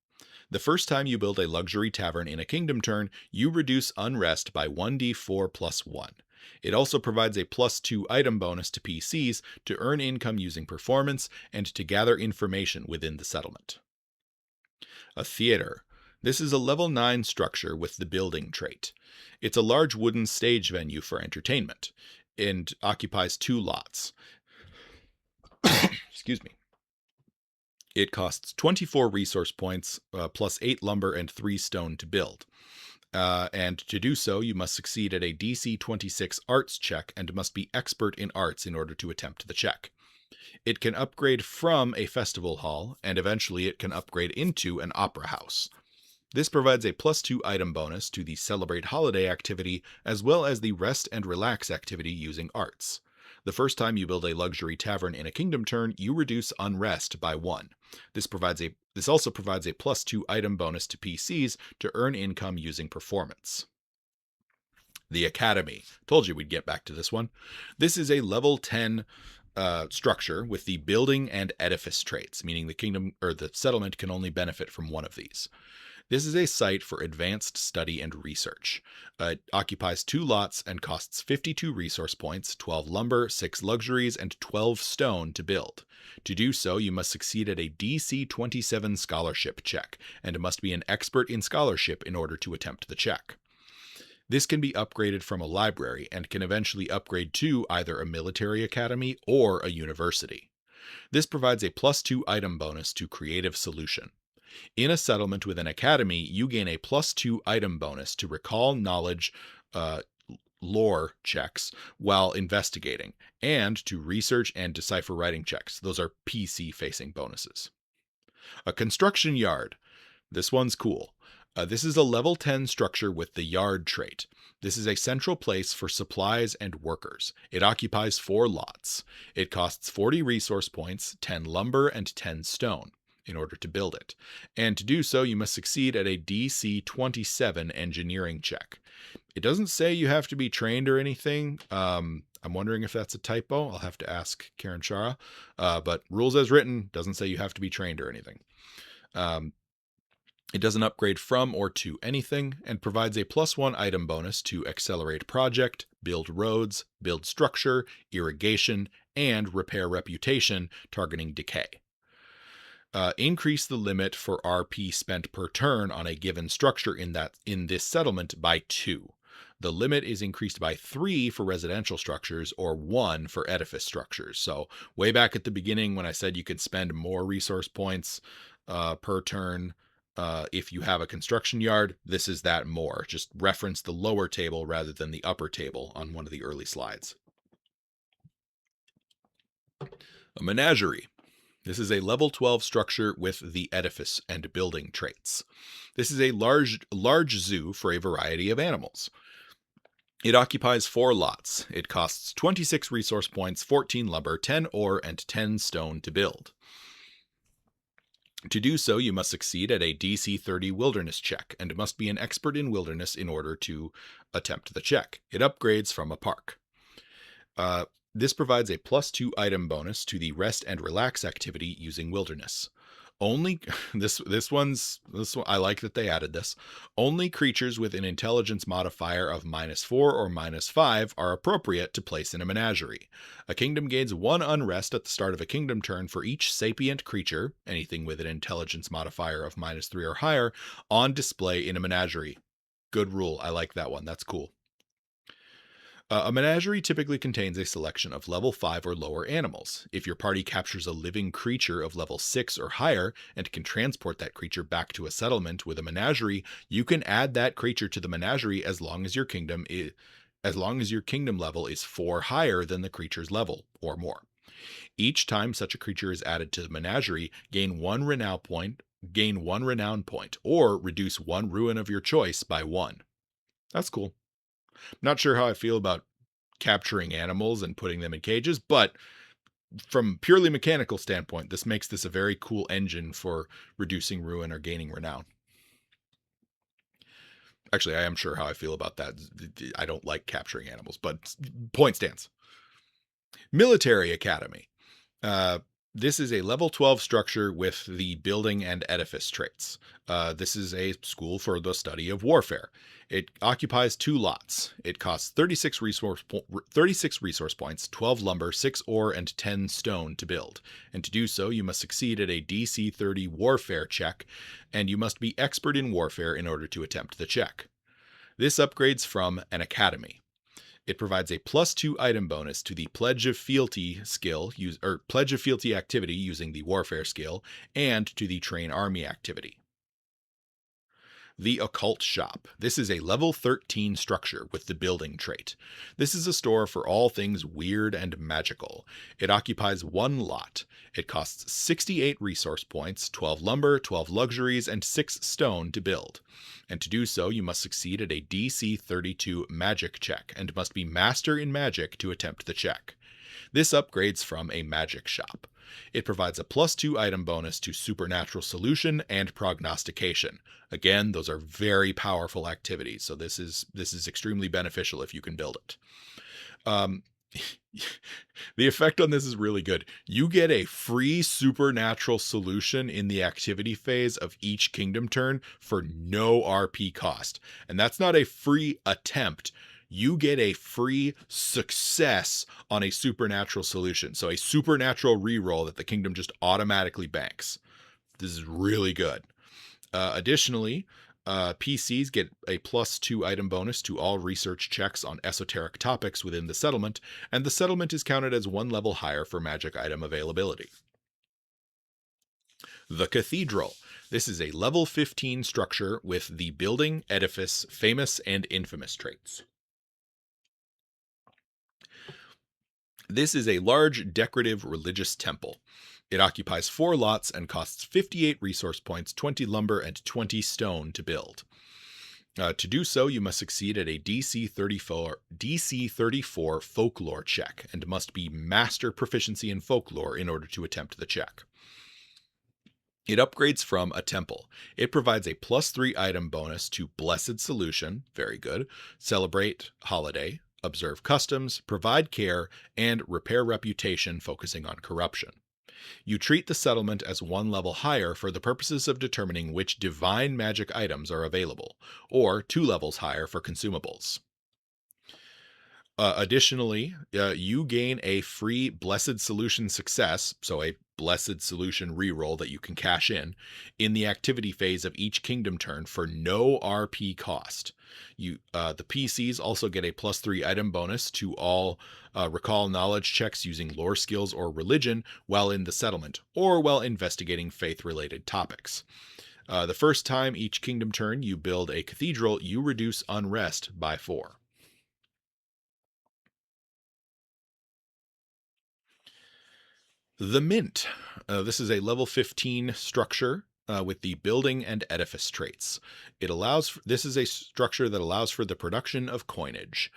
The first time you build a luxury tavern in a kingdom turn, you reduce unrest by 1d4 + 1. It also provides a +2 item bonus to PCs to earn income using performance and to gather information within the settlement. A theater. This is a level 9 structure with the building trait. It's a large wooden stage venue for entertainment and occupies 2 lots. Excuse me. It costs 24 resource points, plus 8 lumber and 3 stone to build. And to do so, you must succeed at a DC 26 arts check and must be expert in arts in order to attempt the check. It can upgrade from a festival hall, and eventually it can upgrade into an opera house. This provides a +2 item bonus to the celebrate holiday activity, as well as the rest and relax activity using arts. The first time you build a luxury tavern in a kingdom turn, you reduce unrest by 1. This also provides a +2 item bonus to PCs to earn income using performance. The Academy. Told you we'd get back to this one. This is a level 10 structure with the building and edifice traits, meaning the kingdom or the settlement can only benefit from one of these. This is a site for advanced study and research. It occupies 2 lots and costs 52 resource points, 12 lumber, 6 luxuries, and 12 stone to build. To do so, you must succeed at a DC 27 scholarship check, and must be an expert in scholarship in order to attempt the check. This can be upgraded from a library and can eventually upgrade to either a military academy or a university. This provides a +2 item bonus to Creative Solution. In a settlement with an academy, you gain a +2 item bonus to recall knowledge lore checks while investigating, and to research and decipher writing checks. Those are PC-facing bonuses. A construction yard. This one's cool. This is a level 10 structure with the yard trait. This is a central place for supplies and workers. It occupies 4 lots. It costs 40 resource points, 10 lumber, and 10 stone in order to build it. And to do so, you must succeed at a DC 27 engineering check. It doesn't say you have to be trained or anything. I'm wondering if that's a typo. I'll have to ask Kerenshara. But rules as written, doesn't say you have to be trained or anything. It doesn't upgrade from or to anything, and provides a +1 item bonus to accelerate project, build roads, build structure, irrigation, and repair reputation, targeting decay. Increase the limit for RP spent per turn on a given structure in this settlement by 2. The limit is increased by 3 for residential structures or 1 for edifice structures. So way back at the beginning when I said you could spend more resource points per turn if you have a construction yard, this is that more. Just reference the lower table rather than the upper table on one of the early slides. A menagerie. This is a level 12 structure with the edifice and building traits. This is a large zoo for a variety of animals. It occupies 4 lots. It costs 26 resource points, 14 lumber, 10 ore, and 10 stone to build. To do so, you must succeed at a DC 30 wilderness check, and must be an expert in wilderness in order to attempt the check. It upgrades from a park. This provides a +2 item bonus to the rest and relax activity using wilderness. Only this one I like that they added this. Only creatures with an intelligence modifier of -4 or -5 are appropriate to place in a menagerie. A kingdom gains 1 unrest at the start of a kingdom turn for each sapient creature, anything with an intelligence modifier of -3 or higher, on display in a menagerie. Good rule. I like that one. That's cool. A menagerie typically contains a selection of level 5 or lower animals. If your party captures a living creature of level 6 or higher and can transport that creature back to a settlement with a menagerie, you can add that creature to the menagerie as long as your kingdom level is 4 higher than the creature's level or more. Each time such a creature is added to the menagerie, gain 1 renown point, or reduce 1 ruin of your choice by 1. That's cool. Not sure how I feel about capturing animals and putting them in cages, but from purely mechanical standpoint, this makes this a very cool engine for reducing ruin or gaining renown. Actually, I am sure how I feel about that. I don't like capturing animals, but point stands. Military Academy. This is a level 12 structure with the building and edifice traits. This is a school for the study of warfare. It occupies 2 lots. It costs 36 resource points, 12 lumber, 6 ore, and 10 stone to build. And to do so, you must succeed at a DC 30 warfare check, and you must be expert in warfare in order to attempt the check. This upgrades from an academy. It provides a +2 item bonus to the Pledge of Fealty Pledge of Fealty activity using the warfare skill, and to the Train Army activity. The Occult Shop. This is a level 13 structure with the building trait. This is a store for all things weird and magical. It occupies 1 lot. It costs 68 resource points, 12 lumber, 12 luxuries, and 6 stone to build. And to do so, you must succeed at a DC 32 magic check, and must be master in magic to attempt the check. This upgrades from a magic shop. It provides a +2 item bonus to Supernatural Solution and Prognostication. Again, those are very powerful activities, so this is extremely beneficial if you can build it. The effect on this is really good. You get a free supernatural solution in the activity phase of each kingdom turn for no RP cost. And that's not a free attempt. You get a free success on a supernatural solution. So a supernatural reroll that the kingdom just automatically banks. This is really good. Additionally, PCs get a +2 item bonus to all research checks on esoteric topics within the settlement, and the settlement is counted as one level higher for magic item availability. The Cathedral. This is a level 15 structure with the building, edifice, famous, and infamous traits. This is a large decorative religious temple. It occupies 4 lots and costs 58 resource points, 20 lumber, and 20 stone to build. To do so, you must succeed at a DC 34 folklore check and must be master proficiency in folklore in order to attempt the check. It upgrades from a temple. It provides a +3 item bonus to Blessed Solution, very good, Celebrate Holiday, Observe Customs, Provide Care, and Repair Reputation, focusing on corruption. You treat the settlement as one level higher for the purposes of determining which divine magic items are available, or 2 levels higher for consumables. Additionally, you gain a free Blessed Solution success, so a Blessed Solution reroll that you can cash in the activity phase of each kingdom turn for no RP cost. The PCs also get a +3 item bonus to all recall knowledge checks using lore skills or religion while in the settlement, or while investigating faith-related topics. The first time each kingdom turn you build a cathedral, you reduce unrest by 4. The Mint. This is a level 15 structure with the building and edifice traits. This is a structure that allows for the production of coinage.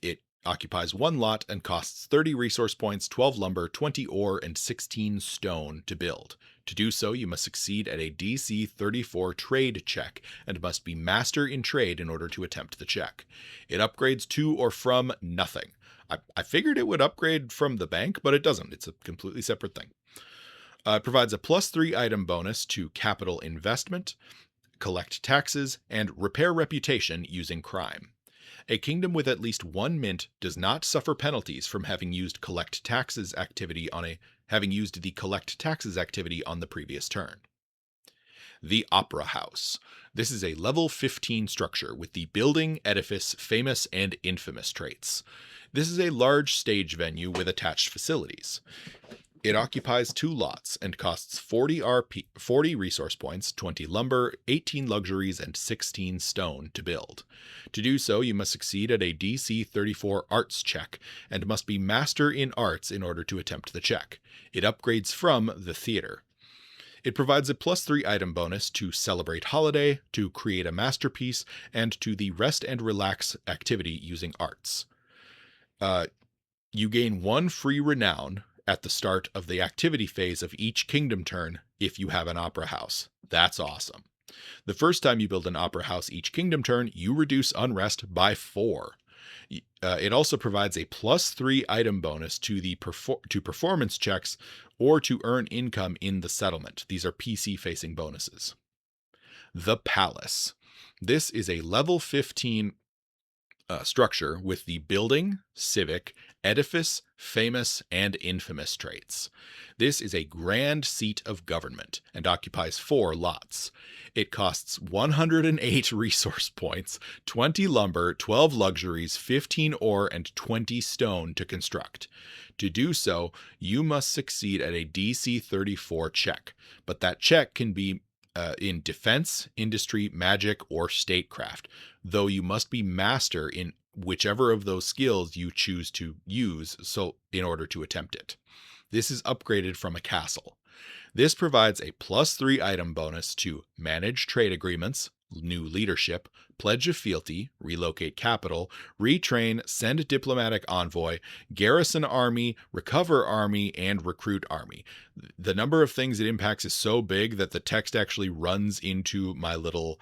It occupies 1 lot and costs 30 resource points, 12 lumber, 20 ore, and 16 stone to build. To do so, you must succeed at a DC 34 trade check and must be master in trade in order to attempt the check. It upgrades to or from nothing. I figured it would upgrade from the bank, but it doesn't. It's a completely separate thing. It provides a +3 item bonus to capital investment, collect taxes, and repair reputation using crime. A kingdom with at least 1 mint does not suffer penalties from having used the collect taxes activity on the previous turn. The Opera House. This is a level 15 structure with the building, edifice, famous, and infamous traits. This is a large stage venue with attached facilities. It occupies 2 lots and costs 40 resource points, 20 lumber, 18 luxuries, and 16 stone to build. To do so, you must succeed at a DC 34 arts check and must be master in arts in order to attempt the check. It upgrades from the theater. It provides a +3 item bonus to Celebrate Holiday, to Create a Masterpiece, and to the Rest and Relax activity using arts. You gain 1 free renown at the start of the activity phase of each kingdom turn if you have an opera house. That's awesome. The first time you build an opera house each kingdom turn, you reduce unrest by 4. It also provides a +3 item bonus to performance checks or to earn income in the settlement. These are PC-facing bonuses. The Palace. This is a level 15 structure with the building, civic, edifice, famous, and infamous traits. This is a grand seat of government and occupies 4 lots. It costs 108 resource points, 20 lumber, 12 luxuries, 15 ore, and 20 stone to construct. To do so, you must succeed at a DC 34 check, but that check can be in defense, industry, magic, or statecraft, though you must be master in whichever of those skills you choose to use in order to attempt it. This is upgraded from a castle. This provides a +3 item bonus to manage trade agreements, new leadership, pledge of fealty, relocate capital, retrain, send diplomatic envoy, garrison army, recover army, and recruit army. The number of things it impacts is so big that the text actually runs into my little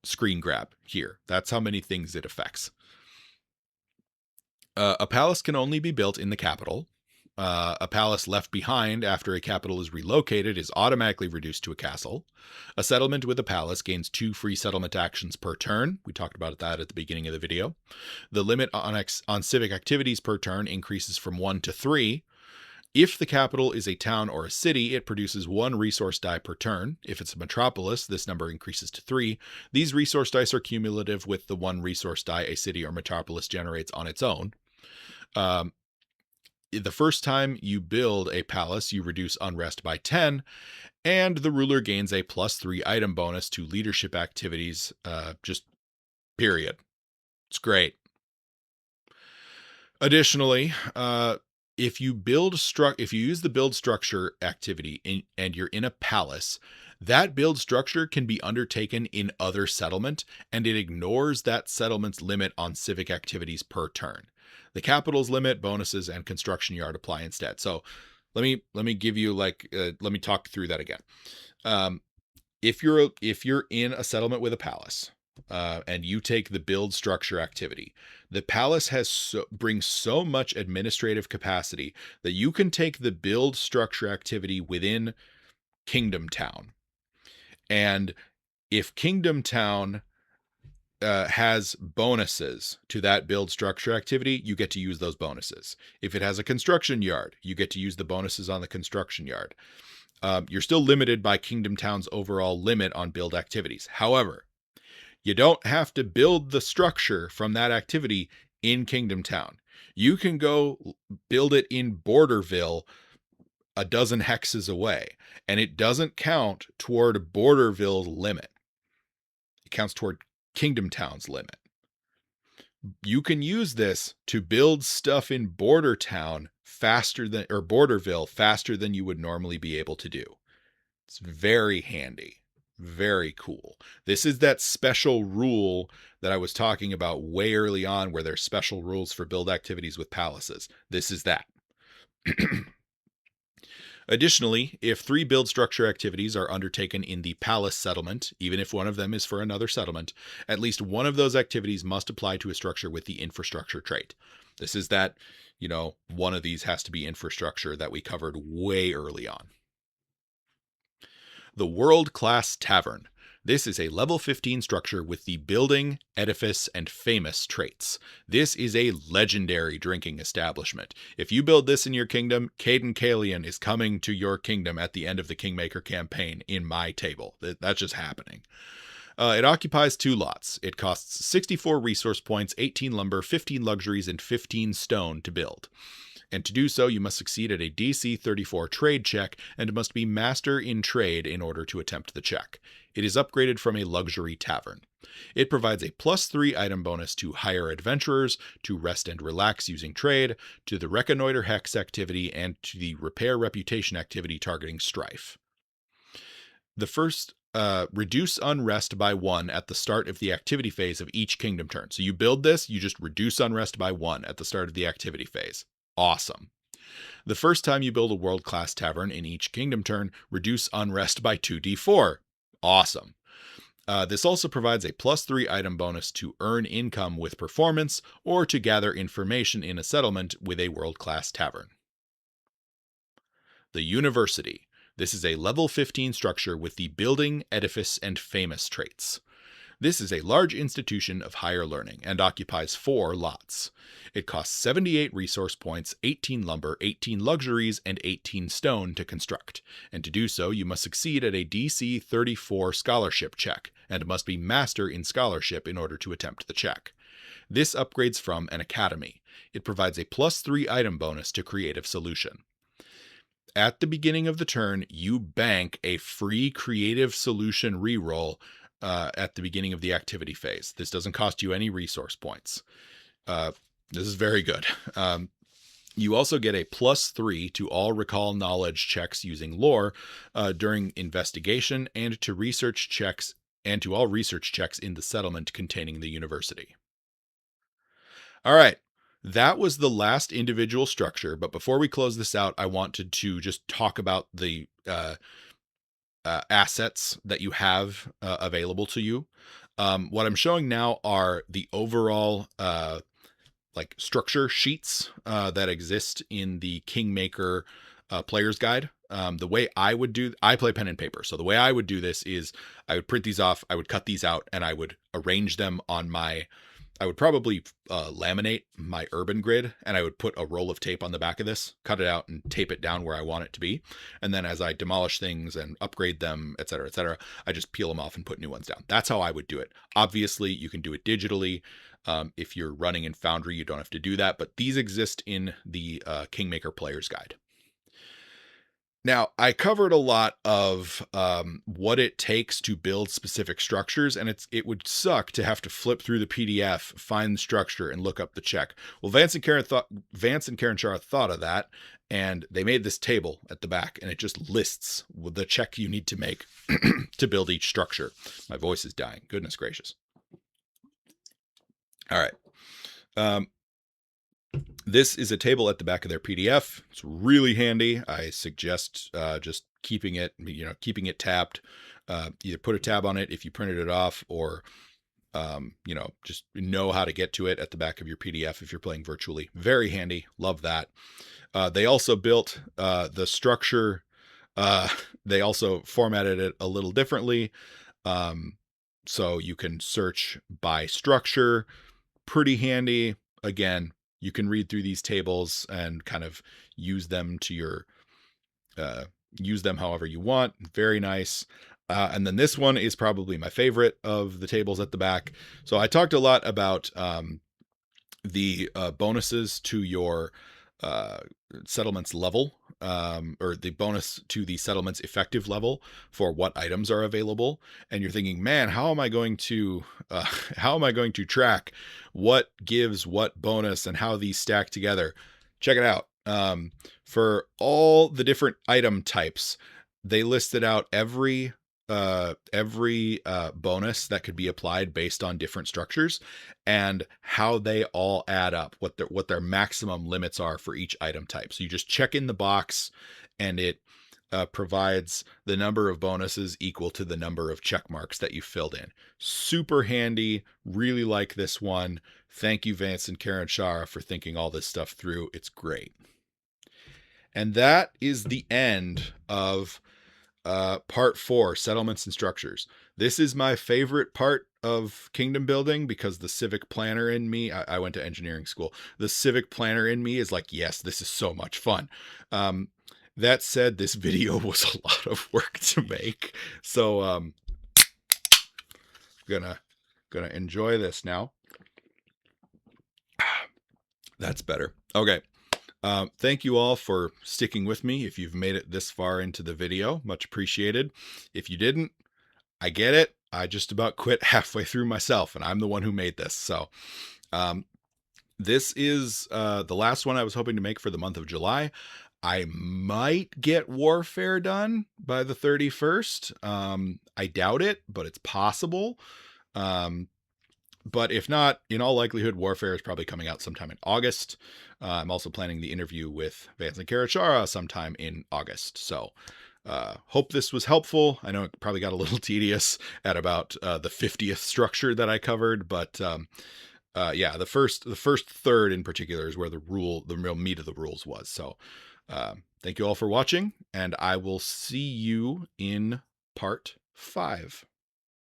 screen grab here. That's how many things it affects. A palace can only be built in the capital. A palace left behind after a capital is relocated is automatically reduced to a castle. A settlement with a palace gains 2 free settlement actions per turn. We talked about that at the beginning of the video. The limit on civic activities per turn increases from 1 to 3. If the capital is a town or a city, it produces 1 resource die per turn. If it's a metropolis, this number increases to 3. These resource dice are cumulative with the 1 resource die a city or metropolis generates on its own. The first time you build a palace, you reduce unrest by 10, and the ruler gains a +3 item bonus to leadership activities, just period. It's great. Additionally, if you use the build structure activity and you're in a palace, that build structure can be undertaken in other settlement, and it ignores that settlement's limit on civic activities per turn. The capital's limit, bonuses, and construction yard apply instead. So let me give you let me talk through that again. If you're in a settlement with a palace, and you take the build structure activity, the palace brings so much administrative capacity that you can take the build structure activity within Kingdom Town. And if Kingdom Town has bonuses to that build structure activity, you get to use those bonuses. If it has a construction yard, you get to use the bonuses on the construction yard. You're still limited by Kingdom Town's overall limit on build activities. However, you don't have to build the structure from that activity in Kingdom Town. You can go build it in Borderville, a dozen hexes away, and it doesn't count toward Borderville's limit. It counts toward Kingdom Town's limit. You can use this to build stuff in Borderville faster than you would normally be able to do. It's very handy. Very cool. This is that special rule that I was talking about way early on, where there's special rules for build activities with palaces. This is that. Additionally, if 3 build structure activities are undertaken in the palace settlement, even if one of them is for another settlement, at least one of those activities must apply to a structure with the infrastructure trait. This is that, one of these has to be infrastructure that we covered way early on. The World-Class Tavern. This is a level 15 structure with the building, edifice, and famous traits. This is a legendary drinking establishment. If you build this in your kingdom, Caden Kalian is coming to your kingdom at the end of the Kingmaker campaign in my table. That's just happening. It occupies 2 lots. It costs 64 resource points, 18 lumber, 15 luxuries, and 15 stone to build. And to do so, you must succeed at a DC 34 trade check and must be master in trade in order to attempt the check. It is upgraded from a luxury tavern. It provides a +3 item bonus to hire adventurers, to rest and relax using trade, to the reconnoiter hex activity, and to the repair reputation activity targeting strife. The first, reduce unrest by 1 at the start of the activity phase of each kingdom turn. So you build this, you just reduce unrest by 1 at the start of the activity phase. Awesome. The first time you build a world-class tavern in each kingdom turn, reduce unrest by 2d4. Awesome. This also provides a +3 item bonus to earn income with performance or to gather information in a settlement with a world-class tavern. The University. This is a level 15 structure with the building, edifice, and famous traits. This is a large institution of higher learning and occupies 4 lots. It costs 78 resource points, 18 lumber, 18 luxuries, and 18 stone to construct. And to do so, you must succeed at a DC 34 scholarship check, and must be master in scholarship in order to attempt the check. This upgrades from an academy. It provides a +3 item bonus to creative solution. At the beginning of the turn, you bank a free creative solution reroll at the beginning of the activity phase. This doesn't cost you any resource points. This is very good. You also get a +3 to all recall knowledge checks using lore during investigation, and to research checks, and to all research checks in the settlement containing the university. All right. That was the last individual structure, but before we close this out, I wanted to just talk about the assets that you have available to you. What I'm showing now are the overall like structure sheets that exist in the Kingmaker player's guide. The way I play pen and paper. So the way I would do this is I would print these off, I would cut these out, and I would arrange them on I would probably laminate my urban grid, and I would put a roll of tape on the back of this, cut it out, and tape it down where I want it to be. And then as I demolish things and upgrade them, et cetera, I just peel them off and put new ones down. That's how I would do it. Obviously, you can do it digitally. If you're running in Foundry, you don't have to do that, but these exist in the Kingmaker Player's Guide. Now, I covered a lot of what it takes to build specific structures, and it would suck to have to flip through the PDF, find the structure, and look up the check. Well, Vance and Kerenshara thought of that, and they made this table at the back, and it just lists the check you need to make to build each structure. My voice is dying. Goodness gracious. All right. This is a table at the back of their PDF. It's really handy. I suggest just keeping it tabbed. Either put a tab on it if you printed it off, or just know how to get to it at the back of your PDF if you're playing virtually. Very handy. Love that. They also built the structure. They also formatted it a little differently. So you can search by structure. Pretty handy. Again, you can read through these tables and kind of use them to use them however you want. Very nice. And then this one is probably my favorite of the tables at the back. So I talked a lot about the bonuses to your settlements level, or the bonus to the settlements effective level for what items are available. And you're thinking, man, how am I going to track what gives what bonus and how these stack together? Check it out. For all the different item types, they listed out every bonus that could be applied based on different structures and how they all add up, what their maximum limits are for each item type. So you just check in the box, and it provides the number of bonuses equal to the number of check marks that you filled in. Super handy. Really like this one. Thank you, Vance and Kerenshara, for thinking all this stuff through. It's great. And that is the end of part 4, settlements and structures. This is my favorite part of kingdom building because the civic planner in me, I went to engineering school. The civic planner in me is like, yes, this is so much fun. That said, this video was a lot of work to make. So I'm gonna enjoy this now. That's better. Okay. Thank you all for sticking with me. If you've made it this far into the video, much appreciated. If you didn't, I get it. I just about quit halfway through myself, and I'm the one who made this. So this is the last one I was hoping to make for the month of July. I might get Warfare done by the 31st. I doubt it, but it's possible. But if not, in all likelihood, Warfare is probably coming out sometime in August. I'm also planning the interview with Vance and Kerenshara sometime in August. So hope this was helpful. I know it probably got a little tedious at about the 50th structure that I covered, but yeah, the first third in particular is where the real meat of the rules was. So thank you all for watching, and I will see you in part 5.